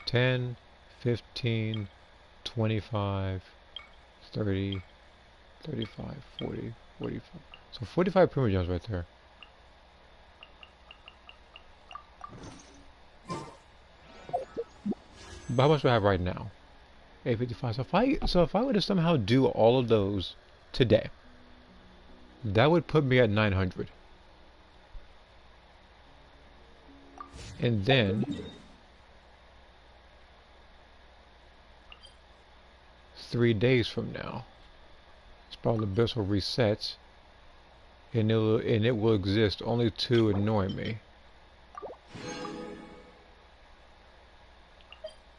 10, 15, 25, 30, 35, 40, 45. So 45 primogems right there. But how much do I have right now? 855. So if I were to somehow do all of those today, that would put me at 900. And then 3 days from now, Spiral Abyss will reset, and it will exist only to annoy me.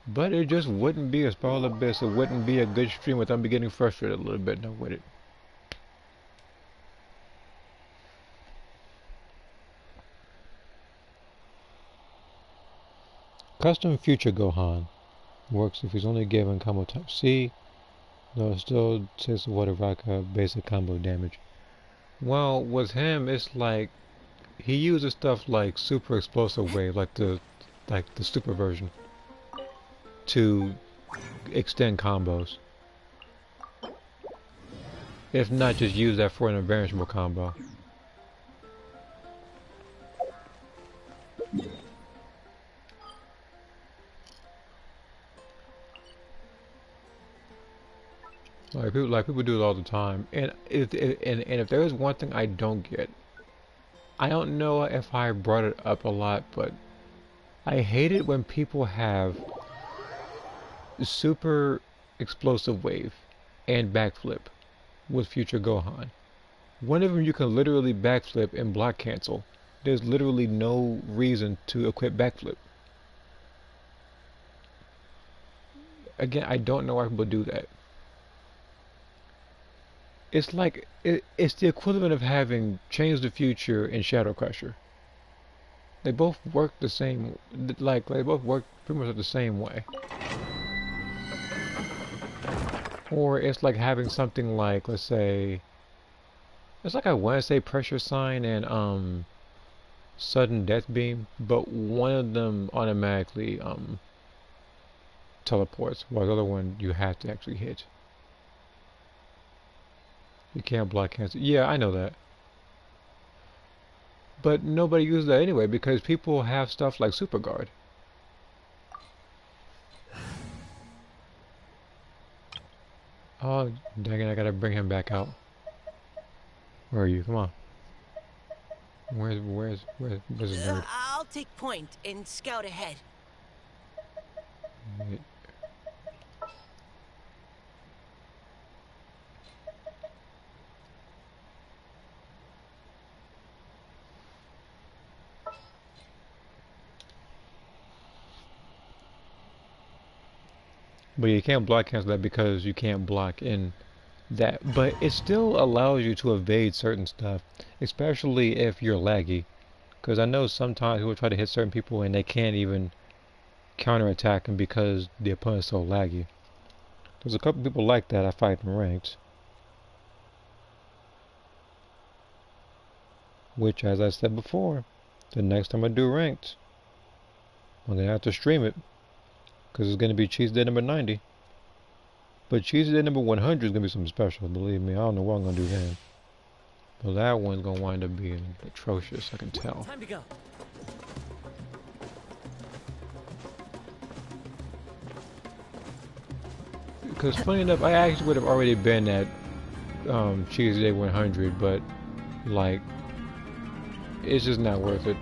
But it just wouldn't be a Spiral Abyss. It wouldn't be a good stream without me getting frustrated a little bit. No, with it. Custom Future Gohan works if he's only given combo type C. No, it still takes the water rock basic combo damage. Well, with him, it's like he uses stuff like super explosive wave, like the super version, to extend combos. If not, just use that for an invincible combo. Like people do it all the time, and if there is one thing I don't get, I don't know if I brought it up a lot, but I hate it when people have super explosive wave and backflip with Future Gohan. One of them you can literally backflip and block cancel. There's literally no reason to equip backflip. Again, I don't know why people do that. It's like it's the equivalent of having Change the Future and Shadow Crusher. They both work the same, like they both work pretty much the same way. Or it's like having something like, let's say, it's like I want to say Pressure Sign and Sudden Death Beam, but one of them automatically teleports, while the other one you have to actually hit. You can't block cancel. Yeah, I know that. But nobody uses that anyway because people have stuff like Super Guard. Oh, dang it, I gotta bring him back out. Where are you? Come on. Where's his nerd? I'll take point and scout ahead. Wait. But you can't block cancel that because you can't block in that. But it still allows you to evade certain stuff, especially if you're laggy. Because I know sometimes people try to hit certain people and they can't even counterattack them because the opponent's so laggy. There's a couple people like that I fight in ranked. Which, as I said before, the next time I do ranked, I'm going to have to stream it. Because it's going to be Cheese Day number 90. But Cheese Day number 100 is going to be something special, believe me. I don't know what I'm going to do then. But that one's going to wind up being atrocious, I can tell. Time to go. Because funny enough, I actually would have already been at Cheese Day 100, but like, it's just not worth it.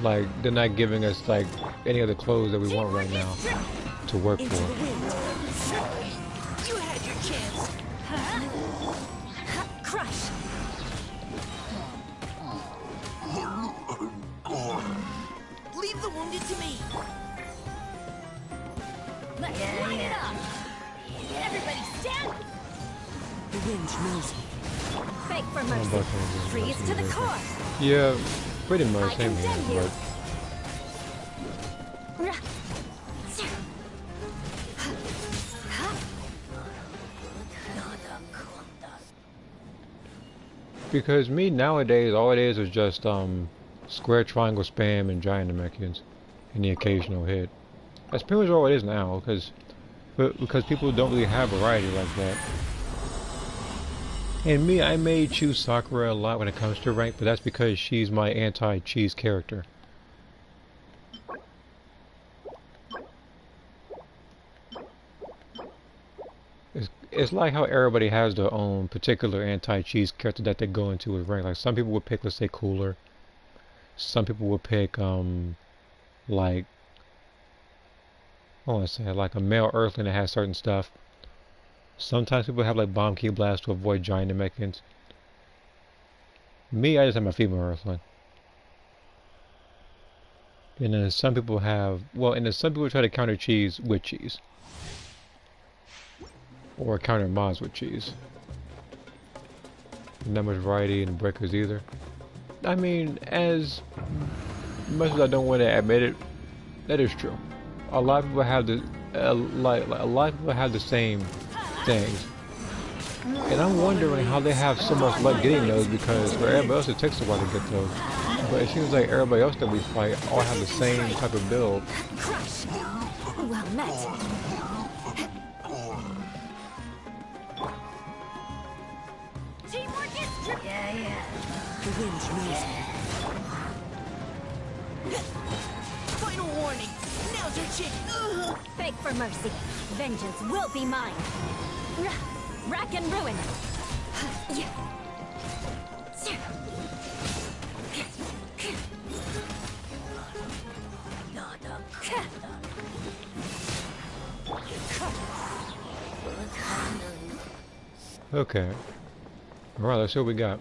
Like, they're not giving us like any of the clothes that we want right now to work for. You had your chance. Crush. Leave the wounded to me. Let's line it up. Everybody stand. The wind knows me. Beg for mercy. Freeze to the core. Yeah, pretty much. Same here, but because me nowadays, all it is just square, triangle spam and giant Namekians and the occasional hit. That's pretty much all it is now, because people don't really have variety like that. And me, I may choose Sakura a lot when it comes to rank, but that's because she's my anti-cheese character. It's like how everybody has their own particular anti-cheese character that they go into with rank. Like some people would pick, let's say, Cooler. Some people would pick, like, I want to say, like a male Earthling that has certain stuff. Sometimes people have like Bomb Key Blast to avoid giant Namekians. Me, I just have my female Earthling. And then some people have, well, and then some people try to counter cheese with cheese. Or counter mods with cheese. Not much variety in breakers either. I mean, as much as I don't want to admit it, that is true. A lot of people have the a lot of people have the same things, and I'm wondering how they have so much luck getting those, because for everybody else it takes a while to get those. But it seems like everybody else that we fight all have the same type of build. Crush. Well met. Teamwork is true. The wind's amazing. Final warning. Now's your chance. Beg for mercy. Vengeance will be mine. Rack and ruin. Okay. Alright, let's see what we got.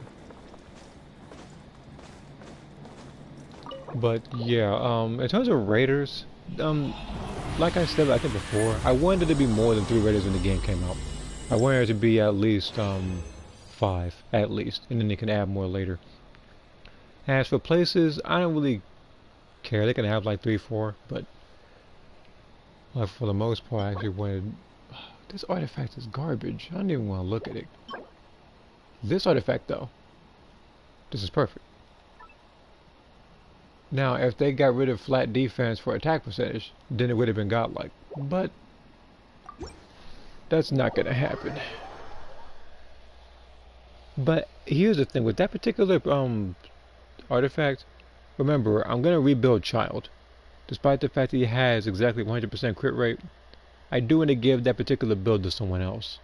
But yeah, in terms of raiders, like I said I think before, I wanted it to be more than 3 raiders when the game came out. I wanted it to be at least 5, at least, and then you can add more later. As for places, I don't really care. They can have like 3, 4, but like for the most part, I actually wanted. This artifact is garbage. I don't even want to look at it. This artifact, though, this is perfect. Now, if they got rid of flat defense for attack percentage, then it would have been godlike. But that's not going to happen. But here's the thing with that particular artifact. Remember, I'm going to rebuild Child. Despite the fact that he has exactly 100% crit rate, I do want to give that particular build to someone else.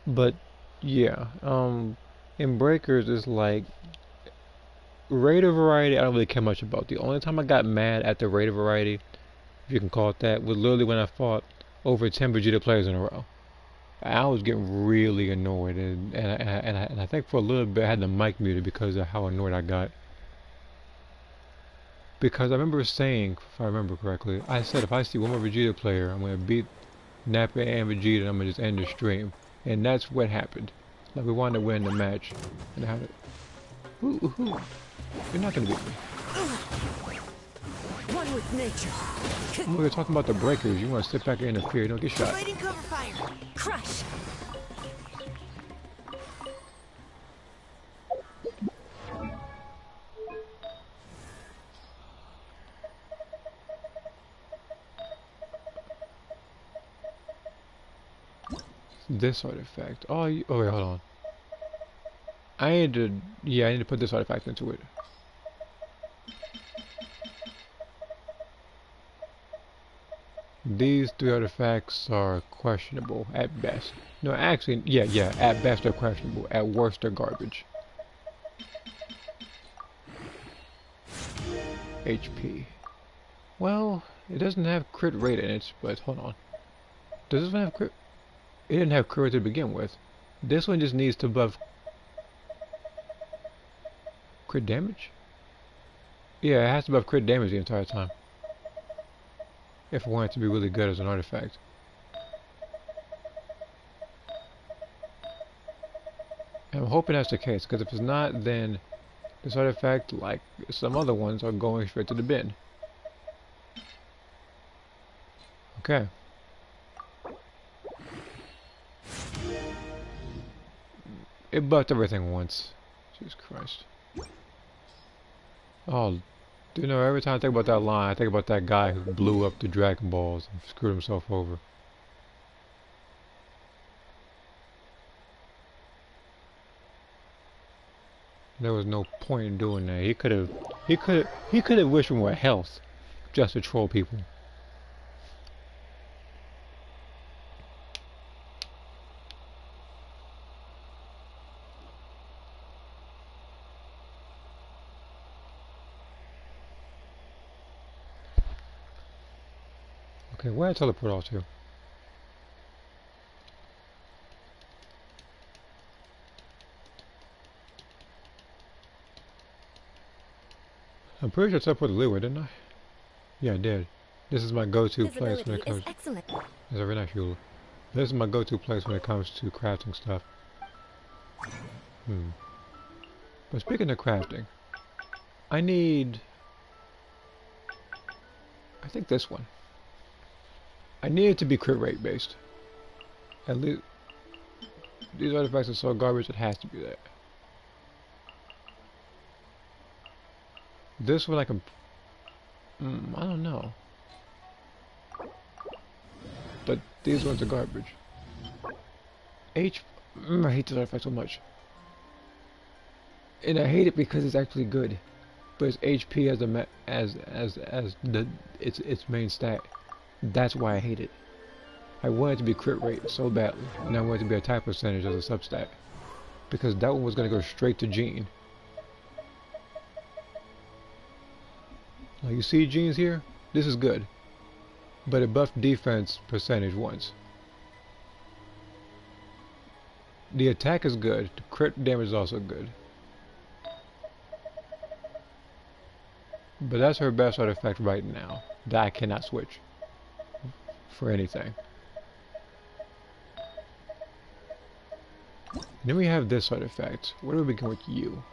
But yeah, in breakers it's like raider variety I don't really care much about. The only time I got mad at the raider variety, if you can call it that, was literally when I fought over 10 Vegeta players in a row. I was getting really annoyed, and I think for a little bit I had the mic muted because of how annoyed I got. Because I remember saying, if I remember correctly, I said if I see one more Vegeta player, I'm going to beat Nappa and Vegeta and I'm going to just end the stream. And that's what happened. Like, we wanted to win the match. And I had it. Ooh. You're not going to beat me. One with nature. We're talking about the breakers. You want to sit back and interfere. Don't get shot. Providing cover fire. Crush. This artifact. Oh, wait, hold on. I need to put this artifact into it. These 3 artifacts are questionable at best. No, actually, yeah, at best they're questionable. At worst, they're garbage. HP. Well, it doesn't have crit rate in it, but hold on. Does this one have crit? It didn't have crit to begin with. This one just needs to buff crit damage? Yeah, it has to buff crit damage the entire time. If I want it to be really good as an artifact. And I'm hoping that's the case, because if it's not, then this artifact, like some other ones, are going straight to the bin. Okay. It buffed everything once. Jesus Christ. Oh, you know, every time I think about that line, I think about that guy who blew up the Dragon Balls and screwed himself over. There was no point in doing that. He could have wished for more health just to troll people. Okay, where did I teleport off to? I'm pretty sure I teleported Leeway, didn't I? Yeah, I did. This is my go-to place when it comes. Excellent. That's very nice, Yula. This is my go-to place when it comes to crafting stuff. But speaking of crafting, I need. I think this one. I need it to be crit rate based. At least these artifacts are so garbage it has to be that. This one I can. I don't know. But these ones are garbage. I hate this artifact so much. And I hate it because it's actually good. But it's HP as its main stat. That's why I hate it. I want it to be crit rate so badly, and I want it to be attack percentage as a substat, because that one was gonna go straight to Gene. Now you see Gene's here? This is good, but it buffed defense percentage once. The attack is good. The crit damage is also good. But that's her best artifact right now that I cannot switch for anything. Then we have this artifact. Where do we begin with you?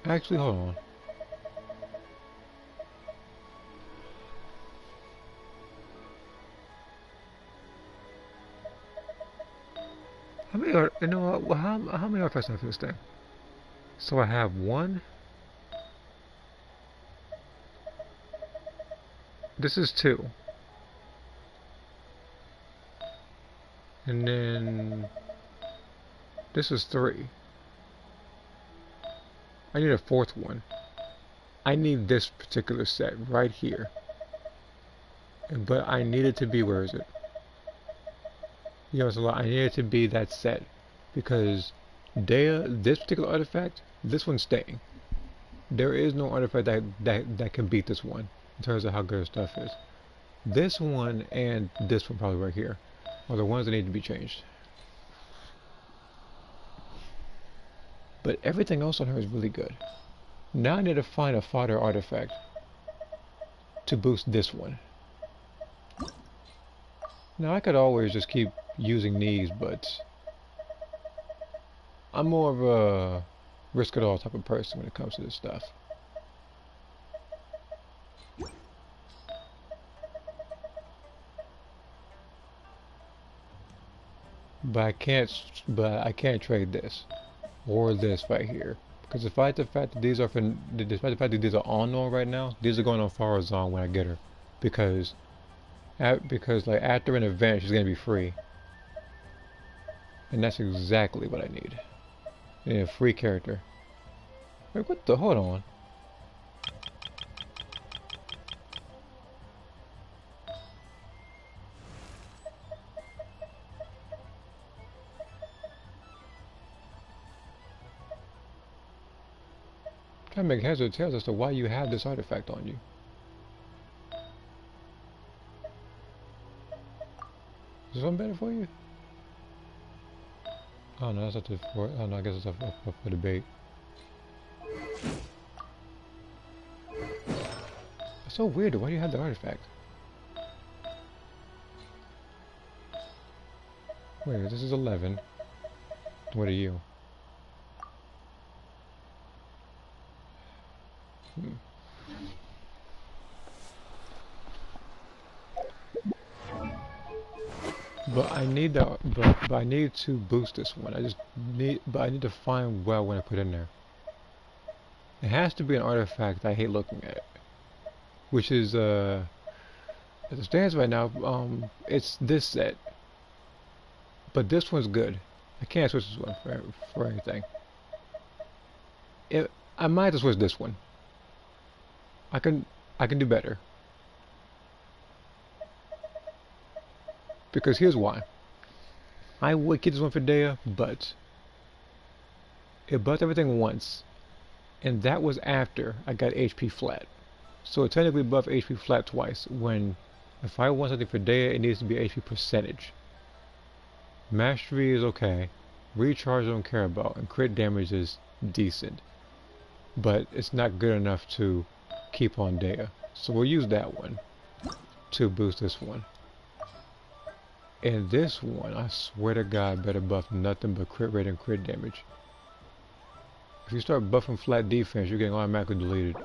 Actually, hold on. How many are, you know what, how many artifacts have this thing? So I have one. This is 2. And then this is 3. I need a 4th one. I need this particular set right here. But I need it to be, where is it? You know, it's a lot. I need it to be that set, because this particular artifact, this one's staying. There is no artifact that can beat this one in terms of how good stuff is. This one and this one probably right here are the ones that need to be changed. But everything else on her is really good. Now I need to find a fodder artifact to boost this one. Now I could always just keep using these, but I'm more of a risk it all type of person when it comes to this stuff. But I can't trade this or this right here, because despite the fact that these are on right now, these are going on Farazan when I get her, because like after an event she's gonna be free, and that's exactly what I need. I need a free character. Wait, what the? Hold on. Trying to make heads or tails as to why you have this artifact on you. Is this one better for you? Oh no, that's up to for. Oh no, I guess it's up for debate. It's so weird. Why do you have the artifact? Wait, this is 11. What are you? But I need that. But I need to boost this one. But I need to find what I want to put in there. It has to be an artifact I hate looking at, which is as it stands right now. It's this set, but this one's good. I can't switch this one for anything. I might have to switch this one. I can do better. Because here's why. I would get this one for Dea, but it buffed everything once, and that was after I got HP flat. So it technically buffed HP flat twice, when if I want something for Dea, it needs to be HP percentage. Mastery is okay, recharge I don't care about, and crit damage is decent. But it's not good enough to keep on Dea. So we'll use that one to boost this one. And this one, I swear to God, better buff nothing but crit rate and crit damage. If you start buffing flat defense, you're getting automatically deleted.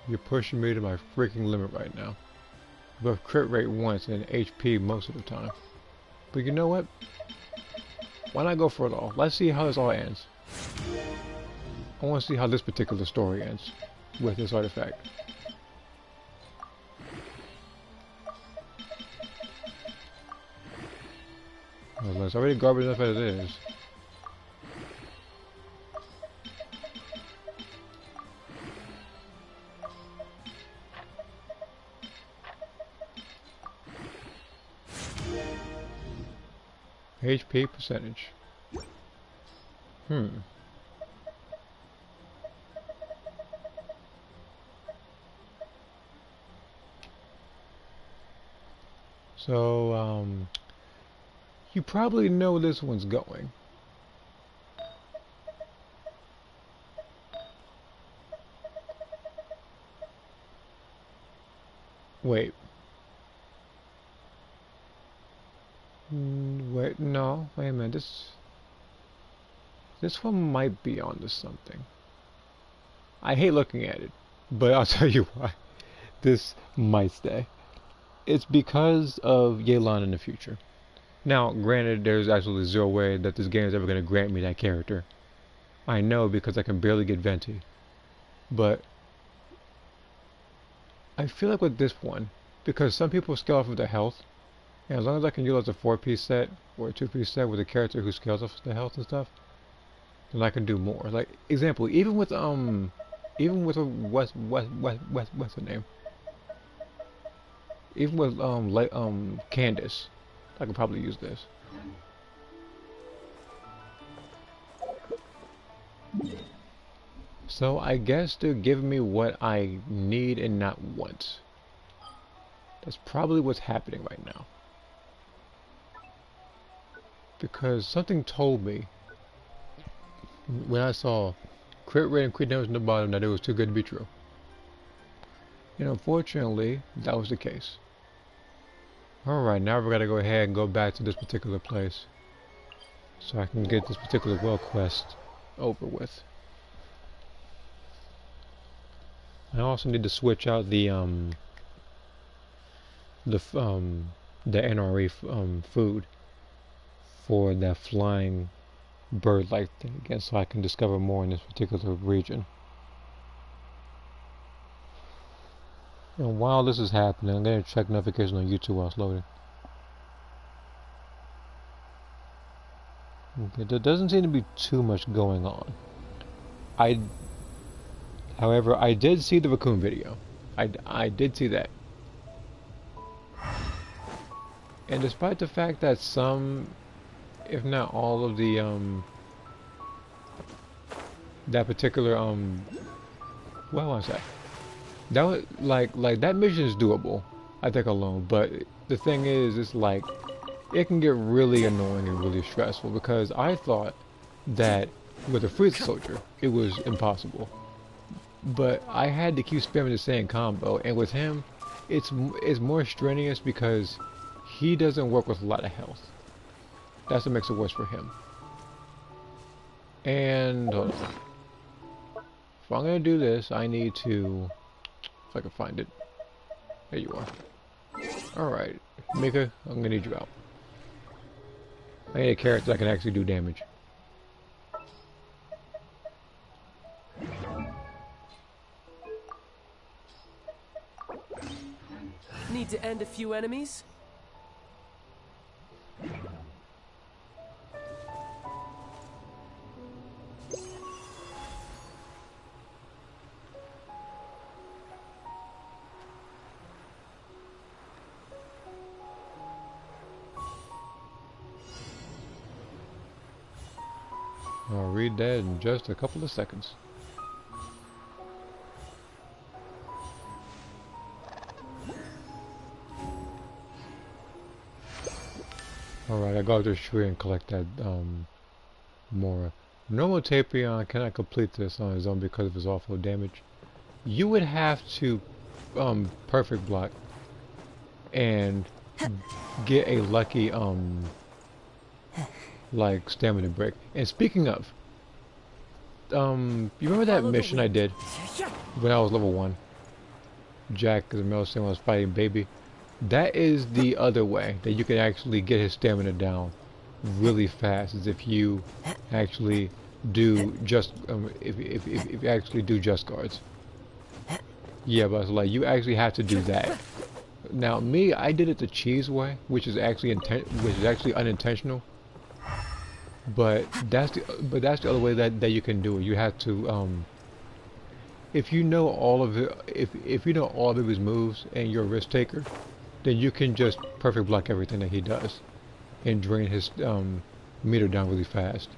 You're pushing me to my freaking limit right now. Buff crit rate once and HP most of the time. But you know what? Why not go for it all? Let's see how this all ends. I want to see how this particular story ends with this artifact. Well, it's already garbage enough as it is. HP percentage. So, you probably know this one's going. Wait. Wait, no, wait a minute, this one might be onto something. I hate looking at it, but I'll tell you why. This might stay. It's because of Yelan in the future. Now, granted, there's absolutely zero way that this game is ever going to grant me that character. I know because I can barely get Venti. But I feel like with this one, because some people scale off of their health, and as long as I can utilize a 4-piece set or a 2-piece set with a character who scales off the health and stuff, then I can do more. Like example, even with what's her name? Even with Candace, I could probably use this. So I guess they're giving me what I need and not want. That's probably what's happening right now. Because something told me when I saw crit rate and crit damage in the bottom that it was too good to be true. And unfortunately, that was the case. Alright, now we've got to go ahead and go back to this particular place so I can get this particular world quest over with. I also need to switch out the NRE food for that flying bird-like thing again, so I can discover more in this particular region. And while this is happening, I'm going to check notifications on YouTube while it's loading. Okay, there doesn't seem to be too much going on. However, I did see the raccoon video. I did see that. And despite the fact that some, if not all of the, that particular, what was that? That was, like that mission is doable, I think alone, but the thing is, it's like, it can get really annoying and really stressful, because I thought that with a Freezer Soldier, it was impossible. But I had to keep spamming the same combo, and with him, it's more strenuous because he doesn't work with a lot of health. That's what makes it worse for him. And hold on. If I'm gonna do this, I need to, if I can find it. There you are. Alright, Mika, I'm gonna need you out. I need a character that can actually do damage. Need to end a few enemies? I'll read that in just a couple of seconds. Alright, I go to the tree and collect that more. Normal Tapion cannot complete this on his own because of his awful damage. You would have to perfect block and get a lucky like stamina break. And speaking of, you remember that mission I did when I was level 1? Jack, as a male saying, was fighting Baby. That is the other way that you can actually get his stamina down really fast, is if you actually do just if you actually do just guards. Yeah, but it's like you actually have to do that. Now me, I did it the cheese way, which is actually unintentional. But that's the other way that you can do it. You have to if you know all of it, if you know all of his moves and you're a risk taker, then you can just perfect block everything that he does and drain his meter down really fast.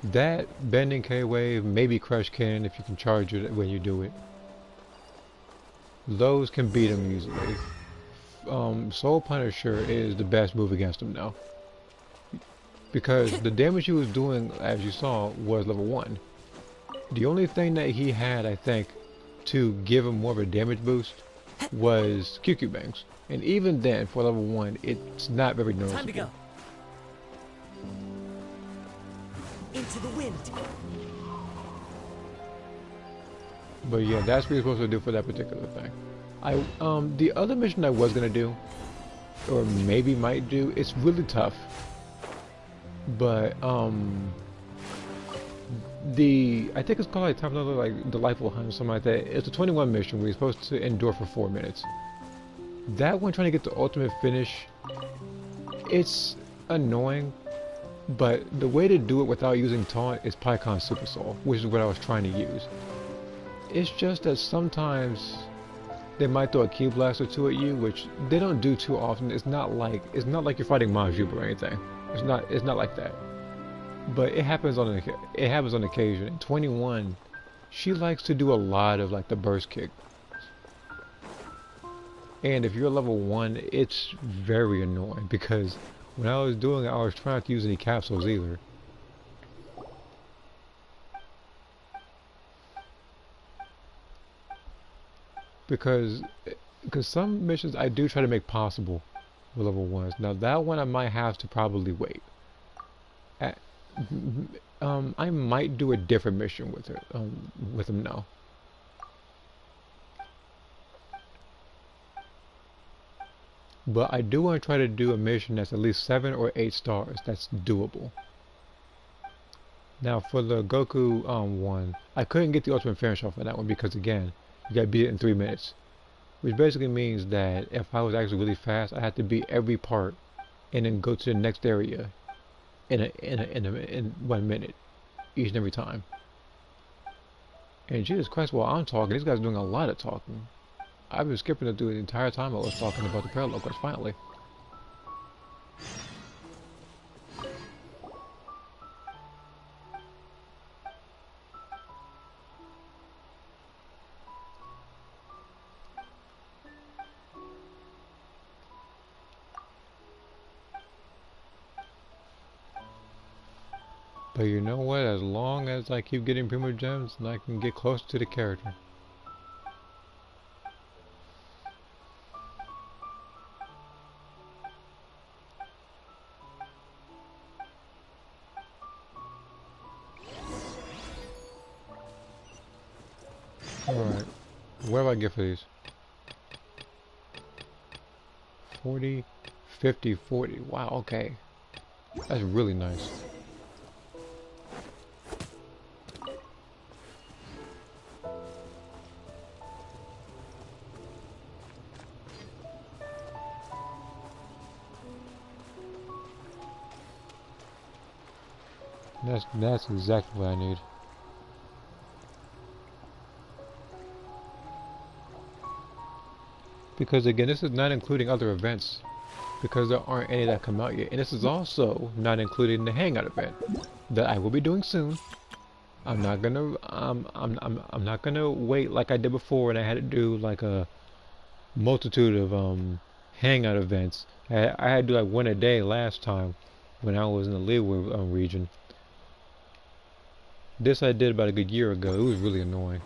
That bending K-wave, maybe crush cannon if you can charge it when you do it. Those can beat him easily. Soul Punisher is the best move against him now, because the damage he was doing, as you saw, was level 1. The only thing that he had, I think, to give him more of a damage boost was QQ bangs. And even then, for level 1, it's not very noticeable. Time to go. Into the wind. But yeah, that's what you're supposed to do for that particular thing. The other mission I was gonna do, or maybe might do, it's really tough. But I think it's called like time another like Delightful Hunt or something like that. It's a 21 mission where you're supposed to endure for 4 minutes. That one, trying to get the ultimate finish, it's annoying, but the way to do it without using taunt is Pycon Super Soul, which is what I was trying to use. It's just that sometimes they might throw a key blast or two at you, which they don't do too often. It's not like you're fighting Majuba or anything. It's not like that. But it happens on occasion. In 21, she likes to do a lot of like the burst kick. And if you're level 1, it's very annoying, because when I was doing it, I was trying not to use any capsules either. Because some missions I do try to make possible with level 1s. Now that one I might have to probably wait. I might do a different mission with it, with him now. But I do want to try to do a mission that's at least 7 or 8 stars. That's doable. Now for the Goku one, I couldn't get the ultimate finish off of that one because again, you gotta beat it in 3 minutes. Which basically means that if I was actually really fast, I had to beat every part and then go to the next area in 1 minute each and every time. And Jesus Christ, while I'm talking, these guys are doing a lot of talking. I've been skipping it through the entire time I was talking about the parallel quest, finally. But you know what, as long as I keep getting primogems, and I can get close to the character. Alright, what do I get for these? 40, 50, 40. Wow, okay. That's really nice. That's exactly what I need. Because again, this is not including other events, because there aren't any that come out yet. And this is also not including the hangout event, that I will be doing soon. I'm not gonna I'm not gonna wait like I did before and I had to do like a multitude of hangout events. I had to do like one a day last time when I was in the Leeward region. This I did about a good year ago. It was really annoying.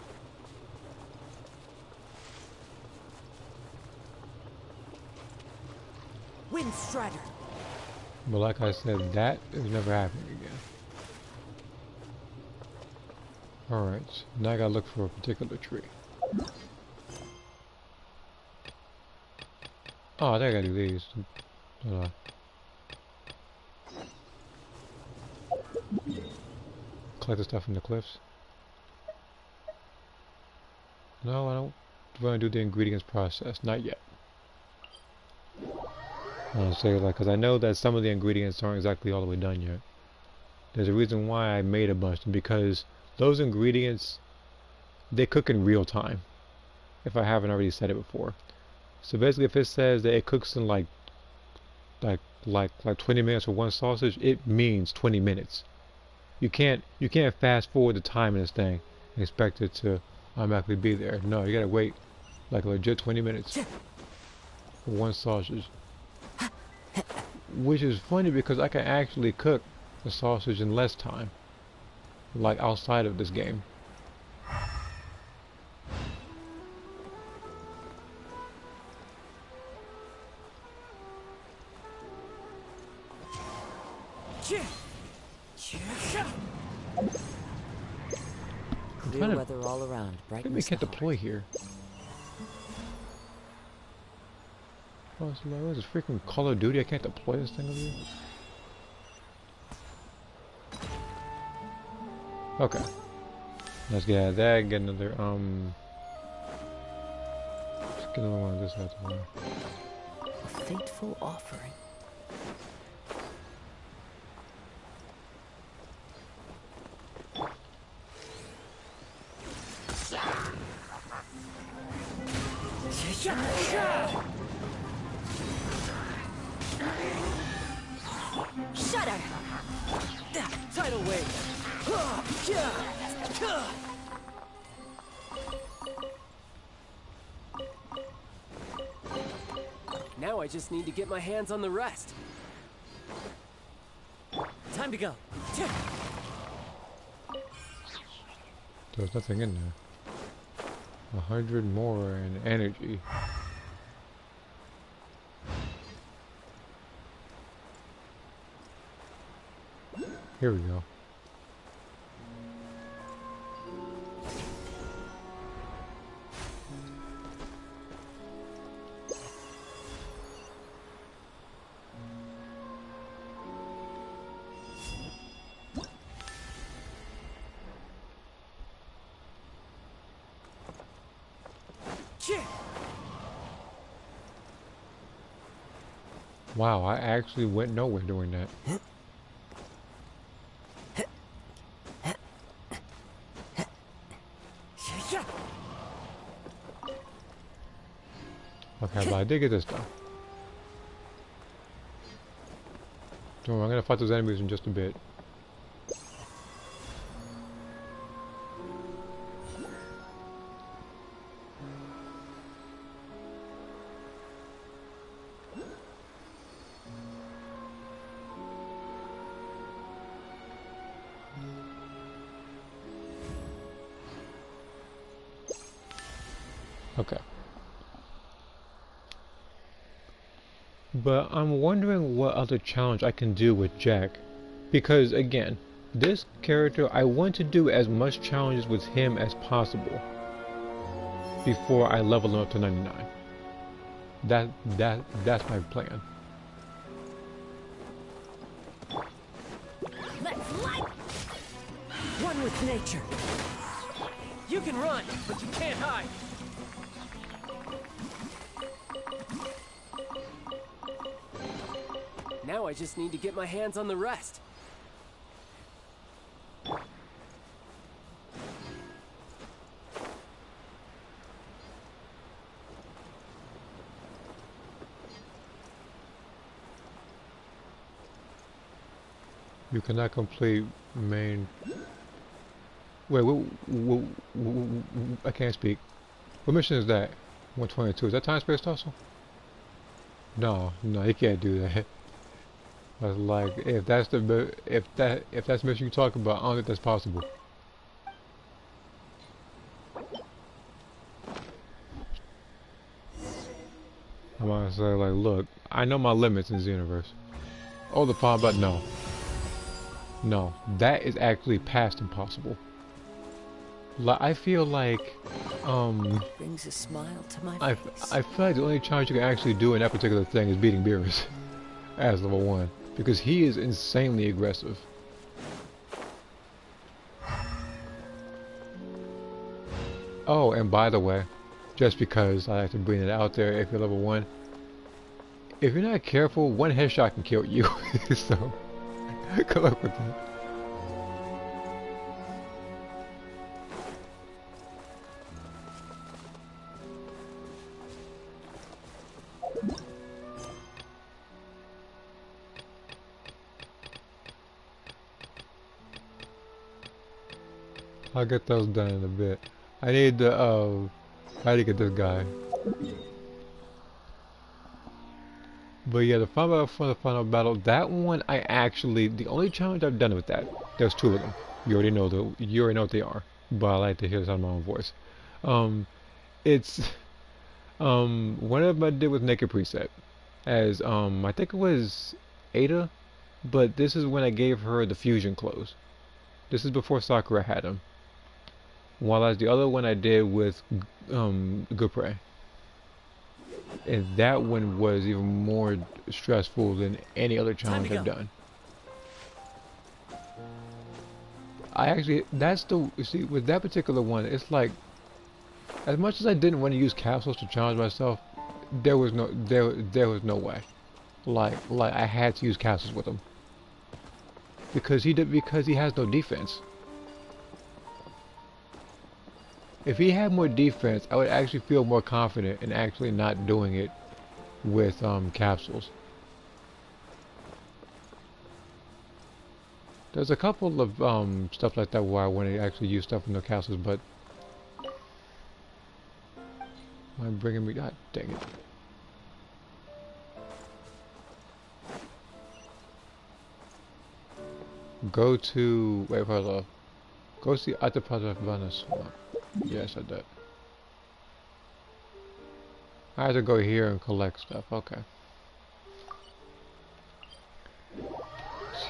Wind Strider. But like I said, that is never happening again. Alright, now I gotta look for a particular tree. Oh, I think I gotta do these. Collect the stuff from the cliffs. No, I don't want to do the ingredients process. Not yet. I'll say like, because I know that some of the ingredients aren't exactly all the way done yet. There's a reason why I made a bunch, because those ingredients, they cook in real time. If I haven't already said it before. So basically, if it says that it cooks in like 20 minutes for one sausage, it means 20 minutes. You can't fast forward the time in this thing and expect it to automatically be there. No, you gotta wait like a legit 20 minutes for one sausage. Which is funny because I can actually cook the sausage in less time, like outside of this game. Clear weather all around. Bright. Let me can't deploy here. Oh, it's like, what is this freaking Call of Duty? I can't deploy this thing over here. Okay. Let's get out of that. Get another let's get another one of this out the way. A fateful offering. Shudder! Tidal wave! Now I just need to get my hands on the rest. Time to go. There's nothing in there. 100 more in energy. Here we go. Wow, I actually went nowhere doing that. Okay, but I did get this done. Don't worry, I'm gonna fight those enemies in just a bit. Okay. But I'm wondering what other challenge I can do with Jack. Because again, this character, I want to do as much challenges with him as possible before I level him up to 99. That's my plan. Let's light one with nature. You can run, but you can't hide. Now I just need to get my hands on the rest. You cannot complete main. Wait, I can't speak. What mission is that? 122. Is that time space tussle? No, no, you can't do that. I was like, if that's the if that's the mission you talk about, I don't think that's possible. I'm gonna say like, look, I know my limits in this universe. Oh, the palm, but no, no, that is actually past impossible. Like, I feel like, Brings a smile to my I face. feel like the only challenge you can actually do in that particular thing is beating Beerus as level 1 because he is insanely aggressive. Oh, and by the way, just because I like to bring it out there, if you're level 1, if you're not careful, one headshot can kill you. So, good luck with that. I'll get those done in a bit. I need to, I need to get this guy. But yeah, the final battle for the final battle, that one I actually, the only challenge I've done with that, there's 2 of them. You already know what they are. But I like to hear this on my own voice. It's, one of them I did with Naked Preset. As, I think it was Ada, but this is when I gave her the fusion clothes. This is before Sakura had them. While as the other one I did with Gupre. And that one was even more stressful than any other challenge I've done. I actually, that's the, you see, with that particular one, it's like, as much as I didn't want to use capsules to challenge myself, there was no way. Like I had to use capsules with him. Because he has no defense. If he had more defense, I would actually feel more confident in actually not doing it with capsules. There's a couple of stuff like that where I want to actually use stuff with no capsules, but I'm bringing me. God dang it! Go to wait, hold on. Go see other project Venice. Yes, I did. I have to go here and collect stuff. Okay.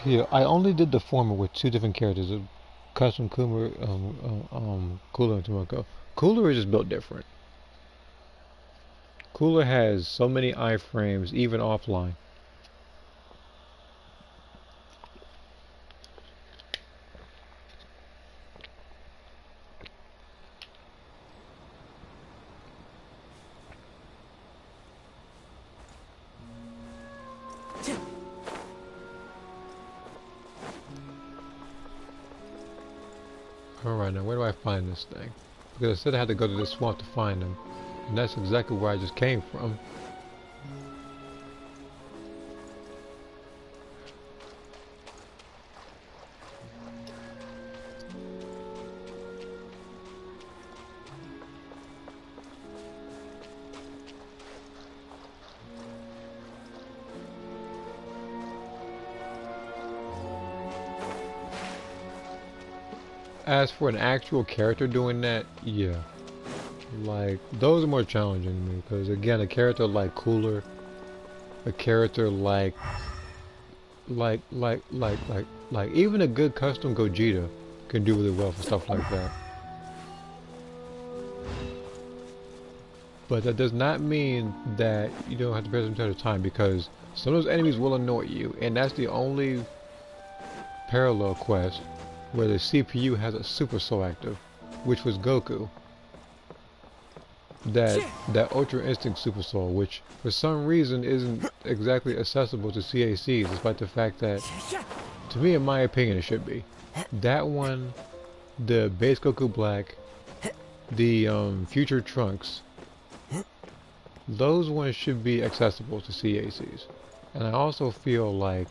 Here, I only did the former with 2 different characters: a custom Cooler, Cooler and Tomoko. Cooler is just built different. Cooler has so many iframes, even offline. Alright, now where do I find this thing? Because I said I had to go to this swamp to find them. And that's exactly where I just came from. As for an actual character doing that, yeah. Like, those are more challenging to me, because again, a character like Cooler, a character like even a good custom Gogeta can do really well for stuff like that. But that does not mean that you don't have to pay some type of time, because some of those enemies will annoy you, and that's the only parallel quest where the CPU has a Super Soul active, which was Goku. That Ultra Instinct Super Soul, which for some reason isn't exactly accessible to CACs, despite the fact that, to me, in my opinion, it should be. That one, the base Goku Black, the Future Trunks, those ones should be accessible to CACs. And I also feel like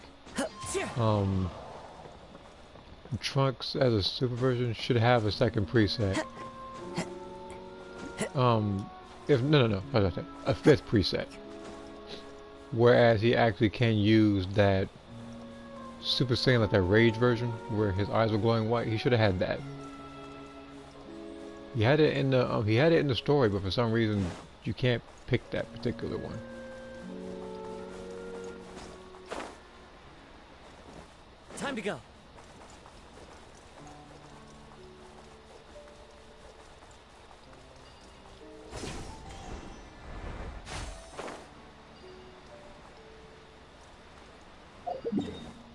Trunks as a super version should have a second preset. If no, how about that? A fifth preset. Whereas he actually can use that Super Saiyan, like that Rage version, where his eyes were glowing white. He should have had that. He had it in the story, but for some reason you can't pick that particular one. Time to go.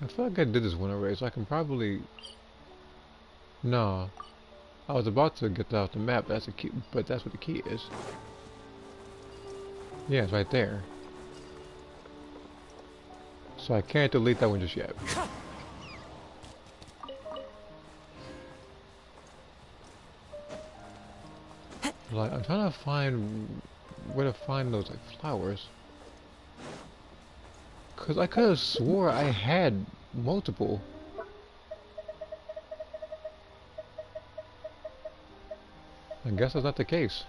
I feel like I did this one already, so I can probably... No. I was about to get that off the map, that's a key, but that's what the key is. Yeah, it's right there. So I can't delete that one just yet. Like, I'm trying to find where to find those like flowers. Cause I could have swore I had multiple. I guess that's not the case.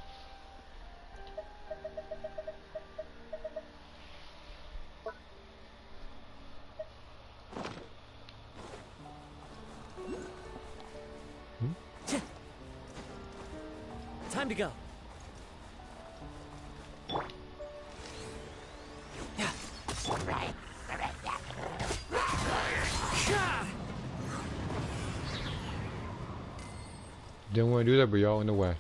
Time to go. Didn't want to do that, but y'all in the way.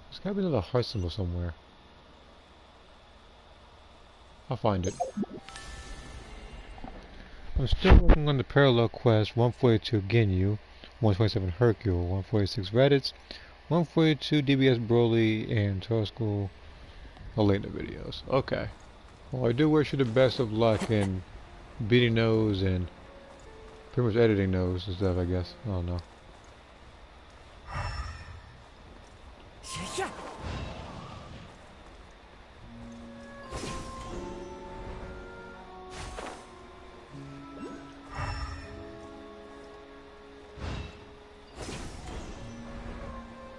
There's gotta be another heart symbol somewhere. I'll find it. I'm still working on the parallel quest 142 Ginyu, 127 Hercule, 146 Reddits, 142 DBS Broly, and Tosco Elena videos. Okay. Well, I do wish you the best of luck in beating those and pretty much editing those and stuff, I guess. I don't know.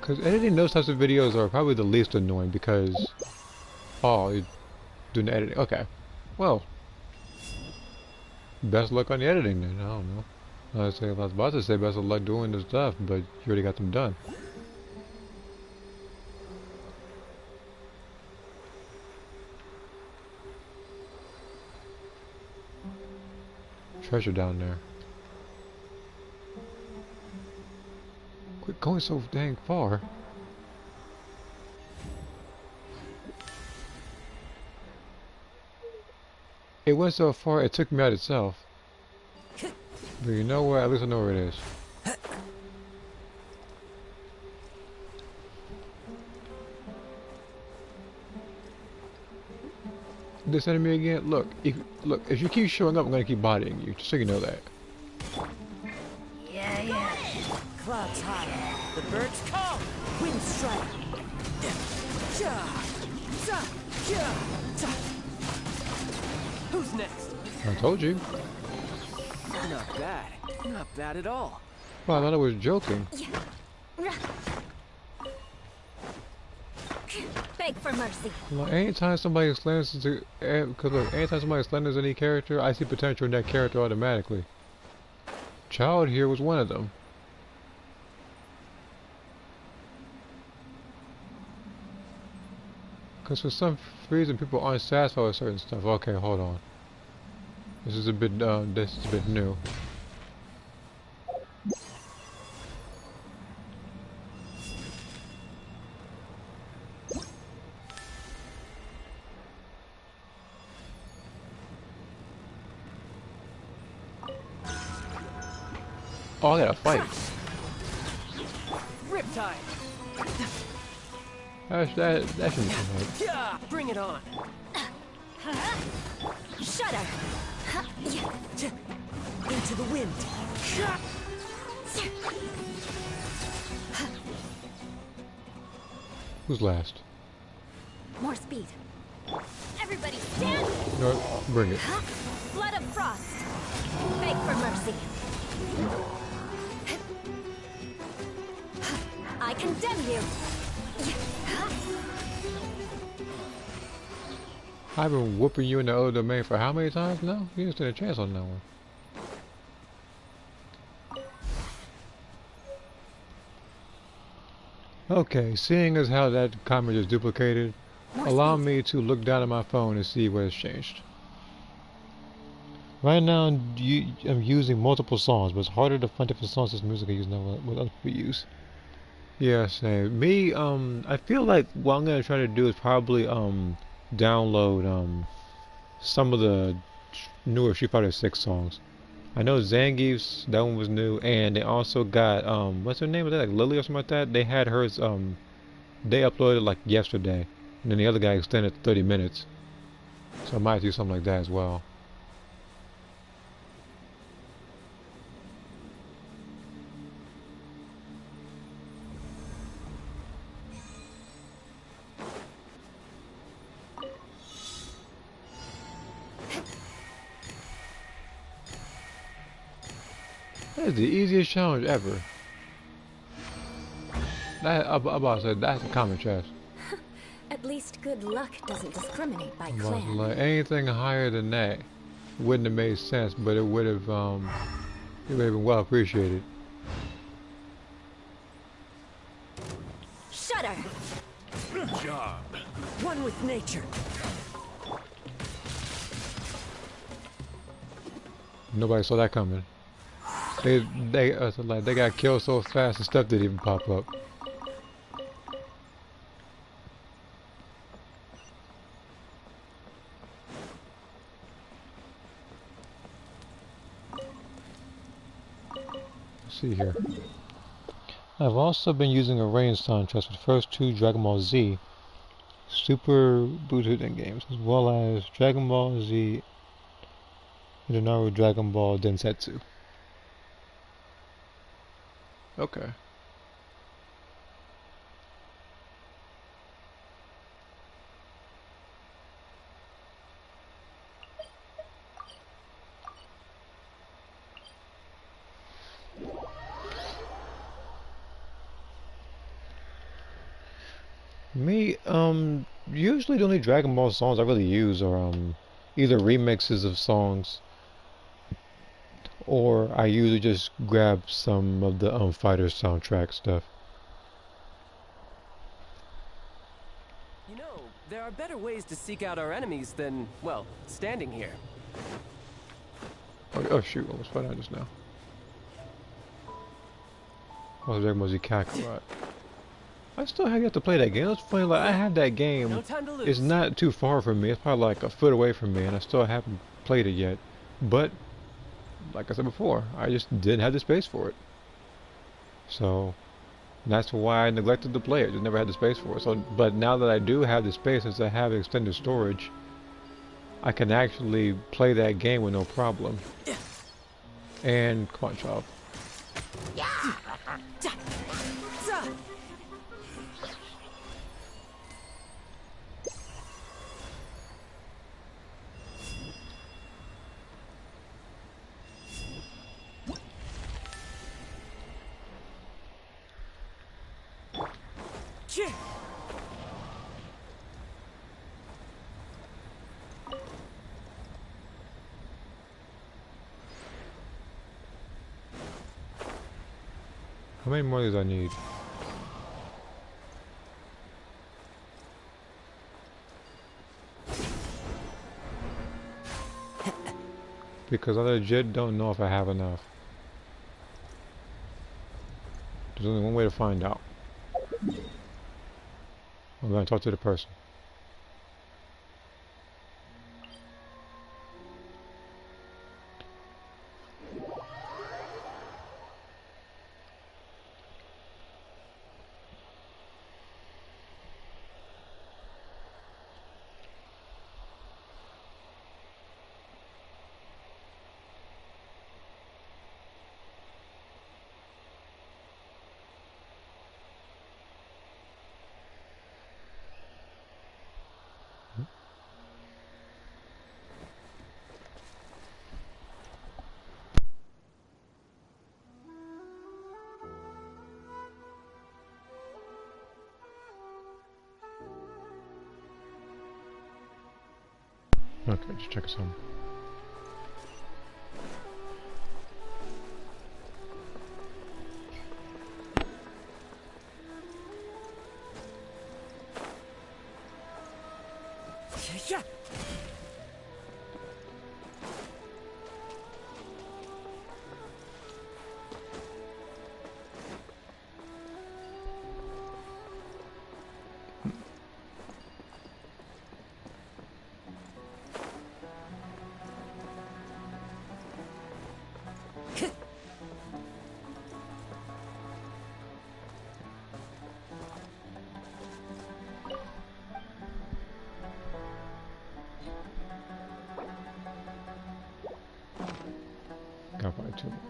Because editing those types of videos are probably the least annoying because... Oh, you're doing the editing. Okay. Well. Best luck on the editing then. I don't know. I was about to say best of luck doing the stuff, but you already got them done. Treasure down there. Quit going so dang far. It went so far, it took me out itself. But you know what? At least I know where it is. This enemy again? Look, if you keep showing up, I'm gonna keep bodying you, just so you know that. Clouds high, the birds call, wind strike. Who's next? I told you. Not bad. Not bad at all. Well, I thought I was joking. Beg for mercy. Like, anytime somebody slams into, cause look, anytime somebody slams any character, I see potential in that character automatically. Child here was one of them. Cause for some reason people aren't satisfied with certain stuff. Okay, hold on. This is a bit new. Oh, I gotta fight. time. That shouldn't be too hard. Yeah, bring it on. Shudder! Into the wind. Who's last? More speed. Everybody stand! No, bring it. Blood of frost! Beg for mercy. I condemn you! I've been whooping you in the other domain for how many times now? You didn't stand a chance on that one. Okay, seeing as how that comment is duplicated, allow me to look down at my phone and see what has changed. Right now, I'm using multiple songs, but it's harder to find different songs as music I use now what other people use. Yeah, same. Me, I feel like what I'm gonna try to do is probably download some of the newer Street Fighter 6 songs. I know Zangief's, that one was new, and they also got what's her name? Was that like Lily or something like that? They had hers they uploaded like yesterday, and then the other guy extended to 30 minutes. So I might do something like that as well. That is the easiest challenge ever. I'm about to say, that's a common chest. At least good luck doesn't discriminate by I'm about to clan. like, anything higher than that wouldn't have made sense, but it would have been well appreciated. Shudder! Good job. One with nature. Nobody saw that coming. They got killed so fast and stuff didn't even pop up. Let's see here. I've also been using a range soundtrack for the first two Dragon Ball Z Super Butoden games, as well as Dragon Ball Z and the Naruto Dragon Ball Densetsu. Okay. Me, usually the only Dragon Ball songs I really use are, either remixes of songs, or I usually just grab some of the, Fighter soundtrack stuff. You know, there are better ways to seek out our enemies than, well, standing here. Oh shoot, I almost fell down just now. Oh, Dragon Ball Z Kakarot. I still have yet to play that game. It's funny, like, I have that game. No time to lose. It's not too far from me. It's probably like a foot away from me, and I still haven't played it yet. But, like I said before, I just didn't have the space for it. So, that's why I neglected to play it. Just never had the space for it. So, but now that I do have the space, since I have extended storage, I can actually play that game with no problem. And, come on, child. How many more of these I need? Because I legit don't know if I have enough. There's only one way to find out. I'm going to talk to the person. Okay, just check some. Yeah. Got probably 2 more.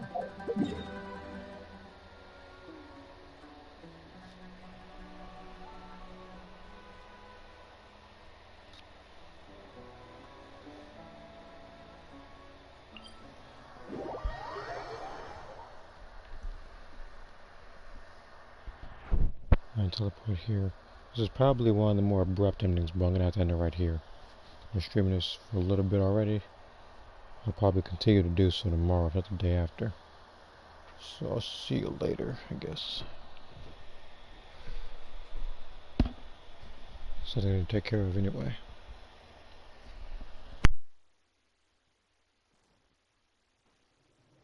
And teleport here. This is probably one of the more abrupt endings, but I'm gonna have to end it right here. I'm streaming this for a little bit already. I'll probably continue to do so tomorrow, if not the day after. So I'll see you later, I guess. Something to take care of anyway.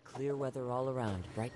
Clear weather all around, bright.